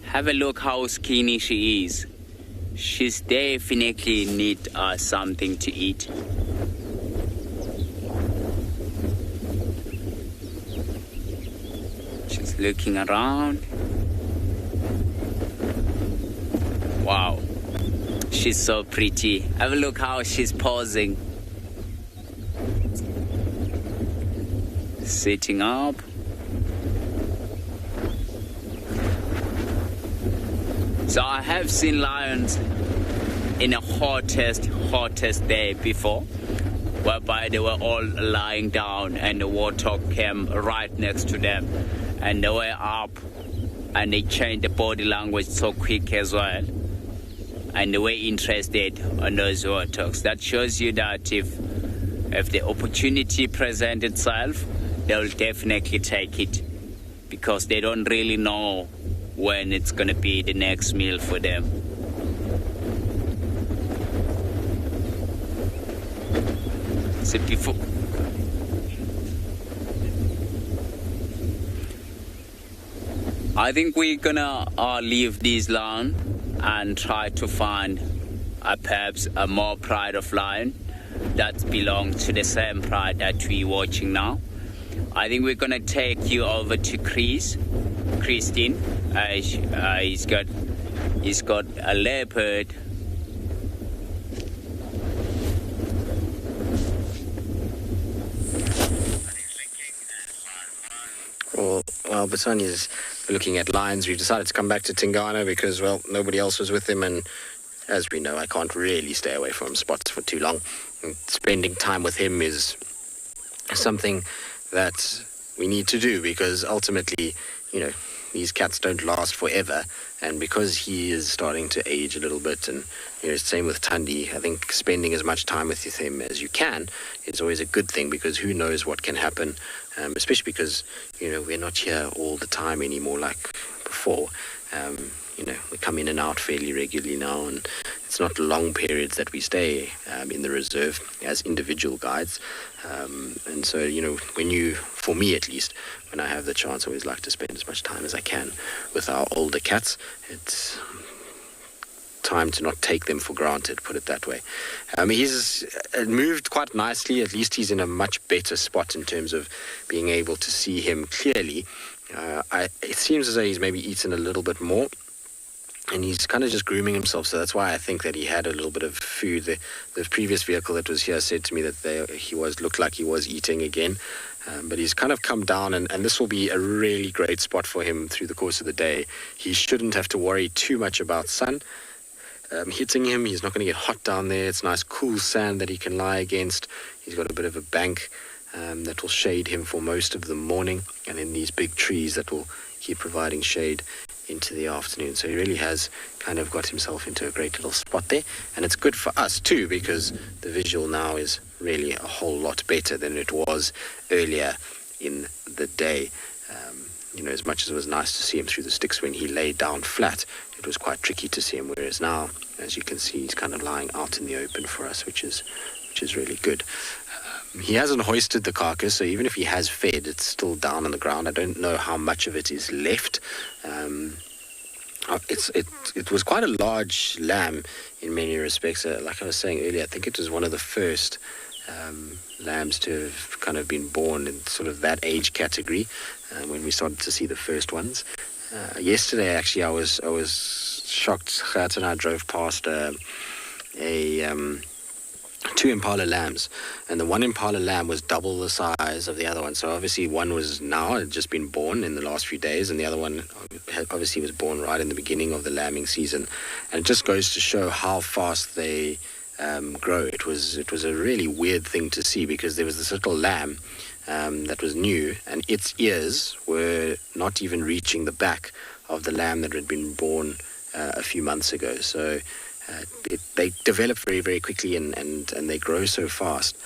[SPEAKER 4] Have a look how skinny she is. She's definitely need something to eat. She's looking around. Wow. She's so pretty. Have a look how she's posing. Sitting up. So I have seen lions in a hottest day before, whereby they were all lying down and the warthog came right next to them, and they were up, and they changed the body language so quick as well, and they were interested on those warthogs. That shows you that if the opportunity presents itself, they'll definitely take it, because they don't really know when it's going to be the next meal for them. So before I think we're gonna leave this lion and try to find perhaps a more pride of lion that belongs to the same pride that we're watching now. I think we're gonna take you over to Tristan. He's got a leopard.
[SPEAKER 2] Well, BUSANI is looking at lions. We've decided to come back to Tingana because, well, nobody else was with him, and as we know, I can't really stay away from spots for too long. And spending time with him is something that we need to do, because ultimately, you know, these cats don't last forever, and because he is starting to age a little bit, and you know, same with Thandi, I think spending as much time with him as you can is always a good thing, because who knows what can happen, especially because, you know, we're not here all the time anymore like before. You know, we come in and out fairly regularly now, and it's not long periods that we stay in the reserve as individual guides. And so, you know, for me at least, when I have the chance, I always like to spend as much time as I can with our older cats. It's time to not take them for granted, put it that way. He's moved quite nicely. At least he's in a much better spot in terms of being able to see him clearly. It seems as though he's maybe eaten a little bit more, and he's kind of just grooming himself. So that's why I think that he had a little bit of food. The previous vehicle that was here said to me that he looked like he was eating again. But he's kind of come down, and this will be a really great spot for him through the course of the day. He shouldn't have to worry too much about sun hitting him. He's not going to get hot down there. It's nice cool sand that he can lie against. He's got a bit of a bank that will shade him for most of the morning, and then these big trees that will keep providing shade into the afternoon. So he really has kind of got himself into a great little spot there, and it's good for us too, because the visual now is really a whole lot better than it was earlier in the day. As much as it was nice to see him through the sticks when he lay down flat, it was quite tricky to see him, whereas now, as you can see, he's kind of lying out in the open for us, which is really good. He hasn't hoisted the carcass, so even if he has fed, it's still down on the ground. I don't know how much of it is left. It was quite a large lamb in many respects. Like I was saying earlier, I think it was one of the first lambs to have kind of been born in sort of that age category when we started to see the first ones. Yesterday, actually, I was shocked. Gert and I drove past two impala lambs, and the one impala lamb was double the size of the other one. So obviously one was had just been born in the last few days, and the other one obviously was born right in the beginning of the lambing season. And it just goes to show how fast they grow. It was a really weird thing to see, because there was this little lamb that was new, and its ears were not even reaching the back of the lamb that had been born a few months ago. So they develop very, very quickly, and they grow so fast.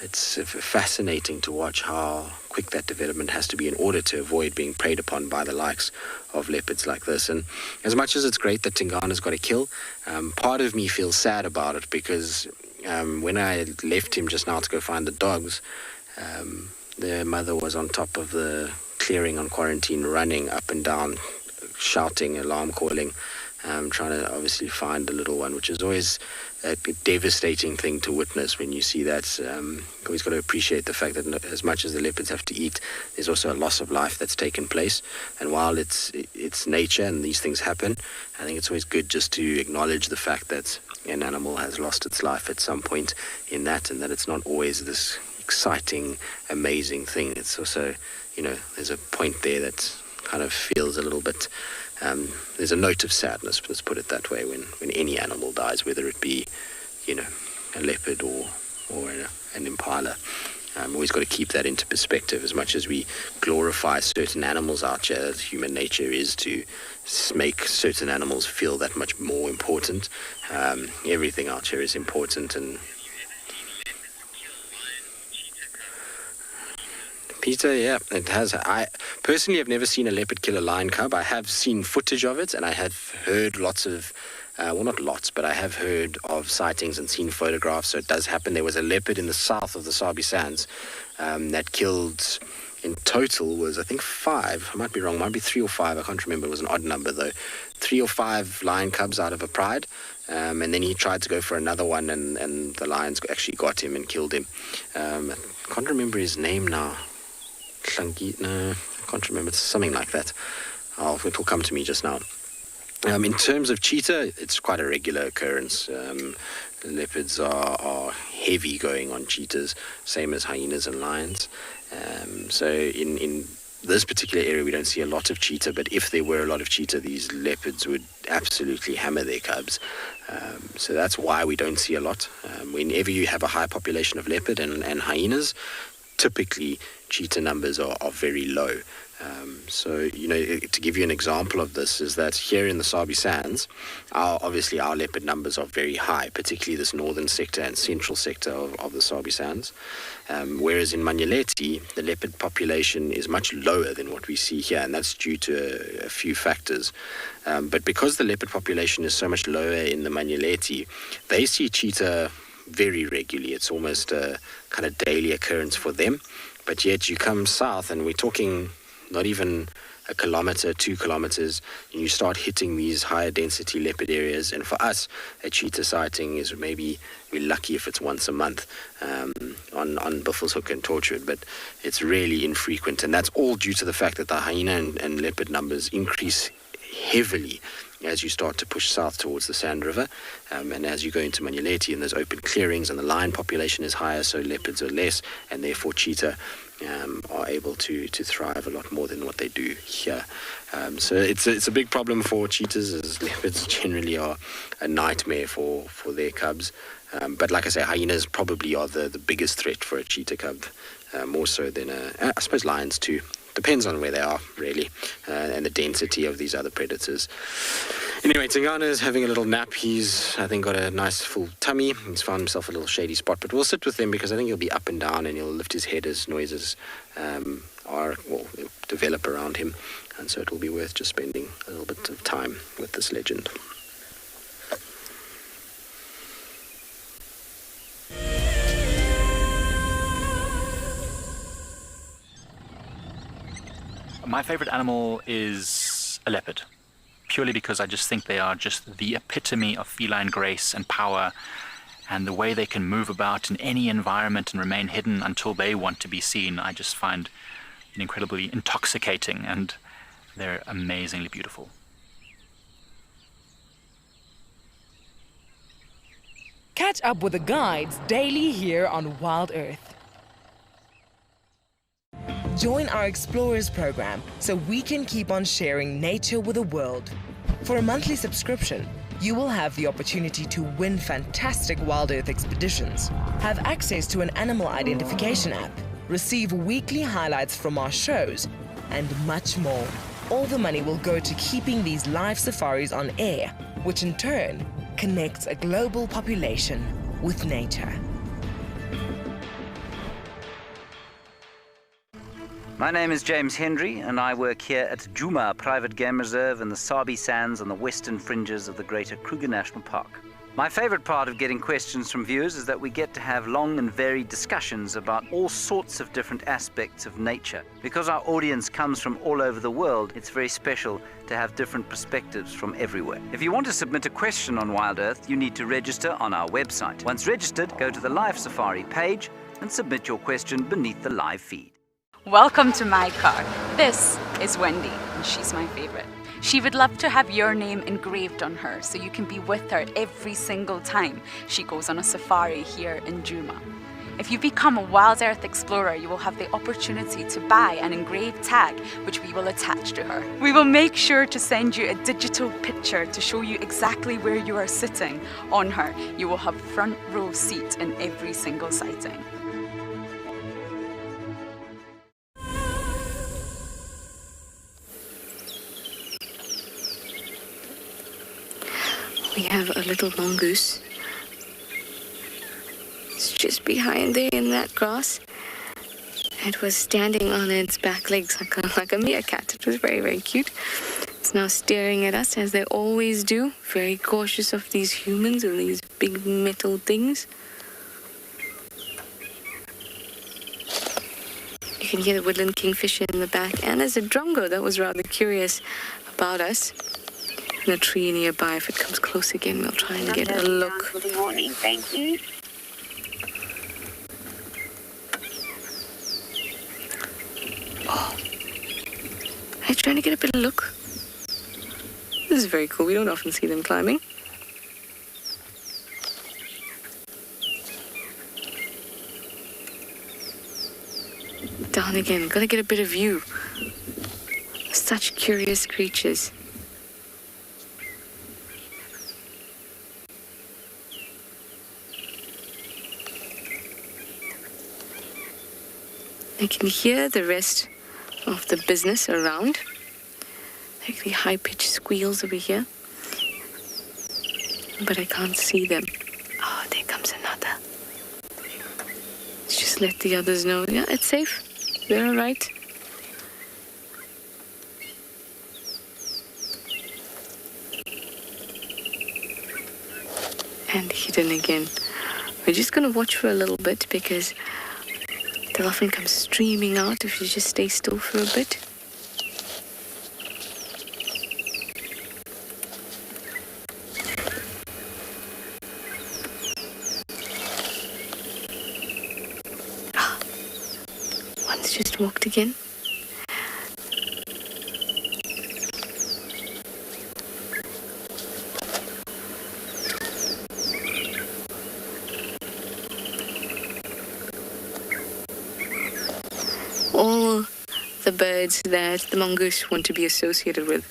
[SPEAKER 2] It's fascinating to watch how quick that development has to be in order to avoid being preyed upon by the likes of leopards like this. And as much as it's great that Tingana's got a kill, part of me feels sad about it, because when I left him just now to go find the dogs, their mother was on top of the clearing on quarantine, running up and down, shouting, alarm calling, trying to obviously find the little one, which is always a devastating thing to witness when you see that. Always got to appreciate the fact that as much as the leopards have to eat, there's also a loss of life that's taken place. And while it's nature and these things happen, I think it's always good just to acknowledge the fact that an animal has lost its life at some point in that, and that it's not always this exciting, amazing thing. It's also, there's a point there that kind of feels a little bit, there's a note of sadness, let's put it that way, when any animal dies, whether it be, a leopard or an impala. Always got to keep that into perspective. As much as we glorify certain animals out here, human nature is to make certain animals feel that much more important. Everything out here is important. And Peter, yeah, it has. I personally have never seen a leopard kill a lion cub. I have seen footage of it, and I have heard lots of, well, not lots, but I have heard of sightings and seen photographs. So it does happen. There was a leopard in the south of the Sabi Sands that killed, in total, was I think 5. I might be wrong. Might be 3 or 5. I can't remember. It was an odd number though. 3 or 5 lion cubs out of a pride. And then he tried to go for another one, and the lions actually got him and killed him. I can't remember his name now. No, I can't remember. It's something like that. It will come to me just now. In terms of cheetah, it's quite a regular occurrence. Leopards are heavy going on cheetahs, same as hyenas and lions. So in this particular area, we don't see a lot of cheetah, but if there were a lot of cheetah, these leopards would absolutely hammer their cubs. So that's why we don't see a lot. Whenever you have a high population of leopard and hyenas, typically cheetah numbers are very low. So, to give you an example of this is that here in the Sabi Sands, obviously our leopard numbers are very high, particularly this northern sector and central sector of the Sabi Sands. Whereas in Manyeleti, the leopard population is much lower than what we see here, and that's due to a few factors. But because the leopard population is so much lower in the Manyeleti, they see cheetah very regularly. It's almost a kind of daily occurrence for them. But yet you come south, and we're talking not even a kilometer, 2 kilometers, and you start hitting these higher density leopard areas. And for us, a cheetah sighting is maybe, we're lucky if it's once a month on Buffelshoek and Torchwood, but it's really infrequent. And that's all due to the fact that the hyena and leopard numbers increase heavily as you start to push south towards the Sand River, and as you go into Manyeleti and there's open clearings and the lion population is higher, so leopards are less, and therefore cheetah are able to thrive a lot more than what they do here. So it's a big problem for cheetahs, as leopards generally are a nightmare for their cubs. But like I say, hyenas probably are the biggest threat for a cheetah cub, more so than, I suppose, lions too. Depends on where they are, really, and the density of these other predators. Anyway, Tingana is having a little nap. He's, I think, got a nice full tummy. He's found himself a little shady spot, but we'll sit with him because I think he'll be up and down and he'll lift his head as noises develop around him. And so it will be worth just spending a little bit of time with this legend.
[SPEAKER 12] My favorite animal is a leopard, purely because I just think they are just the epitome of feline grace and power, and the way they can move about in any environment and remain hidden until they want to be seen, I just find incredibly intoxicating, and they're amazingly beautiful.
[SPEAKER 1] Catch up with the guides daily here on Wild Earth. Join our Explorers program so we can keep on sharing nature with the world. For a monthly subscription, you will have the opportunity to win fantastic Wild Earth expeditions, have access to an animal identification app, receive weekly highlights from our shows, and much more. All the money will go to keeping these live safaris on air, which in turn connects a global population with nature.
[SPEAKER 6] My name is James Hendry, and I work here at Djuma Private Game Reserve in the Sabi Sands on the western fringes of the Greater Kruger National Park. My favorite part of getting questions from viewers is that we get to have long and varied discussions about all sorts of different aspects of nature. Because our audience comes from all over the world, it's very special to have different perspectives from everywhere. If you want to submit a question on Wild Earth, you need to register on our website. Once registered, go to the Live Safari page and submit your question beneath the live feed.
[SPEAKER 8] Welcome to my car. This is Wendy, and she's my favorite. She would love to have your name engraved on her so you can be with her every single time she goes on a safari here in Djuma. If you become a Wild Earth Explorer, you will have the opportunity to buy an engraved tag which we will attach to her. We will make sure to send you a digital picture to show you exactly where you are sitting on her. You will have front row seat in every single sighting.
[SPEAKER 5] We have a little mongoose. It's just behind there in that grass. It was standing on its back legs like a meerkat. It was very, very cute. It's now staring at us as they always do, very cautious of these humans and these big metal things. You can hear the woodland kingfisher in the back, and there's a drongo that was rather curious about us. In a tree nearby. If it comes close again, we'll try and get a look.
[SPEAKER 13] Good morning, thank you.
[SPEAKER 5] Oh. Are you trying to get a better look? This is very cool. We don't often see them climbing. Down again. Gotta get a better view. Such curious creatures. I can hear the rest of the business around. Like the high-pitched squeals over here. But I can't see them. Oh, there comes another. Let's just let the others know. Yeah, it's safe. They're all right. And hidden again. We're just going to watch for a little bit because they'll often come streaming out if you just stay still for a bit. Ah, one's just walked again. All the birds that the mongoose want to be associated with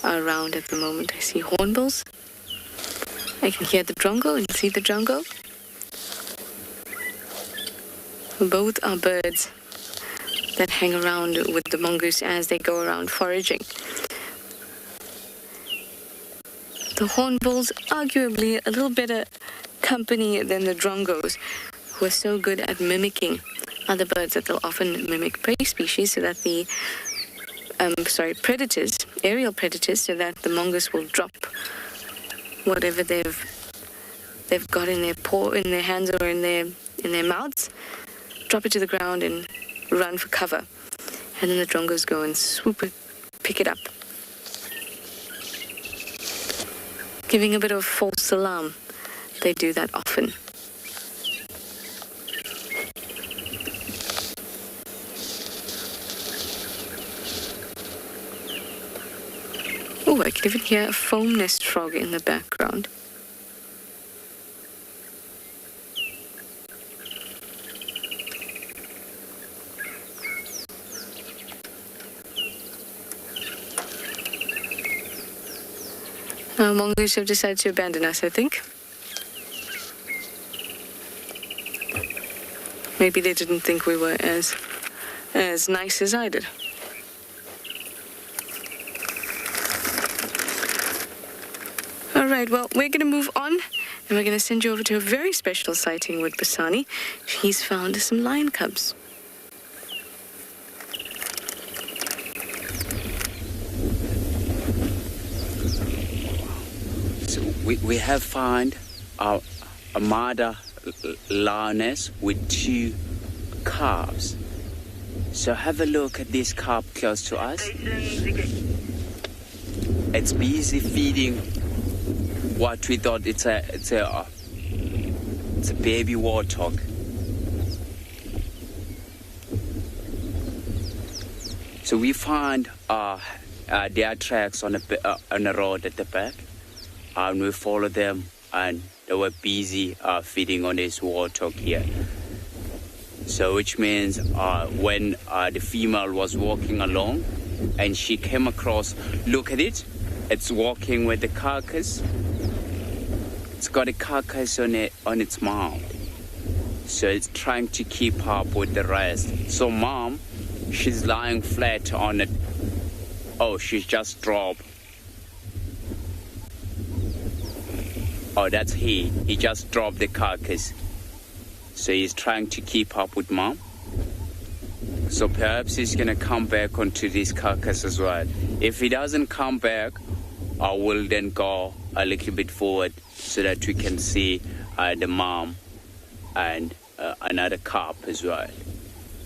[SPEAKER 5] are around at the moment. I see hornbills. I can hear the drongo and see the drongo. Both are birds that hang around with the mongoose as they go around foraging. The hornbills, arguably a little better company than the drongos, who are so good at mimicking other birds that they'll often mimic prey species so that the predators, aerial predators, so that the mongoose will drop whatever they've got in their hands or in their mouths, drop it to the ground and run for cover. And then the drongos go and swoop it, pick it up, giving a bit of false alarm. They do that often. Oh, I can even hear a foam nest frog in the background. Mongoose have decided to abandon us, I think. Maybe they didn't think we were as nice as I did. All right, well, we're going to move on, and we're going to send you over to a very special sighting with BUSANI. He's found some lion cubs.
[SPEAKER 4] So we have found a mother lioness with 2 calves. So have a look at this calf close to us. It's busy feeding what we thought it's a baby warthog. So we found their tracks on a road at the back, and we followed them, and they were busy feeding on this warthog here. So which means when the female was walking along and she came across, look at it, it's walking with the carcass. It's got a carcass on its mouth. So it's trying to keep up with the rest. So mom, she's lying flat on it. Oh, she's just dropped. Oh, that's he. He just dropped the carcass. So he's trying to keep up with mom. So perhaps he's going to come back onto this carcass as well. If he doesn't come back, I will then go a little bit forward so that we can see the mom and another calf as well.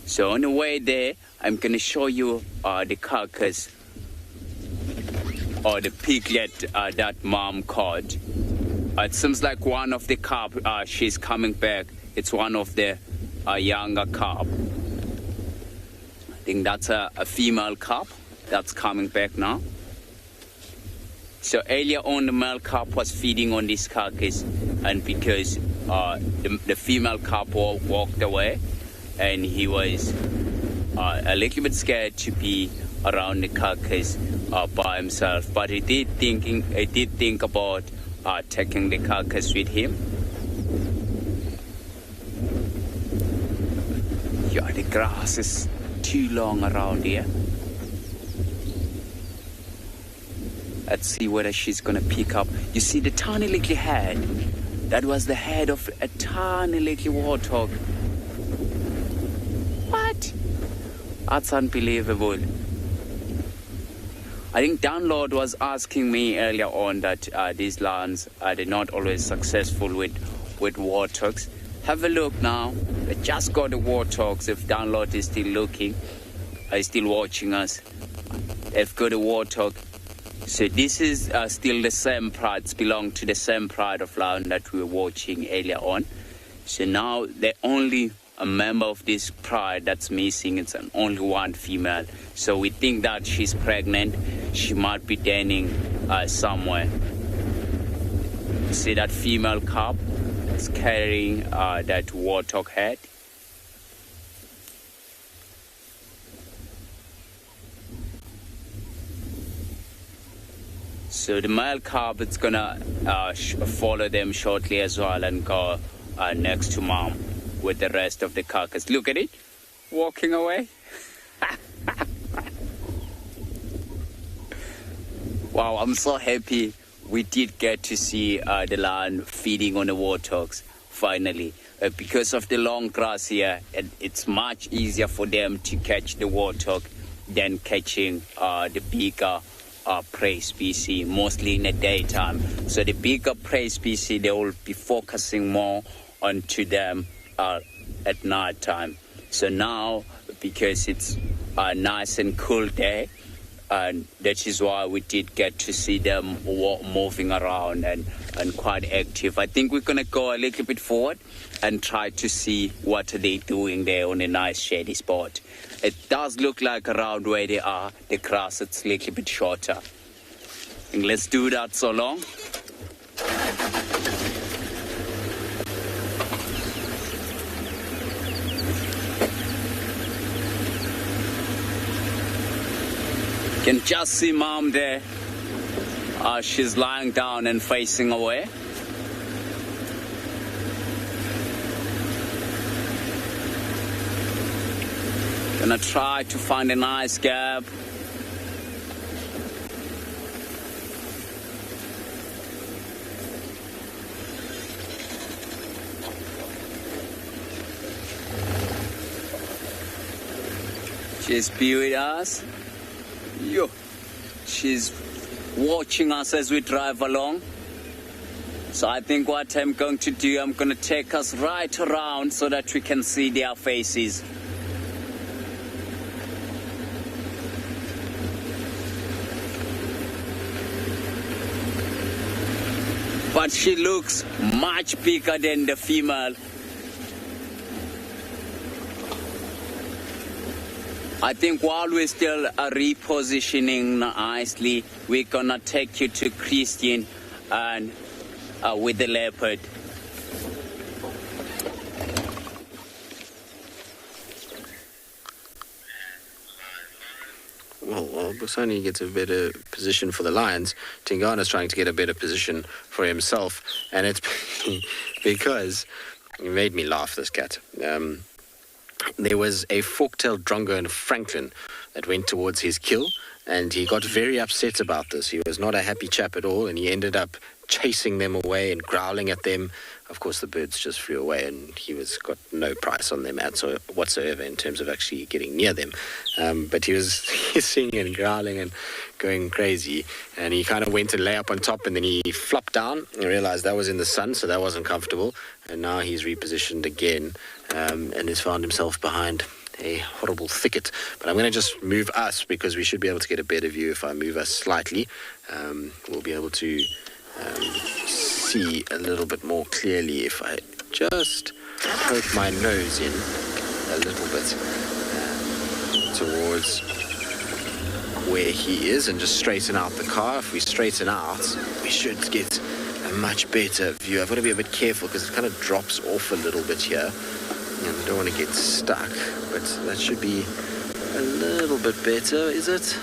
[SPEAKER 4] So on the way there, I'm going to show you the carcass or the piglet that mom caught. It seems like one of the calf, she's coming back. It's one of the younger calf. I think that's a female calf that's coming back now. So earlier on, the male calf was feeding on this carcass, and because the female calf walked away, and he was a little bit scared to be around the carcass by himself. But he did think about taking the carcass with him. Yeah, the grass is too long around here. Let's see whether she's gonna pick up. You see the tiny little head? That was the head of a tiny little warthog. What? That's unbelievable. I think Download was asking me earlier on that these lions they're not always successful with warthogs. Have a look now. I just got the warthogs. If Download is still looking, is still watching us, they've got a warthog. So this is still the same pride. It's belong to the same pride of lion that we were watching earlier on. So now the only a member of this pride that's missing. It's only one female. So we think that she's pregnant. She might be denning somewhere. See that female calf is carrying that warthog head. So the male calf is gonna follow them shortly as well and go next to mom with the rest of the carcass. Look at it, walking away. Wow, I'm so happy we did get to see the lion feeding on the warthogs finally. Because of the long grass here, it's much easier for them to catch the warthog than catching the bigger prey species, mostly in the daytime. So the bigger prey species, they will be focusing more onto them at night time. So now, because it's a nice and cool day, and that is why we did get to see them moving around and quite active. I think we're going to go a little bit forward and try to see what they're doing there on a nice shady spot. It does look like around where they are, the grass is a little bit shorter. And let's do that so long. You can just see mom there. She's lying down and facing away. Gonna try to find a nice gap. Just be with us. Yo, she's watching us as we drive along. So I think what I'm going to do, I'm going to take us right around so that we can see their faces. But she looks much bigger than the female. I think while we're still repositioning nicely, we're gonna take you to TRISTAN and with the leopard.
[SPEAKER 2] Well, BUSANI gets a better position for the lions. Tingana's trying to get a better position for himself, and it's because he made me laugh, this cat. There was a fork-tailed drongo in Franklin that went towards his kill, and he got very upset about this. He was not a happy chap at all, and he ended up chasing them away and growling at them. Of course, the birds just flew away, and he got no price on them whatsoever in terms of actually getting near them. But he was hissing and growling and going crazy, and he kind of went and lay up on top, and then he flopped down and realized that was in the sun, so that wasn't comfortable, and now he's repositioned again and has found himself behind a horrible thicket. But I'm going to just move us, because we should be able to get a better view. If I move us slightly, we'll be able to see a little bit more clearly if I just poke my nose in a little bit towards where he is and just straighten out the car. If we straighten out, we should get a much better view. I've got to be a bit careful because it kind of drops off a little bit here, and I don't want to get stuck, but that should be a little bit better, is it?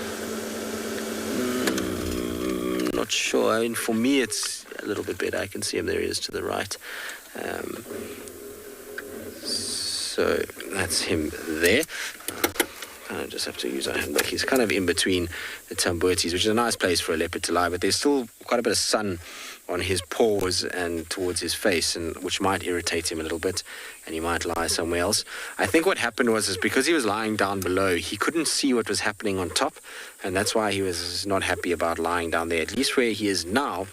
[SPEAKER 2] Not sure. I mean, for me, it's a little bit better. I can see him. There he is to the right. So that's him there. I just have to use our hand back. He's kind of in between the tambuetis, which is a nice place for a leopard to lie, but there's still quite a bit of sun on his paws and towards his face, and which might irritate him a little bit, and he might lie somewhere else. I think what happened was because he was lying down below, he couldn't see what was happening on top, and that's why he was not happy about lying down there. At least where he is now,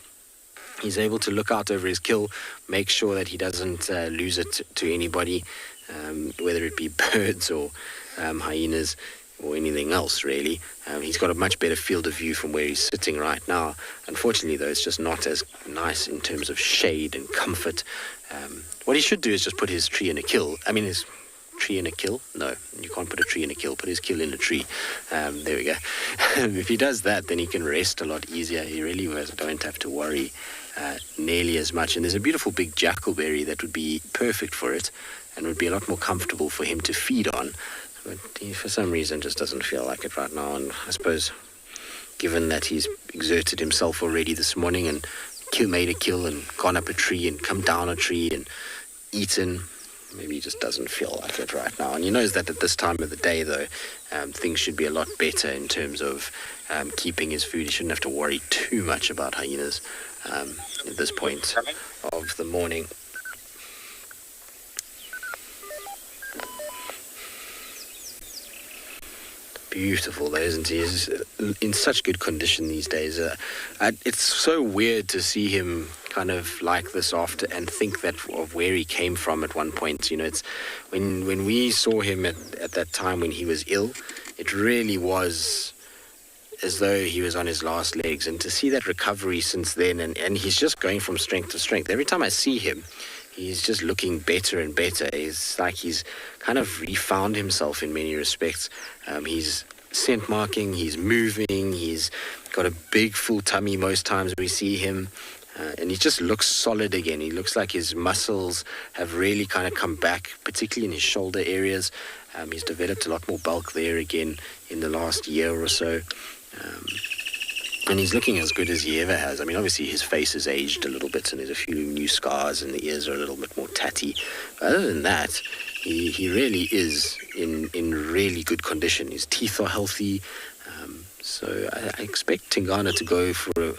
[SPEAKER 2] he's able to look out over his kill, make sure that he doesn't lose it to anybody, whether it be birds or hyenas or anything else, really. He's got a much better field of view from where he's sitting right now. Unfortunately, though, it's just not as nice in terms of shade and comfort. What he should do is just put his tree in a kill. I mean, his tree in a kill? No, you can't put a tree in a kill. Put his kill in a tree. There we go. If he does that, then he can rest a lot easier. He really don't have to worry nearly as much. And there's a beautiful big jackalberry that would be perfect for it and would be a lot more comfortable for him to feed on. But he, for some reason, just doesn't feel like it right now. And I suppose given that he's exerted himself already this morning and made a kill and gone up a tree and come down a tree and eaten. Maybe he just doesn't feel like it right now. And he knows that at this time of the day, though, things should be a lot better in terms of keeping his food. He shouldn't have to worry too much about hyenas at this point of the morning. Beautiful, though, isn't he? He's in such good condition these days. It's so weird to see him kind of like this after, and think that of where he came from at one point. You know, it's when we saw him at that time when he was ill, it really was as though he was on his last legs. And to see that recovery since then, and he's just going from strength to strength. Every time I see him, he's just looking better and better. It's like he's kind of refound himself in many respects. He's scent marking, he's moving, he's got a big full tummy most times we see him. And he just looks solid again. He looks like his muscles have really kind of come back, particularly in his shoulder areas. He's developed a lot more bulk there again in the last year or so. And he's looking as good as he ever has. I mean, obviously his face has aged a little bit and there's a few new scars and the ears are a little bit more tatty. But other than that, he really is in really good condition. His teeth are healthy. So I expect Tingana to go for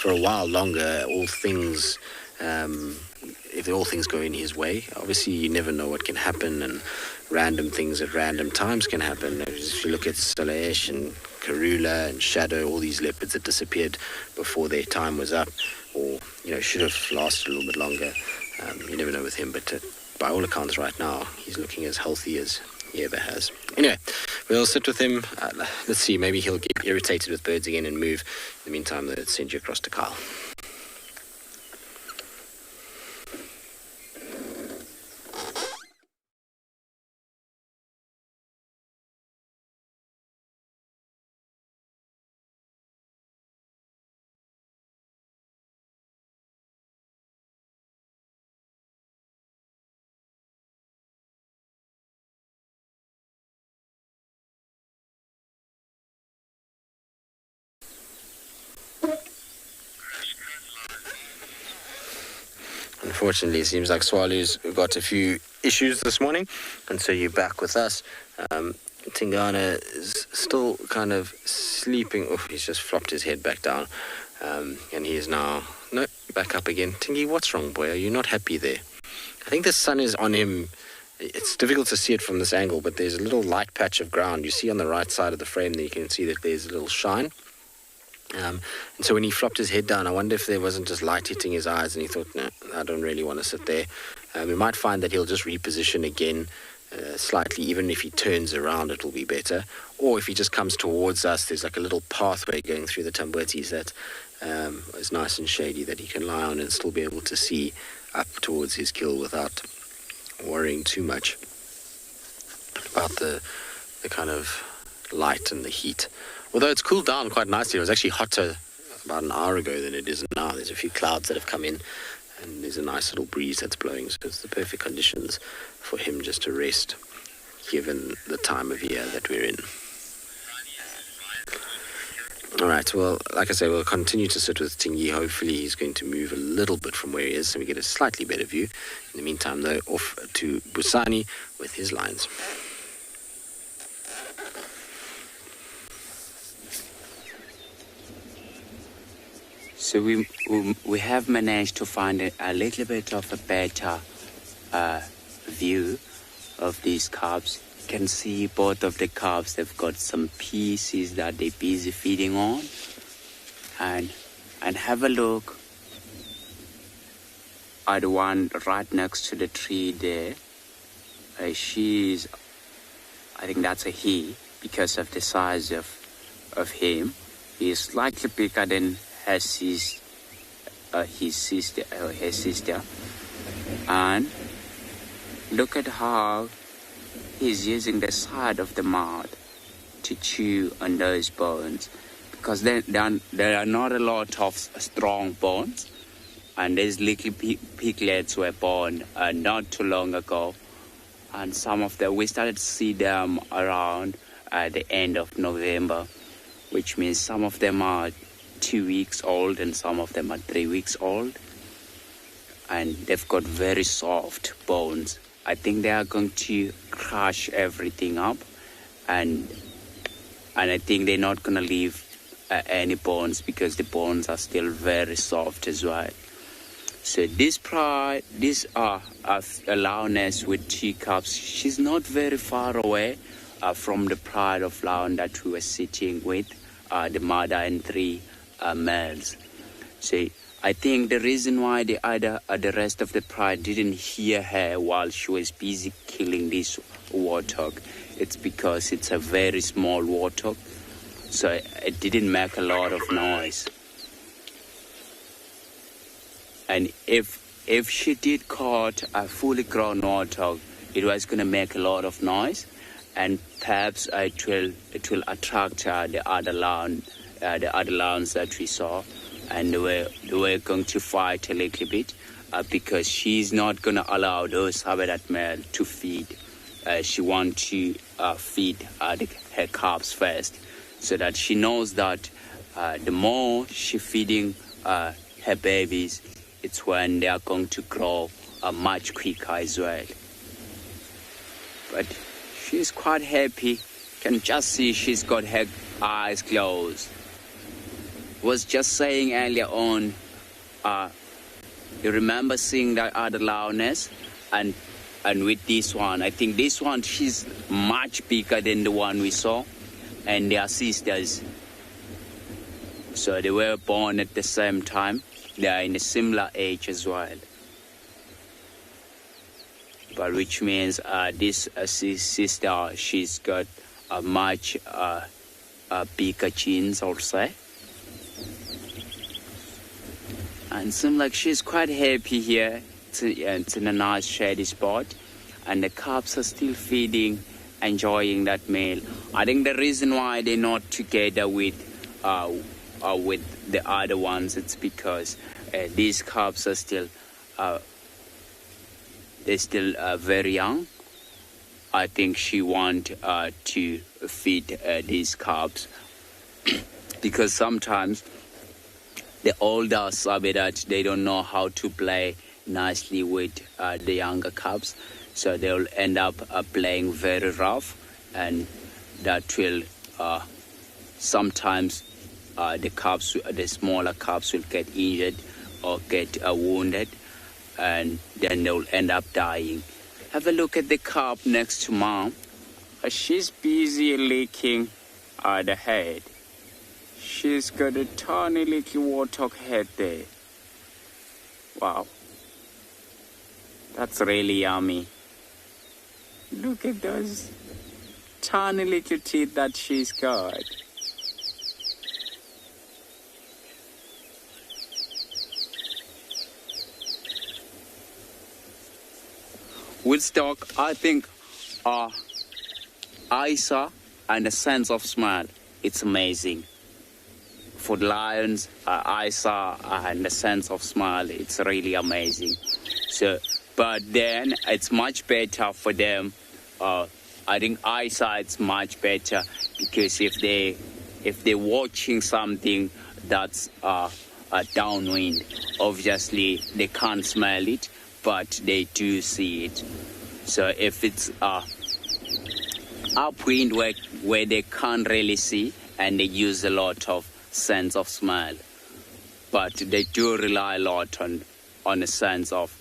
[SPEAKER 2] a while longer, all things, if all things go in his way. Obviously, you never know what can happen, and random things at random times can happen. If you look at Salesh and Karula and Shadow, all these leopards that disappeared before their time was up, or, you know, should have lasted a little bit longer. You never know with him, but by all accounts right now, he's looking as healthy as he ever has. Anyway, we'll sit with him. Let's see, maybe he'll get irritated with birds again and move. In the meantime, let's send you across to Kyle. Unfortunately, it seems like Swalu's got a few issues this morning, and so you're back with us. Tingana is still kind of sleeping. Oh, he's just flopped his head back down, and he is now back up again. Tingy, what's wrong, boy? Are you not happy there? I think the sun is on him. It's difficult to see it from this angle, but there's a little light patch of ground. You see on the right side of the frame there, you can see that there's a little shine. And so when he flopped his head down, I wonder if there wasn't just light hitting his eyes and he thought, no, I don't really want to sit there. We might find that he'll just reposition again slightly. Even if he turns around, it will be better. Or if he just comes towards us, there's like a little pathway going through the tambutis that is nice and shady that he can lie on and still be able to see up towards his kill without worrying too much about the kind of light and the heat. Although it's cooled down quite nicely. It was actually hotter about an hour ago than it is now. There's a few clouds that have come in and there's a nice little breeze that's blowing. So it's the perfect conditions for him just to rest, given the time of year that we're in. All right, well, like I say, we'll continue to sit with Tingy. Hopefully he's going to move a little bit from where he is so we get a slightly better view. In the meantime, though, off to Busani with his lines.
[SPEAKER 4] So we have managed to find a little bit of a better view of these calves. You can see both of the calves, they've got some pieces that they're busy feeding on. And have a look at the one right next to the tree there. I think that's a he because of the size of him. He's slightly bigger than her sister, and look at how he's using the side of the mouth to chew on those bones, because there are not a lot of strong bones, and these little piglets were born not too long ago, and we started to see them around the end of November. which means some of them are 2 weeks old and some of them are 3 weeks old. And they've got very soft bones. I think they are going to crush everything up, and I think they're not going to leave any bones because the bones are still very soft as well. So this a lioness with 2 cubs. She's not very far away from the pride of lion that we were sitting with, the mother and 3 males. So I think the reason why the rest of the pride didn't hear her while she was busy killing this warthog, it's because it's a very small warthog, so it didn't make a lot of noise. And if she did caught a fully grown warthog, it was going to make a lot of noise, and perhaps it will attract the other lions that we saw. And they were going to fight a little bit because she's not going to allow those habitat male to feed. She wants to feed her calves first, so that she knows that the more she feeding her babies, it's when they are going to grow much quicker as well. But she's quite happy. You can just see she's got her eyes closed. Was just saying earlier on, you remember seeing that other lioness, and with this one, I think this one, she's much bigger than the one we saw, and they are sisters. So they were born at the same time. They are in a similar age as well. But which means this sister, she's got a much bigger genes, I would say. And it seems like she's quite happy here. It's in a nice shady spot. And the cubs are still feeding, enjoying that meal. I think the reason why they're not together with the other ones, it's because these cubs are still, they're still very young. I think she wants to feed these cubs because sometimes the older habitat, they don't know how to play nicely with the younger cubs, so they'll end up playing very rough, and that will sometimes the smaller cubs will get injured or get wounded, and then they'll end up dying. Have a look at the cub next to mom. She's busy licking the head. She's got a tiny little warthog head there. Wow. That's really yummy. Look at those tiny little teeth that she's got. Woodstock, I think, Isa and the sense of smell, it's amazing. For the lions, Isa and the sense of smell, it's really amazing. So, but then it's much better for them. I think Isa, it's much better because if they're watching something that's downwind, obviously they can't smell it, but they do see it. So if it's upwind where they can't really see, and they use a lot of sense of smell, but they do rely a lot on a sense of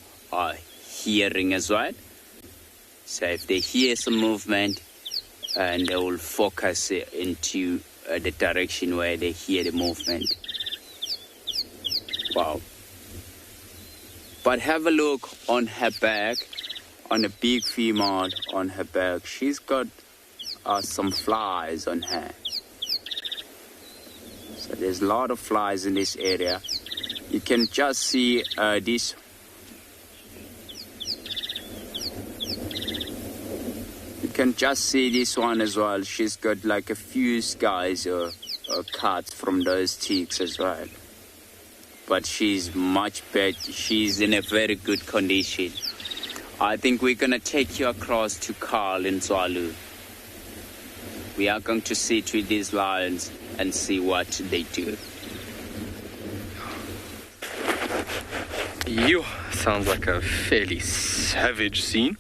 [SPEAKER 4] hearing as well. So if they hear some movement, and they will focus into the direction where they hear the movement. Wow. But have a look on her back, on a big female on her back. She's got some flies on her. So there's a lot of flies in this area. You can just see this. You can just see this one as well. She's got like a few scars or cuts from those cheeks as well. But she's much better. She's in a very good condition. I think we're going to take you across to Carl in Zwalu. We are going to sit with these lions and see what they do.
[SPEAKER 3] You sounds like a fairly savage scene.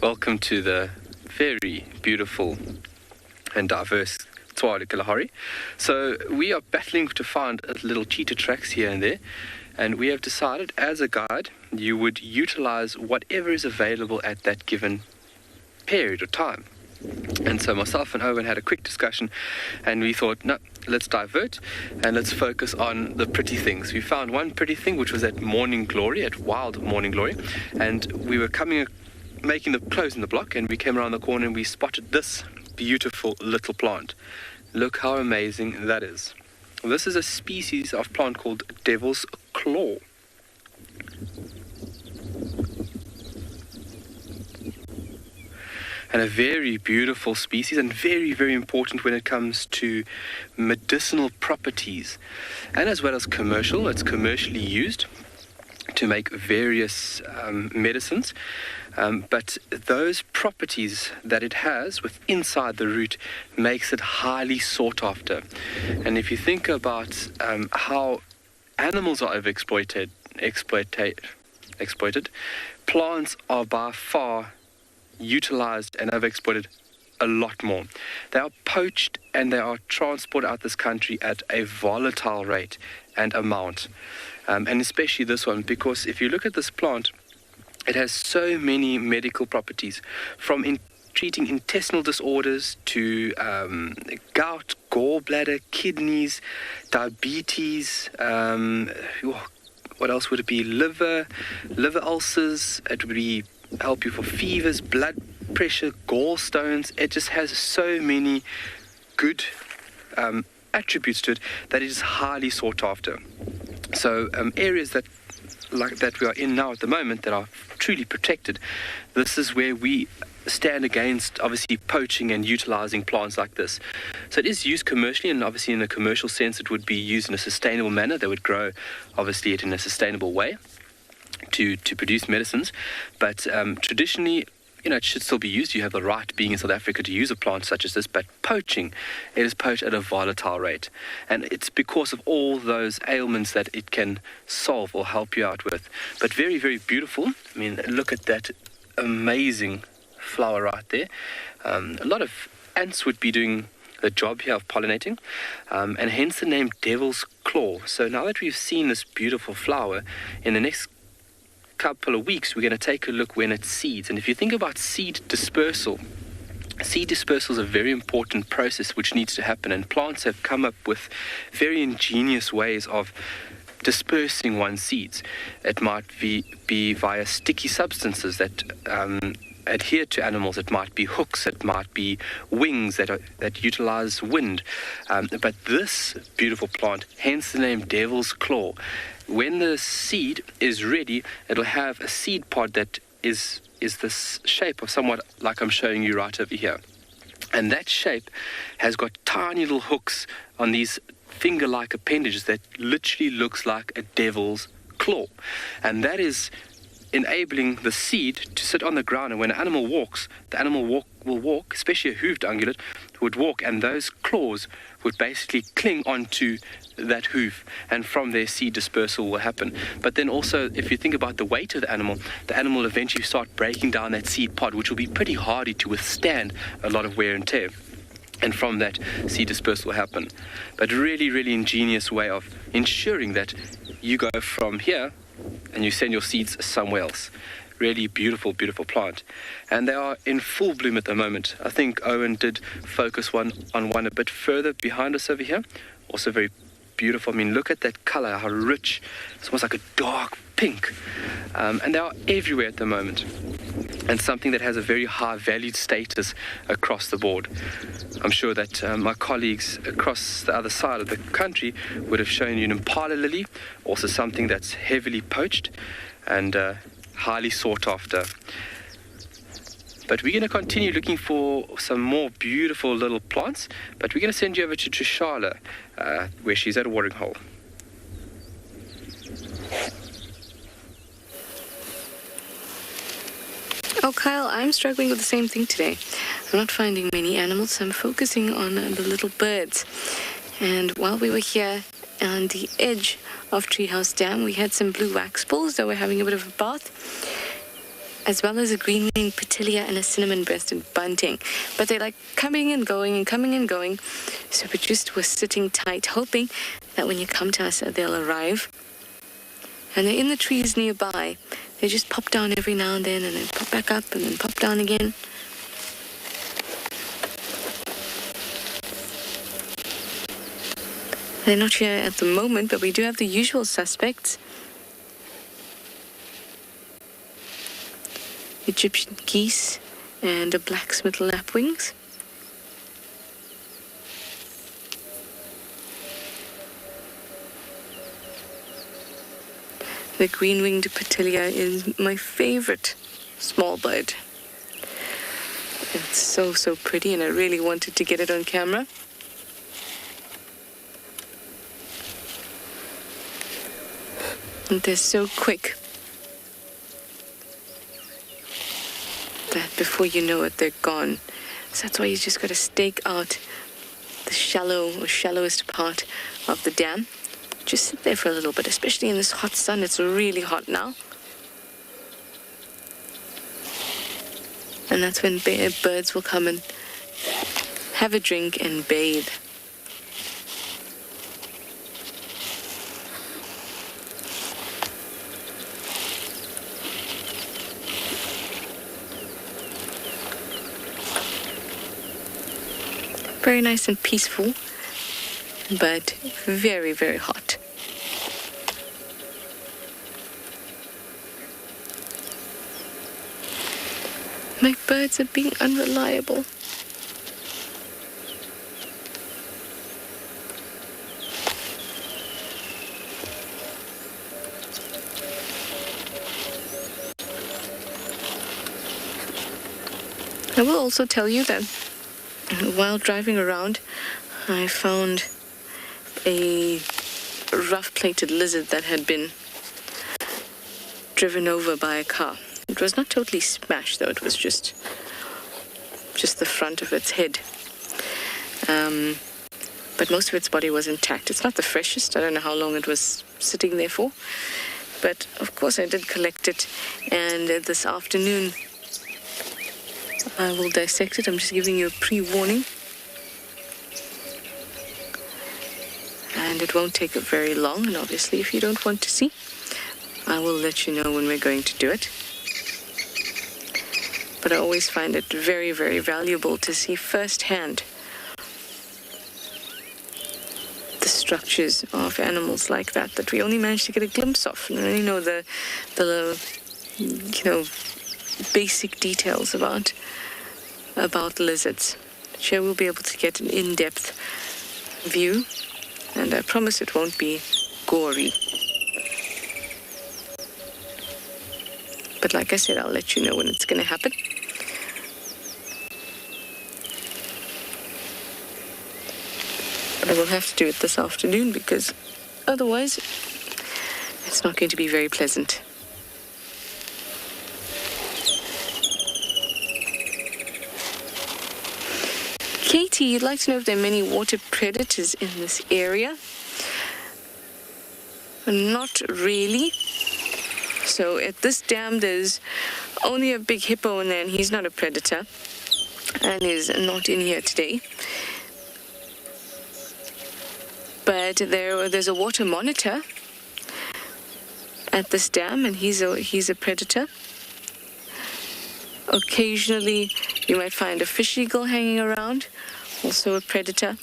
[SPEAKER 3] Welcome to the very beautiful and diverse Tswali Kalahari. So we are battling to find little cheetah tracks here and there, and we have decided as a guide you would utilize whatever is available at that given period of time. And so myself and Owen had a quick discussion, and we thought, no, let's divert and let's focus on the pretty things. We found one pretty thing, which was at Morning Glory, at Wild Morning Glory, and we were closing the block, and we came around the corner and we spotted this beautiful little plant. Look how amazing that is. This is a species of plant called Devil's Claw. And a very beautiful species, and very, very important when it comes to medicinal properties, and as well as commercial. It's commercially used to make various medicines, but those properties that it has with inside the root makes it highly sought after. And if you think about how animals are exploited, plants are by far utilized and overexploited a lot more. They are poached and they are transported out this country at a volatile rate and amount. And especially this one, because if you look at this plant, it has so many medical properties, from treating intestinal disorders to gout, gallbladder, kidneys, diabetes, what else would it be? Liver ulcers. It would be help you for fevers, blood pressure, gallstones. It just has so many good attributes to it that it is highly sought after. So areas that we are in now at the moment that are truly protected, this is where we stand against obviously poaching and utilizing plants like this. So it is used commercially, and obviously in a commercial sense it would be used in a sustainable manner. They would grow obviously it in a sustainable way to produce medicines, but traditionally, it should still be used. You have the right, being in South Africa, to use a plant such as this, but poaching, it is poached at a volatile rate. And it's because of all those ailments that it can solve or help you out with. But very, very beautiful. I mean, look at that amazing flower right there. A lot of ants would be doing the job here of pollinating, and hence the name Devil's Claw. So now that we've seen this beautiful flower, in the next couple of weeks we're going to take a look when it seeds. And if you think about seed dispersal is a very important process which needs to happen, and plants have come up with very ingenious ways of dispersing one's seeds. It might be via sticky substances that adhere to animals. It might be hooks, it might be wings that utilize wind, but this beautiful plant, hence the name Devil's Claw, when the seed is ready, it'll have a seed pod that is this shape of somewhat like I'm showing you right over here. And that shape has got tiny little hooks on these finger-like appendages that literally looks like a devil's claw. And that is enabling the seed to sit on the ground, and when an animal walks, the animal will walk, especially a hooved ungulate would walk, and those claws would basically cling onto that hoof, and from there seed dispersal will happen. But then also, if you think about the weight of the animal will eventually start breaking down that seed pod, which will be pretty hardy to withstand a lot of wear and tear. And from that, seed dispersal will happen. But really, really ingenious way of ensuring that you go from here and you send your seeds somewhere else. Really beautiful, beautiful plant. And they are in full bloom at the moment. I think Owen did focus on one a bit further behind us over here. Also very beautiful. I mean, look at that color, how rich. It's almost like a dark pink. And they are everywhere at the moment. And something that has a very high valued status across the board. I'm sure that my colleagues across the other side of the country would have shown you an impala lily, also something that's heavily poached and highly sought after. But we're going to continue looking for some more beautiful little plants, but we're going to send you over to TRISHALA, where she's at a watering hole.
[SPEAKER 5] Oh, Kyle, I'm struggling with the same thing today. I'm not finding many animals, so I'm focusing on the little birds. And while we were here on the edge of Treehouse Dam, we had some blue wax bulls that were having a bit of a bath, as well as a green-winged petilia and a cinnamon-breasted bunting. But they're like coming and going and coming and going. So we just were sitting tight, hoping that when you come to us, they'll arrive. And they're in the trees nearby. They just pop down every now and then pop back up and then pop down again. They're not here at the moment, but we do have the usual suspects. Egyptian geese and a blacksmith lapwings. The green-winged petilia is my favorite small bird. It's so, so pretty, and I really wanted to get it on camera. And they're so quick that before you know it, they're gone. So that's why you just got to stake out the shallowest part of the dam. Just sit there for a little bit, especially in this hot sun. It's really hot now. And that's when birds will come and have a drink and bathe. Very nice and peaceful, but very, very hot. My birds are being unreliable. I will also tell you that while driving around, I found a rough-plated lizard that had been driven over by a car. It was not totally smashed, though. It was just the front of its head. But most of its body was intact. It's not the freshest. I don't know how long it was sitting there for. But, of course, I did collect it. And this afternoon, I will dissect it. I'm just giving you a pre-warning. And it won't take very long. And obviously, if you don't want to see, I will let you know when we're going to do it. But I always find it very, very valuable to see firsthand the structures of animals like that we only manage to get a glimpse of. And I only know the basic details about lizards. Sure, we'll be able to get an in-depth view, and I promise it won't be gory. But like I said, I'll let you know when it's going to happen. But I will have to do it this afternoon because otherwise it's not going to be very pleasant. Katie, you'd like to know if there are many water predators in this area? Not really. So at this dam, there's only a big hippo in there, and he's not a predator, and is not in here today. But there's a water monitor at this dam, and he's a predator. Occasionally, you might find a fish eagle hanging around, also a predator,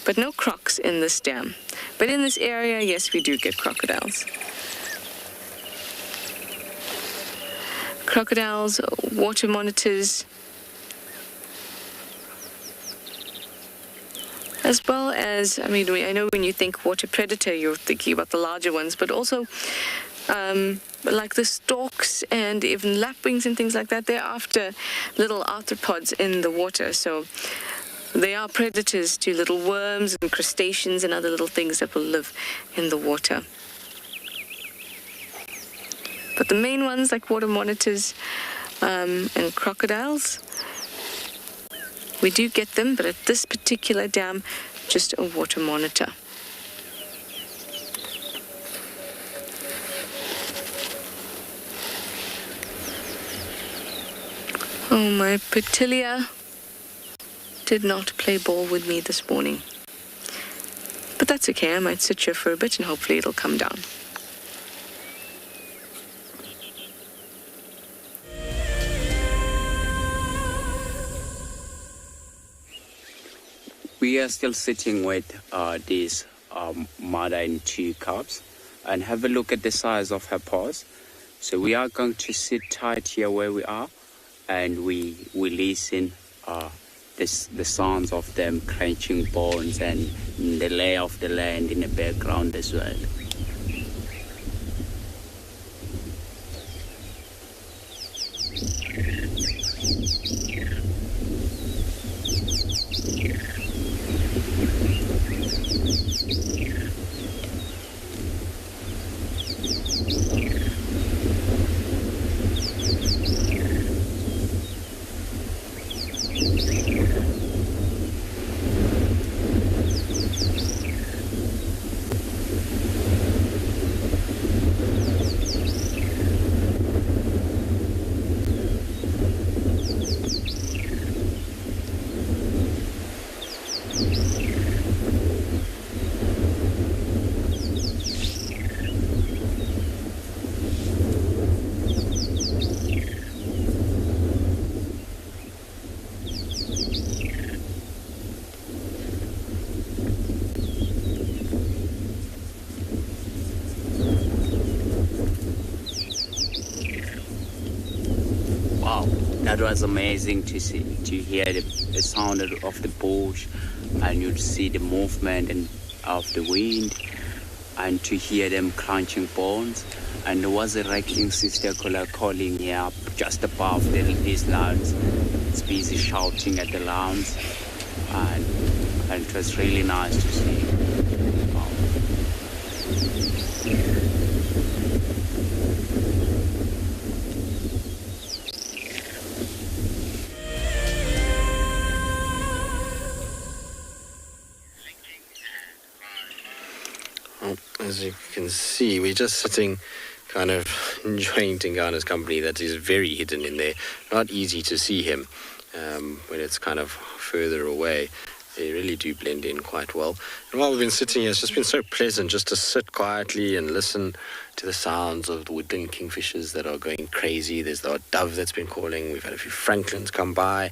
[SPEAKER 5] but no crocs in this dam. But in this area, yes, we do get crocodiles. Crocodiles, water monitors, as well as, I mean, I know when you think water predator, you're thinking about the larger ones, but also like the storks and even lapwings and things like that, they're after little arthropods in the water. So they are predators to little worms and crustaceans and other little things that will live in the water. But the main ones, like water monitors and crocodiles, we do get them, but at this particular dam, just a water monitor. Oh, my Petilia did not play ball with me this morning. But that's okay, I might sit here for a bit and hopefully it'll come down.
[SPEAKER 4] We are still sitting with these mother and two cubs, and have a look at the size of her paws. So we are going to sit tight here where we are, and we listen the sounds of them crunching bones and the lay of the land in the background as well. That was amazing to see, to hear the sound of the bush, and you'd see the movement and of the wind, and to hear them crunching bones. And there was a wrecking sister calling here up just above these lawns. It's busy shouting at the lawns, and it was really nice to see. Wow.
[SPEAKER 2] As you can see, we're just sitting kind of enjoying Tingana's company. That is very hidden in there. Not easy to see him when it's kind of further away. They really do blend in quite well. And while we've been sitting here, it's just been so pleasant just to sit quietly and listen to the sounds of the woodland kingfishers that are going crazy. There's the dove that's been calling. We've had a few francolins come by.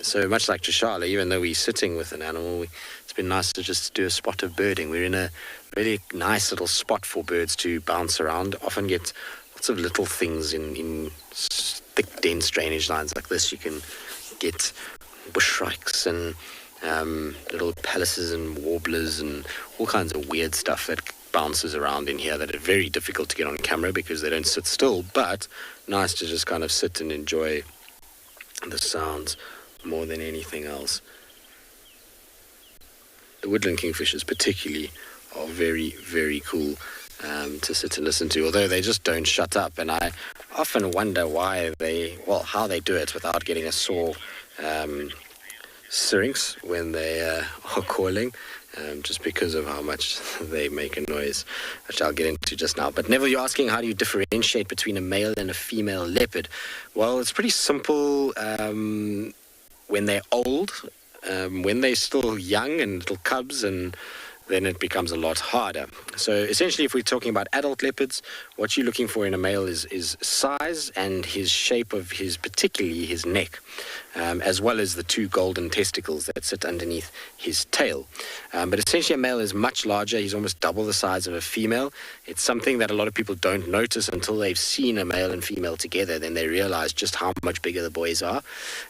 [SPEAKER 2] So much like TRISHALA, even though we're sitting with an animal, it's been nice to just do a spot of birding. We're in a really nice little spot for birds to bounce around. Often get lots of little things in thick, dense drainage lines like this. You can get bushshrikes and little palaces and warblers and all kinds of weird stuff that bounces around in here that are very difficult to get on camera because they don't sit still, but nice to just kind of sit and enjoy the sounds more than anything else. The woodland kingfishers particularly are very, very cool to sit and listen to, although they just don't shut up, and I often wonder how they do it without getting a sore syrinx when they are calling, just because of how much they make a noise, which I'll get into just now. But Neville, you're asking, how do you differentiate between a male and a female leopard? Well, it's pretty simple. When they're old, when they're still young and little cubs, and then it becomes a lot harder. So essentially, if we're talking about adult leopards, what you're looking for in a male is size and his shape of particularly his neck, as well as the two golden testicles that sit underneath his tail. But essentially, a male is much larger. He's almost double the size of a female. It's something that a lot of people don't notice until they've seen a male and female together. Then they realize just how much bigger the boys are.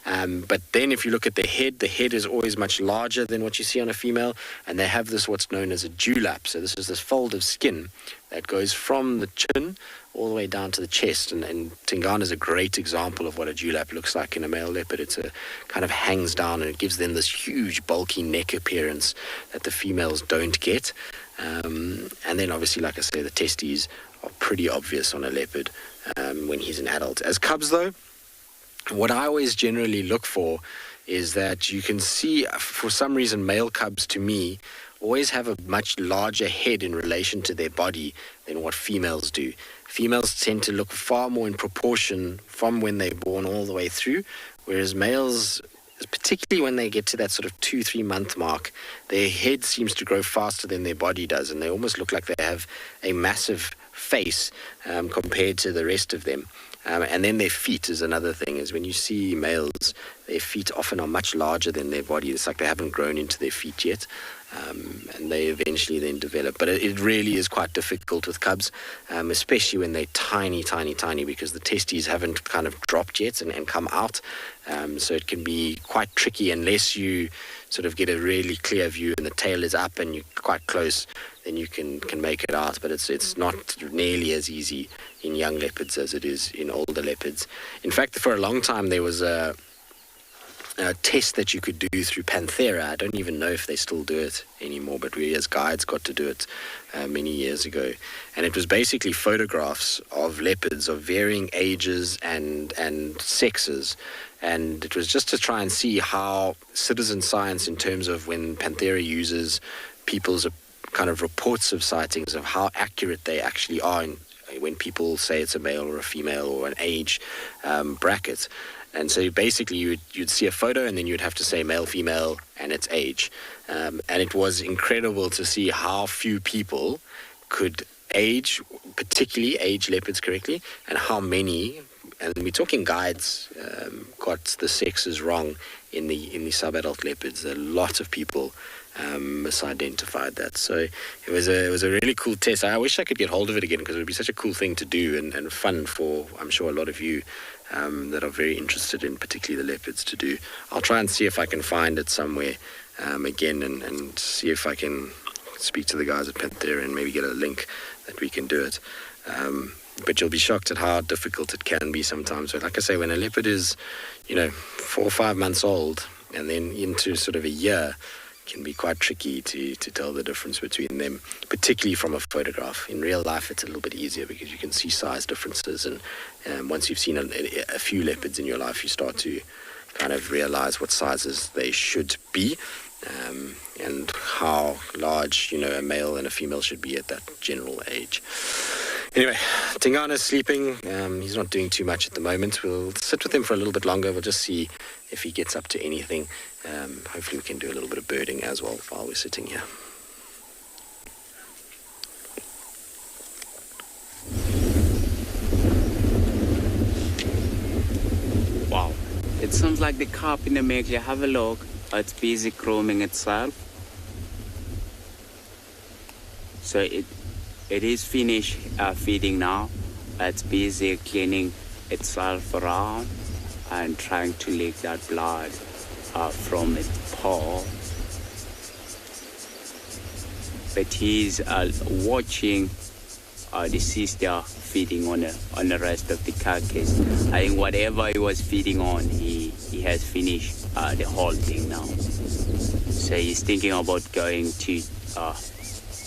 [SPEAKER 2] But then if you look at the head is always much larger than what you see on a female, and they have this what's known as a dewlap. So this is this fold of skin that goes from the chin all the way down to the chest, and Tingana is a great example of what a dewlap looks like in a male leopard. It's a kind of hangs down, and it gives them this huge bulky neck appearance that the females don't get. And then obviously, like I say, the testes are pretty obvious on a leopard when he's an adult. As cubs though, what I always generally look for is that you can see, for some reason, male cubs, to me, always have a much larger head in relation to their body than what females do. Females tend to look far more in proportion from when they're born all the way through, whereas males, particularly when they get to that sort of 2-3 month mark, their head seems to grow faster than their body does, and they almost look like they have a massive face compared to the rest of them. And then their feet is another thing, is when you see males, their feet often are much larger than their body. It's like they haven't grown into their feet yet, and they eventually then develop. But it really is quite difficult with cubs, especially when they're tiny, because the testes haven't kind of dropped yet and come out. So it can be quite tricky unless you sort of get a really clear view and the tail is up and you're quite close, then you can make it out. But it's not nearly as easy in young leopards as it is in older leopards. In fact, for a long time there was a test that you could do through Panthera. I don't even know if they still do it anymore, but we as guides got to do it many years ago. And it was basically photographs of leopards of varying ages and sexes. And it was just to try and see how citizen science, in terms of when Panthera uses people's kind of reports of sightings, of how accurate they actually are when people say it's a male or a female or an age bracket. And so basically you'd see a photo and then you'd have to say male, female, and its age. And it was incredible to see how few people could particularly age leopards correctly, and how many, and we're talking guides, got the sexes wrong in the sub-adult leopards. A lot of people misidentified that. So it was a really cool test. I wish I could get hold of it again, because it would be such a cool thing to do and fun for, I'm sure, a lot of you that are very interested in particularly the leopards to do. I'll try and see if I can find it somewhere again and see if I can speak to the guys at Panthera and maybe get a link that we can do it. But you'll be shocked at how difficult it can be sometimes. But like I say, when a leopard is, 4 or 5 months old and then into sort of a year, it can be quite tricky to tell the difference between them, particularly from a photograph. In real life, it's a little bit easier because you can see size differences, and once you've seen a few leopards in your life, you start to kind of realize what sizes they should be, and how large, a male and a female should be at that general age. Anyway, Tingana's sleeping. He's not doing too much at the moment. We'll sit with him for a little bit longer. We'll just see if he gets up to anything. Hopefully we can do a little bit of birding as well while we're sitting here.
[SPEAKER 4] Wow. It sounds like the carp in the mix. You have a look. It's busy grooming itself. So it is finished feeding now. It's busy cleaning itself around and trying to lick that blood from its paw. But he's watching the sister feeding on the rest of the carcass. I think whatever he was feeding on, he has finished the whole thing now. So he's thinking about going to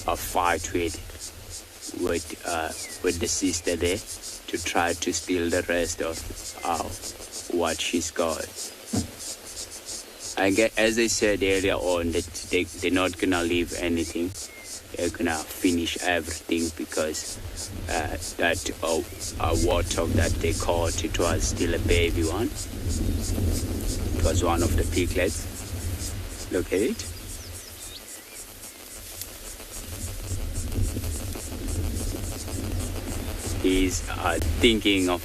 [SPEAKER 4] a fight with the sister there to try to steal the rest of what she's got. As I said earlier on, that they're not gonna leave anything. They're gonna finish everything, because that warthog that they caught, it was still a baby one. It was one of the piglets. Look at it. He's thinking of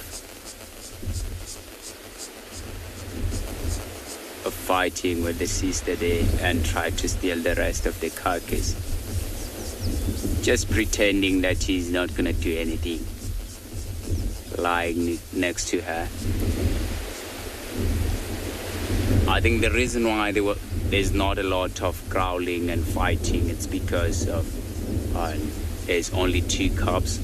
[SPEAKER 4] fighting with the sister there and try to steal the rest of the carcass. Just pretending that he's not gonna do anything. Lying next to her. I think the reason why there's not a lot of growling and fighting, it's because of there's only 2 cubs.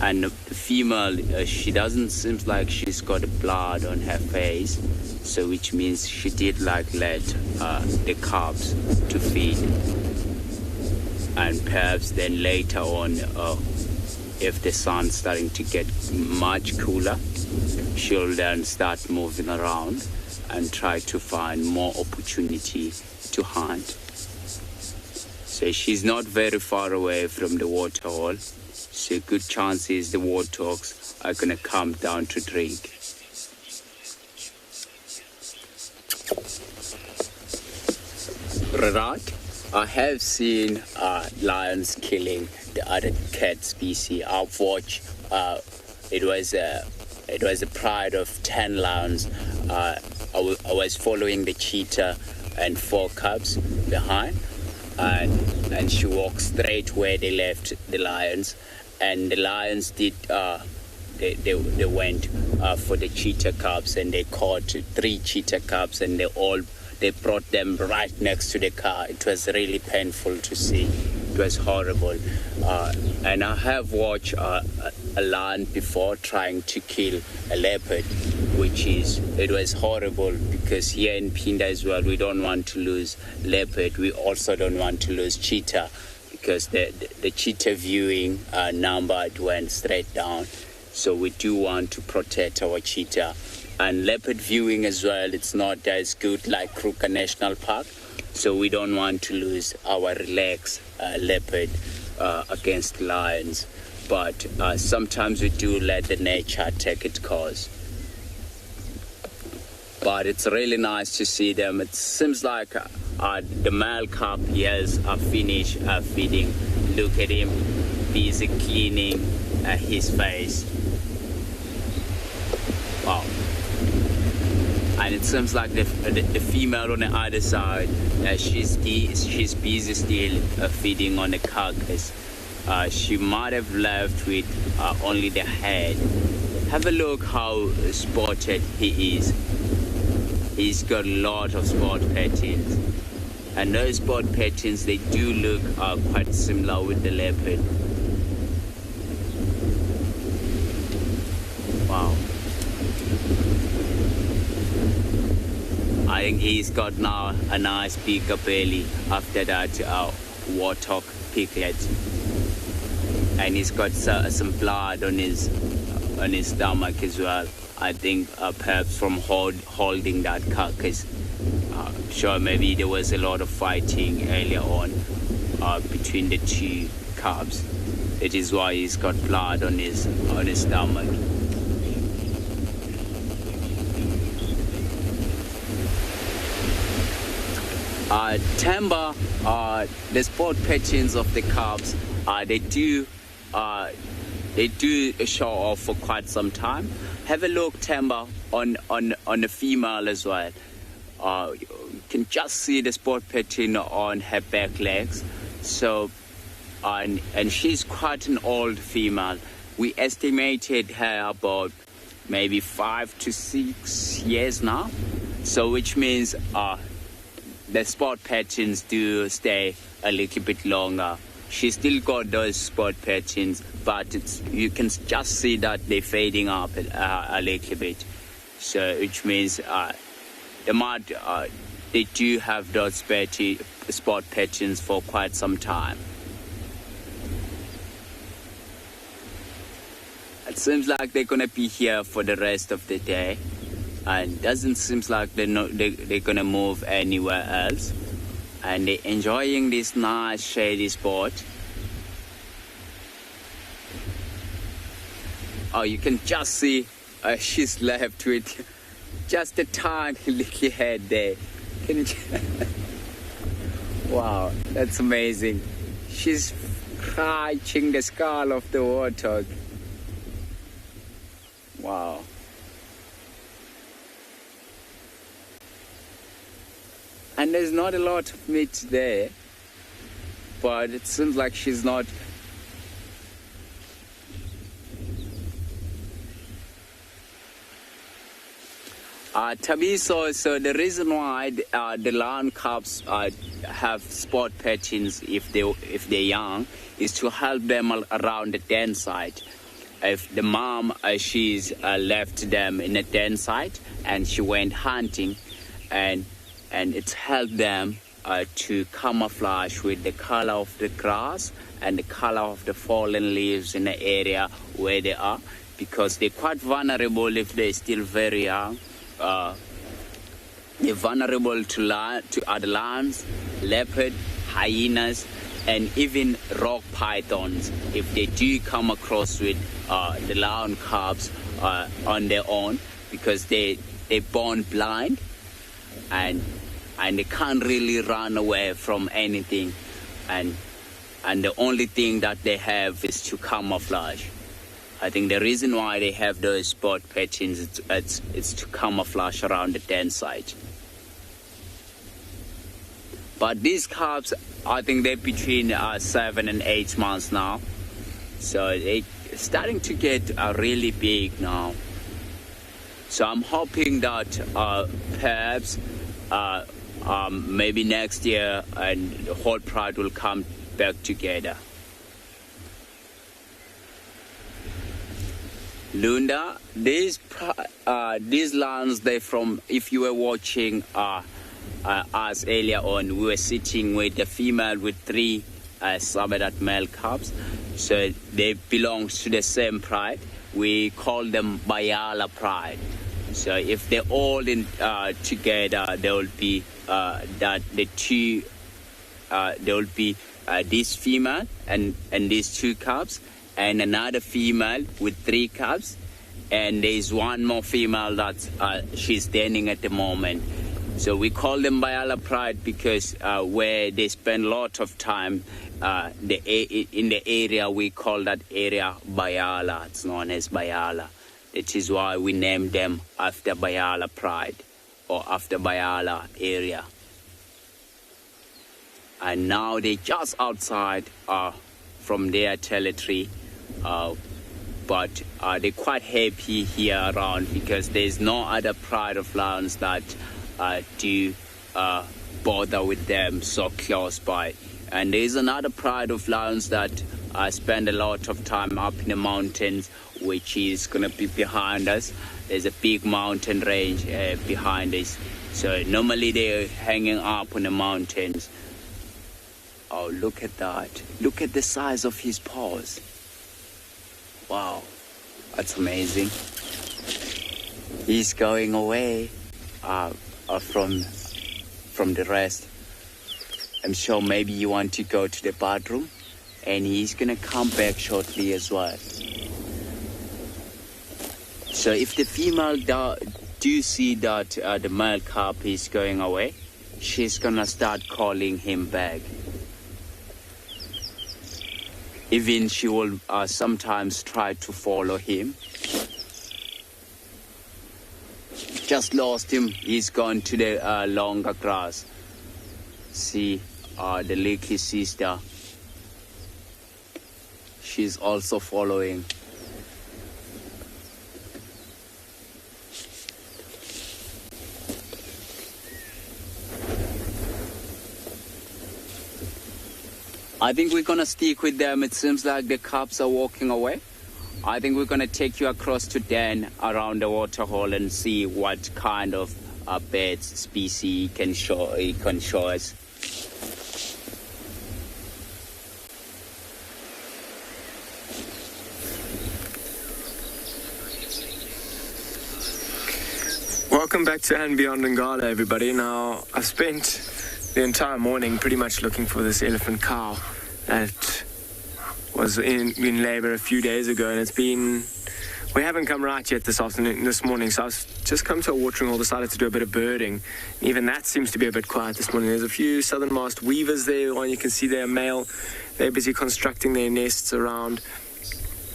[SPEAKER 4] And the female, she doesn't seem like she's got blood on her face, so which means she did let the cubs to feed. And perhaps then later on, if the sun's starting to get much cooler, she'll then start moving around and try to find more opportunity to hunt. So she's not very far away from the water hole, so good chances the warthogs are gonna come down to drink. Right, I have seen lions killing the other cat species. I've watched. It was a pride of 10 lions. I was following the cheetah and 4 cubs behind, and she walked straight where they left the lions, and the lions did. They went for the cheetah cubs, and they caught 3 cheetah cubs, and they brought them right next to the car. It was really painful to see. It was horrible. And I have watched a lion before trying to kill a leopard, it was horrible, because here in Pinda as well, we don't want to lose leopard. We also don't want to lose cheetah, because the cheetah viewing number went straight down. So we do want to protect our cheetah. And leopard viewing as well, it's not as good like Kruger National Park. So we don't want to lose our relaxed leopard against lions. But sometimes we do let the nature take its course. But it's really nice to see them. It seems like the male cub are finished feeding. Look at him, busy cleaning his face. Wow. And it seems like the female on the other side, she's busy still feeding on the carcass. She might have left with only the head. Have a look how spotted he is. He's got a lot of spot patterns. And those spot patterns, they do look quite similar with the leopard. Wow. I think he's got now a nice bigger belly after that warthog piglet, and he's got some blood on his stomach as well. I think perhaps from holding that carcass. Sure, maybe there was a lot of fighting earlier on between the 2 cubs. It is why he's got blood on his stomach. Timber, the spot patterns of the cubs, they do show off for quite some time. Have a look, Timber, on the female as well. You can just see the spot pattern on her back legs. So, and she's quite an old female. We estimated her about maybe 5 to 6 years now. So, which means the spot patterns do stay a little bit longer. She still got those spot patterns, but you can just see that they're fading up a little bit. So, which means they do have those spot patterns for quite some time. It seems like they're gonna be here for the rest of the day. And doesn't seem like they're gonna move anywhere else, and they're enjoying this nice shady spot. Oh, you can just see she's left with just a tiny little head there. Wow, that's amazing. She's catching the skull of the warthog. Wow. And there's not a lot of meat there, but it seems like she's not. Tabiso, so the reason why the lion cubs have spot patterns if they're young is to help them around the den site. If the mom, she's left them in a den site and she went hunting, and it's helped them to camouflage with the color of the grass and the color of the fallen leaves in the area where they are, because they're quite vulnerable if they're still very young. they're vulnerable to other lions, leopard, hyenas, and even rock pythons if they do come across with the lion cubs on their own, because they're born blind and they can't really run away from anything, and the only thing that they have is to camouflage. I think the reason why they have those spot patterns it's to camouflage around the den site. But these cubs, I think they're between 7 and 8 months now. So they're starting to get really big now. So I'm hoping that perhaps maybe next year and the whole pride will come back together. Lunda, these lions, they're from, if you were watching us earlier on, we were sitting with the female with 3 subadult male cubs. So they belong to the same pride. We call them Bayala pride. So if they're all in together, there will be this female and these 2 cubs, and another female with 3 cubs, and there's one more female that she's standing at the moment. So we call them Bayala pride because where they spend a lot of time in the area, we call that area Bayala. It's known as Bayala. It is why we named them after Bayala pride, or after Bayala area. And now they're just outside from their territory, but they're quite happy here around because there's no other pride of lions that do bother with them so close by. And there's another pride of lions that spend a lot of time up in the mountains, which is going to be behind us. There's a big mountain range behind us. So normally they're hanging up on the mountains. Oh, look at that. Look at the size of his paws. Wow, that's amazing. He's going away from the rest. I'm sure maybe you want to go to the bathroom, and he's gonna come back shortly as well. So if the female do see that the male cub is going away, she's gonna start calling him back. Even she will sometimes try to follow him. Just lost him. He's gone to the longer grass. See the little sister. She's also following. I think we're gonna stick with them. It seems like the cubs are walking away. I think we're gonna take you across to Den around the waterhole and see what kind of birds species can show us.
[SPEAKER 11] Welcome back to And Beyond Ngala, everybody. Now, I've spent the entire morning pretty much looking for this elephant cow that was in labor a few days ago, and we haven't come right yet this morning, so I've just come to a watering hole, decided to do a bit of birding. Even that seems to be a bit quiet this morning. There's a few southern-masked weavers there, one you can see there, male. They're busy constructing their nests around.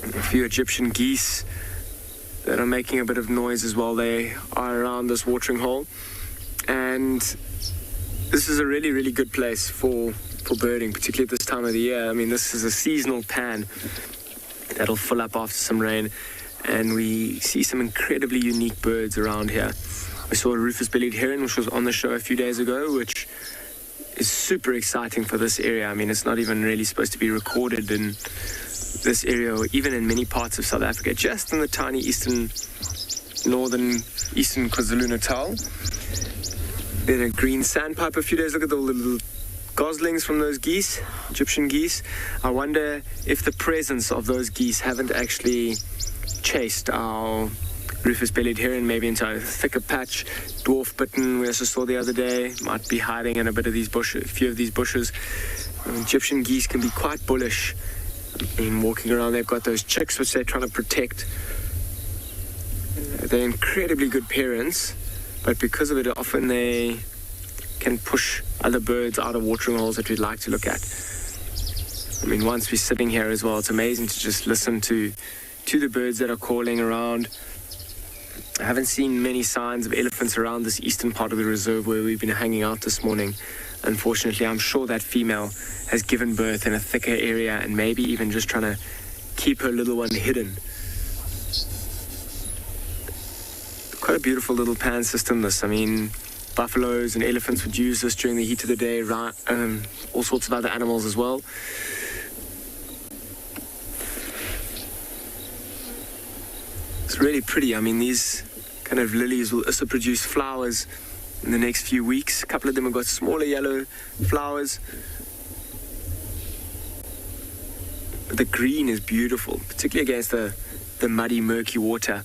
[SPEAKER 11] A few Egyptian geese that are making a bit of noise as well. They are around this watering hole, and this is a really, really good place for birding, particularly at this time of the year. I mean, this is a seasonal pan that'll fill up after some rain, and we see some incredibly unique birds around here. We saw a rufous-bellied heron, which was on the show a few days ago, which is super exciting for this area. I mean, it's not even really supposed to be recorded in this area, or even in many parts of South Africa, just in the tiny eastern KwaZulu-Natal. Then a green sandpiper a few days. Look at all the little goslings from those geese, Egyptian geese. I wonder if the presence of those geese haven't actually chased our rufous-bellied heron, maybe into a thicker patch. Dwarf bittern, we also saw the other day, might be hiding in a few of these bushes. Egyptian geese can be quite bullish. I mean, walking around, they've got those chicks which they're trying to protect. They're incredibly good parents, but because of it, often they can push other birds out of watering holes that we'd like to look at. I mean, once we're sitting here as well, it's amazing to just listen to the birds that are calling around. I haven't seen many signs of elephants around this eastern part of the reserve where we've been hanging out this morning. Unfortunately, I'm sure that female has given birth in a thicker area and maybe even just trying to keep her little one hidden. Quite a beautiful little pan system, this. I mean, buffaloes and elephants would use this during the heat of the day, all sorts of other animals as well. It's really pretty. I mean, these kind of lilies will also produce flowers in the next few weeks. A couple of them have got smaller yellow flowers. But the green is beautiful, particularly against the muddy, murky water.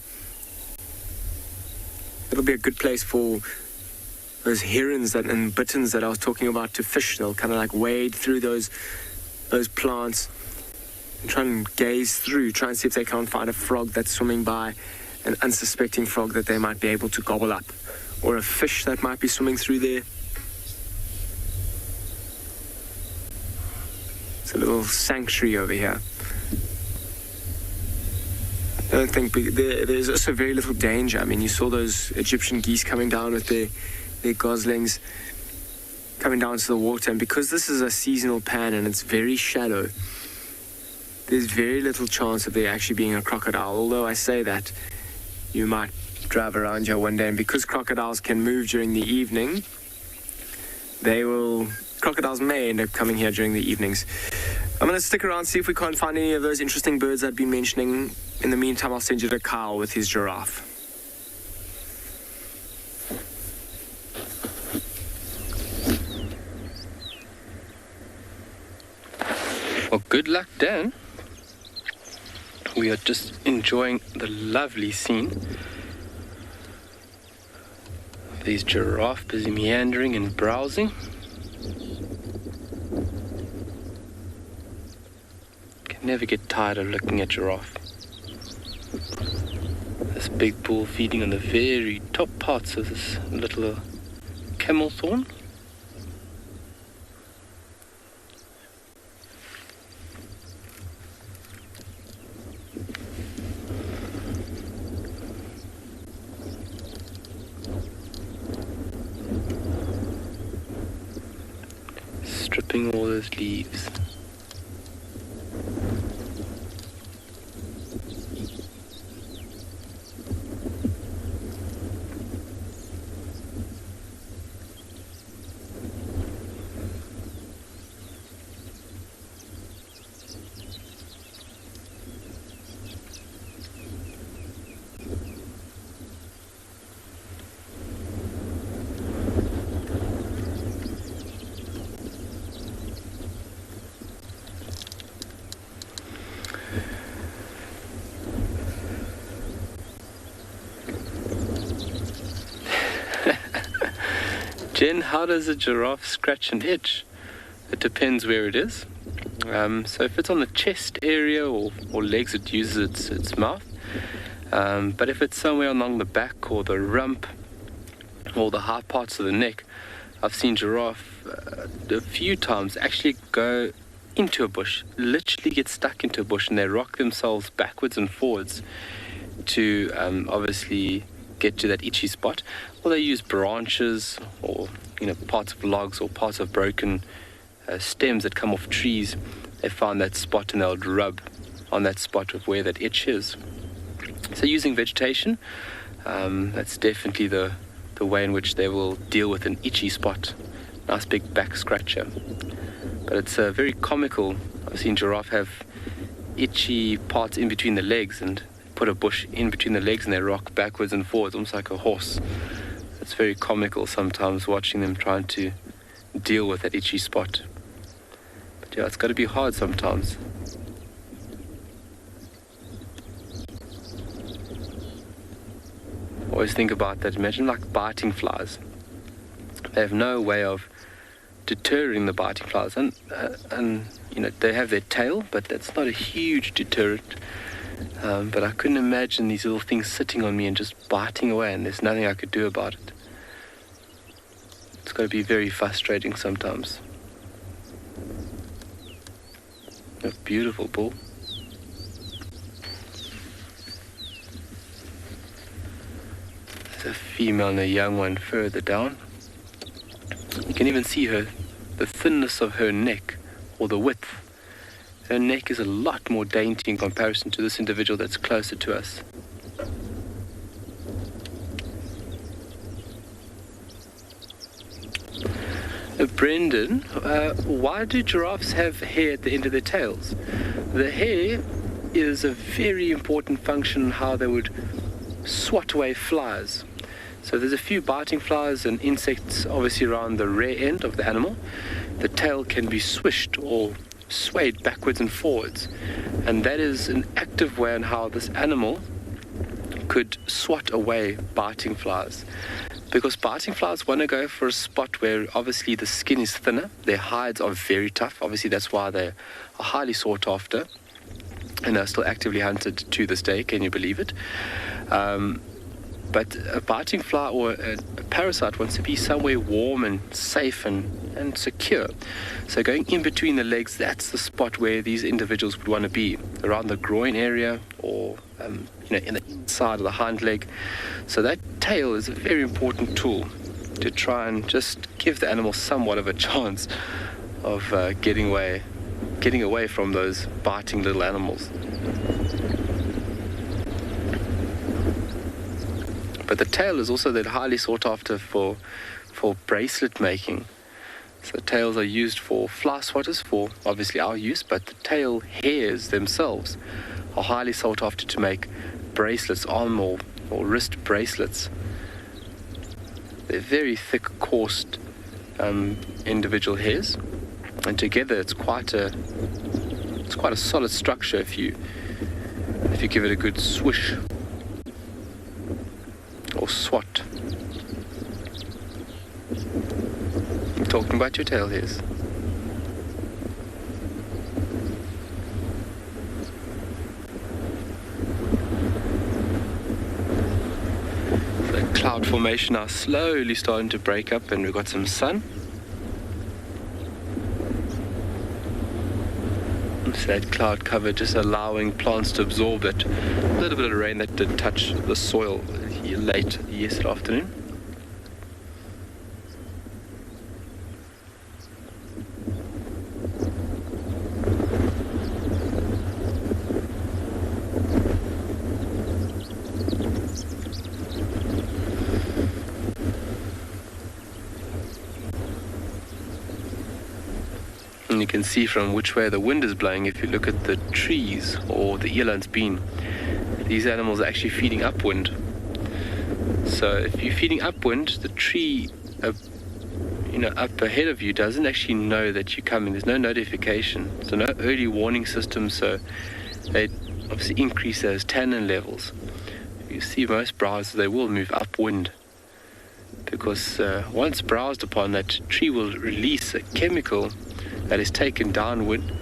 [SPEAKER 11] It'll be a good place for those herons and bitterns that I was talking about to fish. They'll kind of like wade through those plants and try and gaze through, try and see if they can't find a frog that's swimming by, an unsuspecting frog that they might be able to gobble up, or a fish that might be swimming through there. It's a little sanctuary over here. I don't think there's also very little danger. I mean, you saw those Egyptian geese coming down with their goslings, coming down to the water, and because this is a seasonal pan and it's very shallow, there's very little chance of there actually being a crocodile, although I say that you might drive around here one day, and because crocodiles can move during the evening, crocodiles may end up coming here during the evenings. I'm going to stick around, see if we can't find any of those interesting birds I've been mentioning. In the meantime, I'll send you to Kyle with his giraffe.
[SPEAKER 3] Well, good luck, Dan. We are just enjoying the lovely scene. These giraffe busy meandering and browsing. Can never get tired of looking at giraffe. This big bull feeding on the very top parts of this little camel thorn. Stripping all those leaves. Jen, how does a giraffe scratch and itch? It depends where it is. So if it's on the chest area or legs, it uses its mouth. But if it's somewhere along the back or the rump or the high parts of the neck, I've seen giraffe a few times actually go into a bush, literally get stuck into a bush, and they rock themselves backwards and forwards to obviously get to that itchy spot. Or they use branches or parts of logs or parts of broken stems that come off trees. They find that spot and they'll rub on that spot of where that itch is. So using vegetation, that's definitely the way in which they will deal with an itchy spot. Nice big back scratcher. But it's very comical. I've seen giraffe have itchy parts in between the legs and put a bush in between the legs and they rock backwards and forwards, almost like a horse. It's very comical sometimes watching them trying to deal with that itchy spot. But yeah, it's got to be hard sometimes. always think about that. Imagine like biting flies. They have no way of deterring the biting flies, and you know, they have their tail, but that's not a huge deterrent. But I couldn't imagine these little things sitting on me and just biting away, and there's nothing I could do about it. It's got to be very frustrating sometimes. A beautiful bull. There's a female and a young one further down. You can even see the thinness of her neck, or the width. Her neck is a lot more dainty in comparison to this individual that's closer to us. Brendan, why do giraffes have hair at the end of their tails? The hair is a very important function in how they would swat away flies. So there's a few biting flies and insects obviously around the rear end of the animal. The tail can be swished or swayed backwards and forwards, and that is an active way in how this animal could swat away biting flies, because biting flies want to go for a spot where obviously the skin is thinner, their hides are very tough. Obviously that's why they are highly sought after and are still actively hunted to this day. Can you believe it? But a biting fly or a parasite wants to be somewhere warm and safe and secure. So going in between the legs, that's the spot where these individuals would want to be, around the groin area, or in the inside of the hind leg. So that tail is a very important tool to try and just give the animal somewhat of a chance of getting away from those biting little animals. But the tail is also then highly sought after for bracelet making. So tails are used for fly swatters, for obviously our use, but the tail hairs themselves are highly sought after to make bracelets, arm or wrist bracelets. They're very thick, coursed individual hairs, and together it's quite a solid structure if you give it a good swish or swat. I'm talking about your tail hairs. The cloud formation are slowly starting to break up, and we've got some sun. So that cloud cover just allowing plants to absorb it. A little bit of rain that did touch the soil late yesterday afternoon. And you can see from which way the wind is blowing if you look at the trees or the eland's bean. These animals are actually feeding upwind. So if you're feeding upwind, the tree up ahead of you doesn't actually know that you're coming. There's no notification. So no early warning system, so they obviously increase those tannin levels. You see most browsers, they will move upwind, because once browsed upon, that tree will release a chemical that is taken downwind,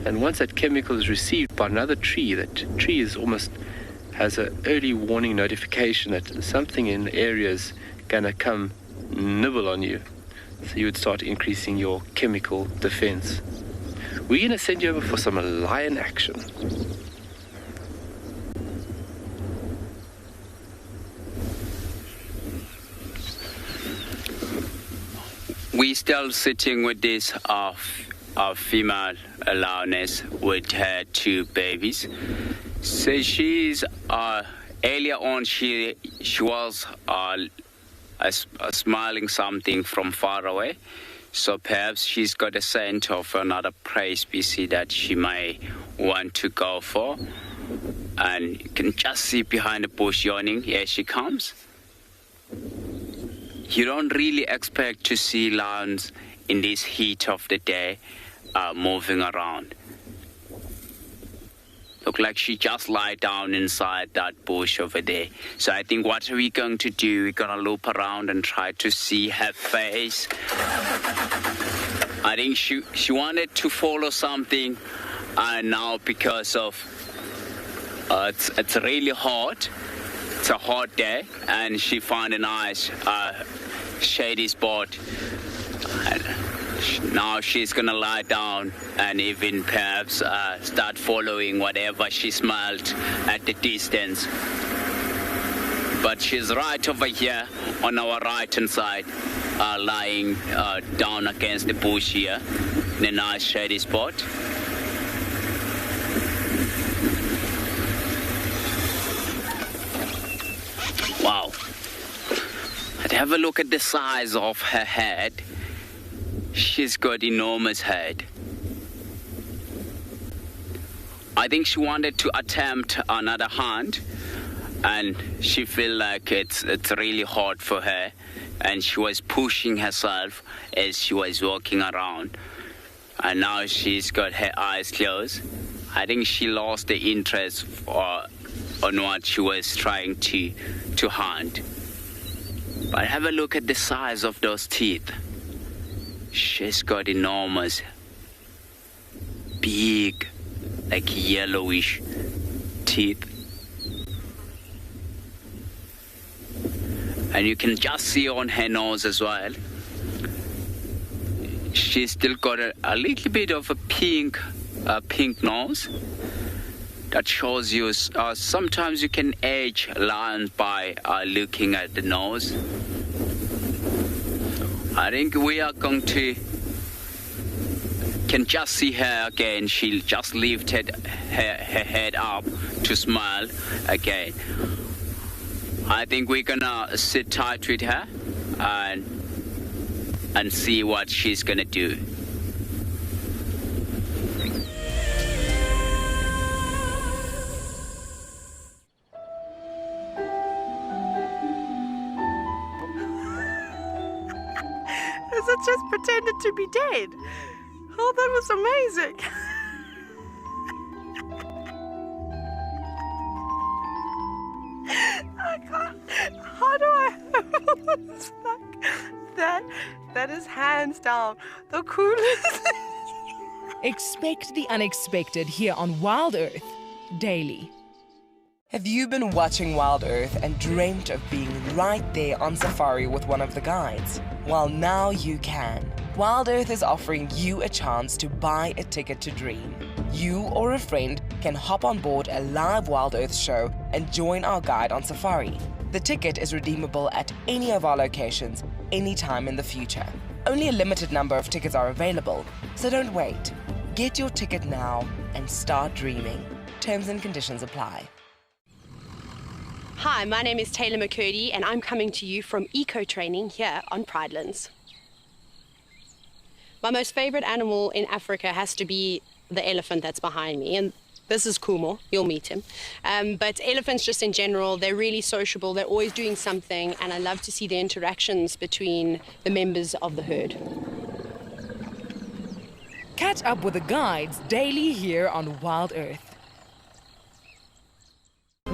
[SPEAKER 3] and once that chemical is received by another tree, that tree is almost has an early warning notification that something in the area is gonna come nibble on you. So you would start increasing your chemical defense. We're gonna send you over for some lion action.
[SPEAKER 4] We still sitting with this female lioness with her 2 babies. So she's earlier on she was smiling something from far away. So perhaps she's got a scent of another prey species that she may want to go for. And you can just see behind the bush yawning. Here she comes. You don't really expect to see lions in this heat of the day moving around. Look like she just lied down inside that bush over there. So I think what are we going to do? We're going to loop around and try to see her face. I think she wanted to follow something, and now because of it's really hot. It's a hot day, and she found a nice shady spot. And now she's gonna lie down and even perhaps start following whatever she smelled at the distance. But she's right over here on our right-hand side, lying down against the bush here in a nice shady spot. Wow. And have a look at the size of her head. She's got enormous head. I think she wanted to attempt another hunt, and she felt like it's really hard for her, and she was pushing herself as she was walking around. And now she's got her eyes closed. I think she lost the interest on what she was trying to hunt. But have a look at the size of those teeth. She's got enormous, big, like yellowish teeth. And you can just see on her nose as well. She's still got a little bit of a pink nose. That shows you sometimes you can age lions by looking at the nose. I think we are going to can just see her again. She just lifted her head up to smile again. I think we're gonna sit tight with her and see what she's gonna do.
[SPEAKER 13] It just pretended to be dead. Oh, that was amazing. I can't. How do I? It's like that is hands down the coolest.
[SPEAKER 1] Expect the unexpected here on Wild Earth daily. Have you been watching Wild Earth and dreamt of being right there on safari with one of the guides? Well, now you can. Wild Earth is offering you a chance to buy a ticket to dream. You or a friend can hop on board a live Wild Earth show and join our guide on safari. The ticket is redeemable at any of our locations, anytime in the future. Only a limited number of tickets are available, so don't wait. Get your ticket now and start dreaming. Terms and conditions apply.
[SPEAKER 14] Hi, my name is Taylor McCurdy and I'm coming to you from Eco Training here on Pridelands. My most favorite animal in Africa has to be the elephant that's behind me, and this is Kumo, you'll meet him. But elephants just in general, they're really sociable, they're always doing something, and I love to see the interactions between the members of the herd.
[SPEAKER 1] Catch up with the guides daily here on Wild Earth.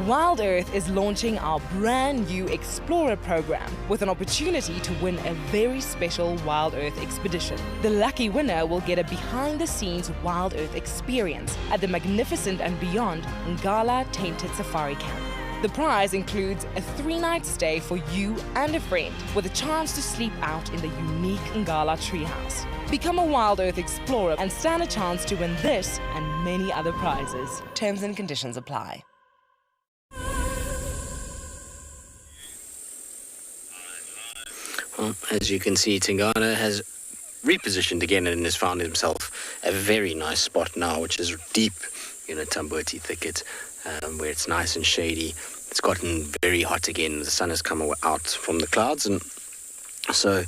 [SPEAKER 1] Wild Earth is launching our brand new Explorer program with an opportunity to win a very special Wild Earth expedition. The lucky winner will get a behind-the-scenes Wild Earth experience at the magnificent and beyond Ngala Tainted Safari Camp. The prize includes a 3-night stay for you and a friend with a chance to sleep out in the unique Ngala treehouse. Become a Wild Earth Explorer and stand a chance to win this and many other prizes. Terms and conditions apply.
[SPEAKER 2] Well, as you can see, Tingana has repositioned again and has found himself a very nice spot now, which is deep in a Tamboti thicket, where it's nice and shady. It's gotten very hot again. The sun has come out from the clouds, and so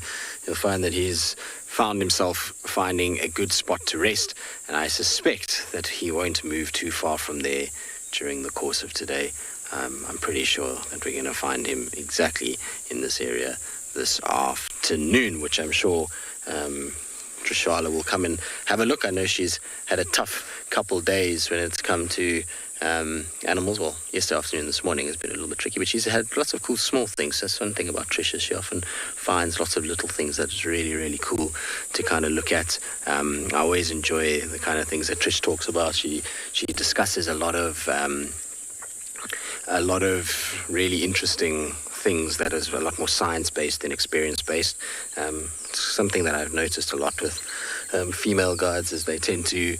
[SPEAKER 2] you'll find that he's found himself finding a good spot to rest, and I suspect that he won't move too far from there during the course of today. I'm pretty sure that we're going to find him exactly in this area this afternoon, which I'm sure TRISHALA will come and have a look. I know she's had a tough couple days when it's come to animals. Well, yesterday afternoon, this morning has been a little bit tricky, but she's had lots of cool small things. That's one thing about Trisha. She often finds lots of little things that is really, really cool to kind of look at. I always enjoy the kind of things that Trish talks about. She discusses a lot of really interesting things that is a lot more science-based than experience-based. Something that I've noticed a lot with female guides is they tend to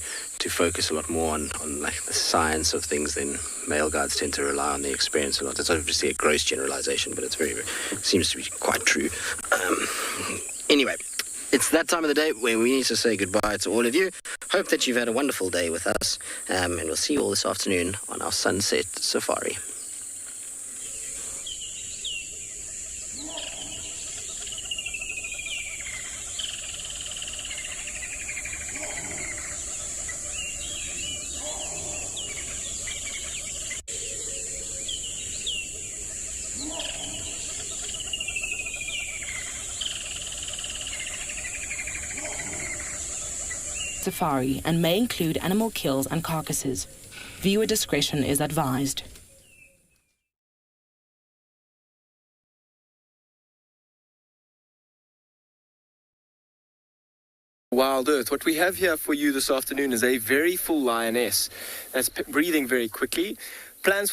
[SPEAKER 2] focus a lot more on like the science of things than male guides tend to rely on the experience a lot. It's obviously a gross generalization, but it's seems to be quite true. Anyway, it's that time of the day where we need to say goodbye to all of you. Hope that you've had a wonderful day with us, and we'll see you all this afternoon on our sunset safari.
[SPEAKER 1] Safari and may include animal kills and carcasses. Viewer discretion is advised.
[SPEAKER 11] Wild Earth. What we have here for you this afternoon is a very full lioness that's breathing very quickly. Plans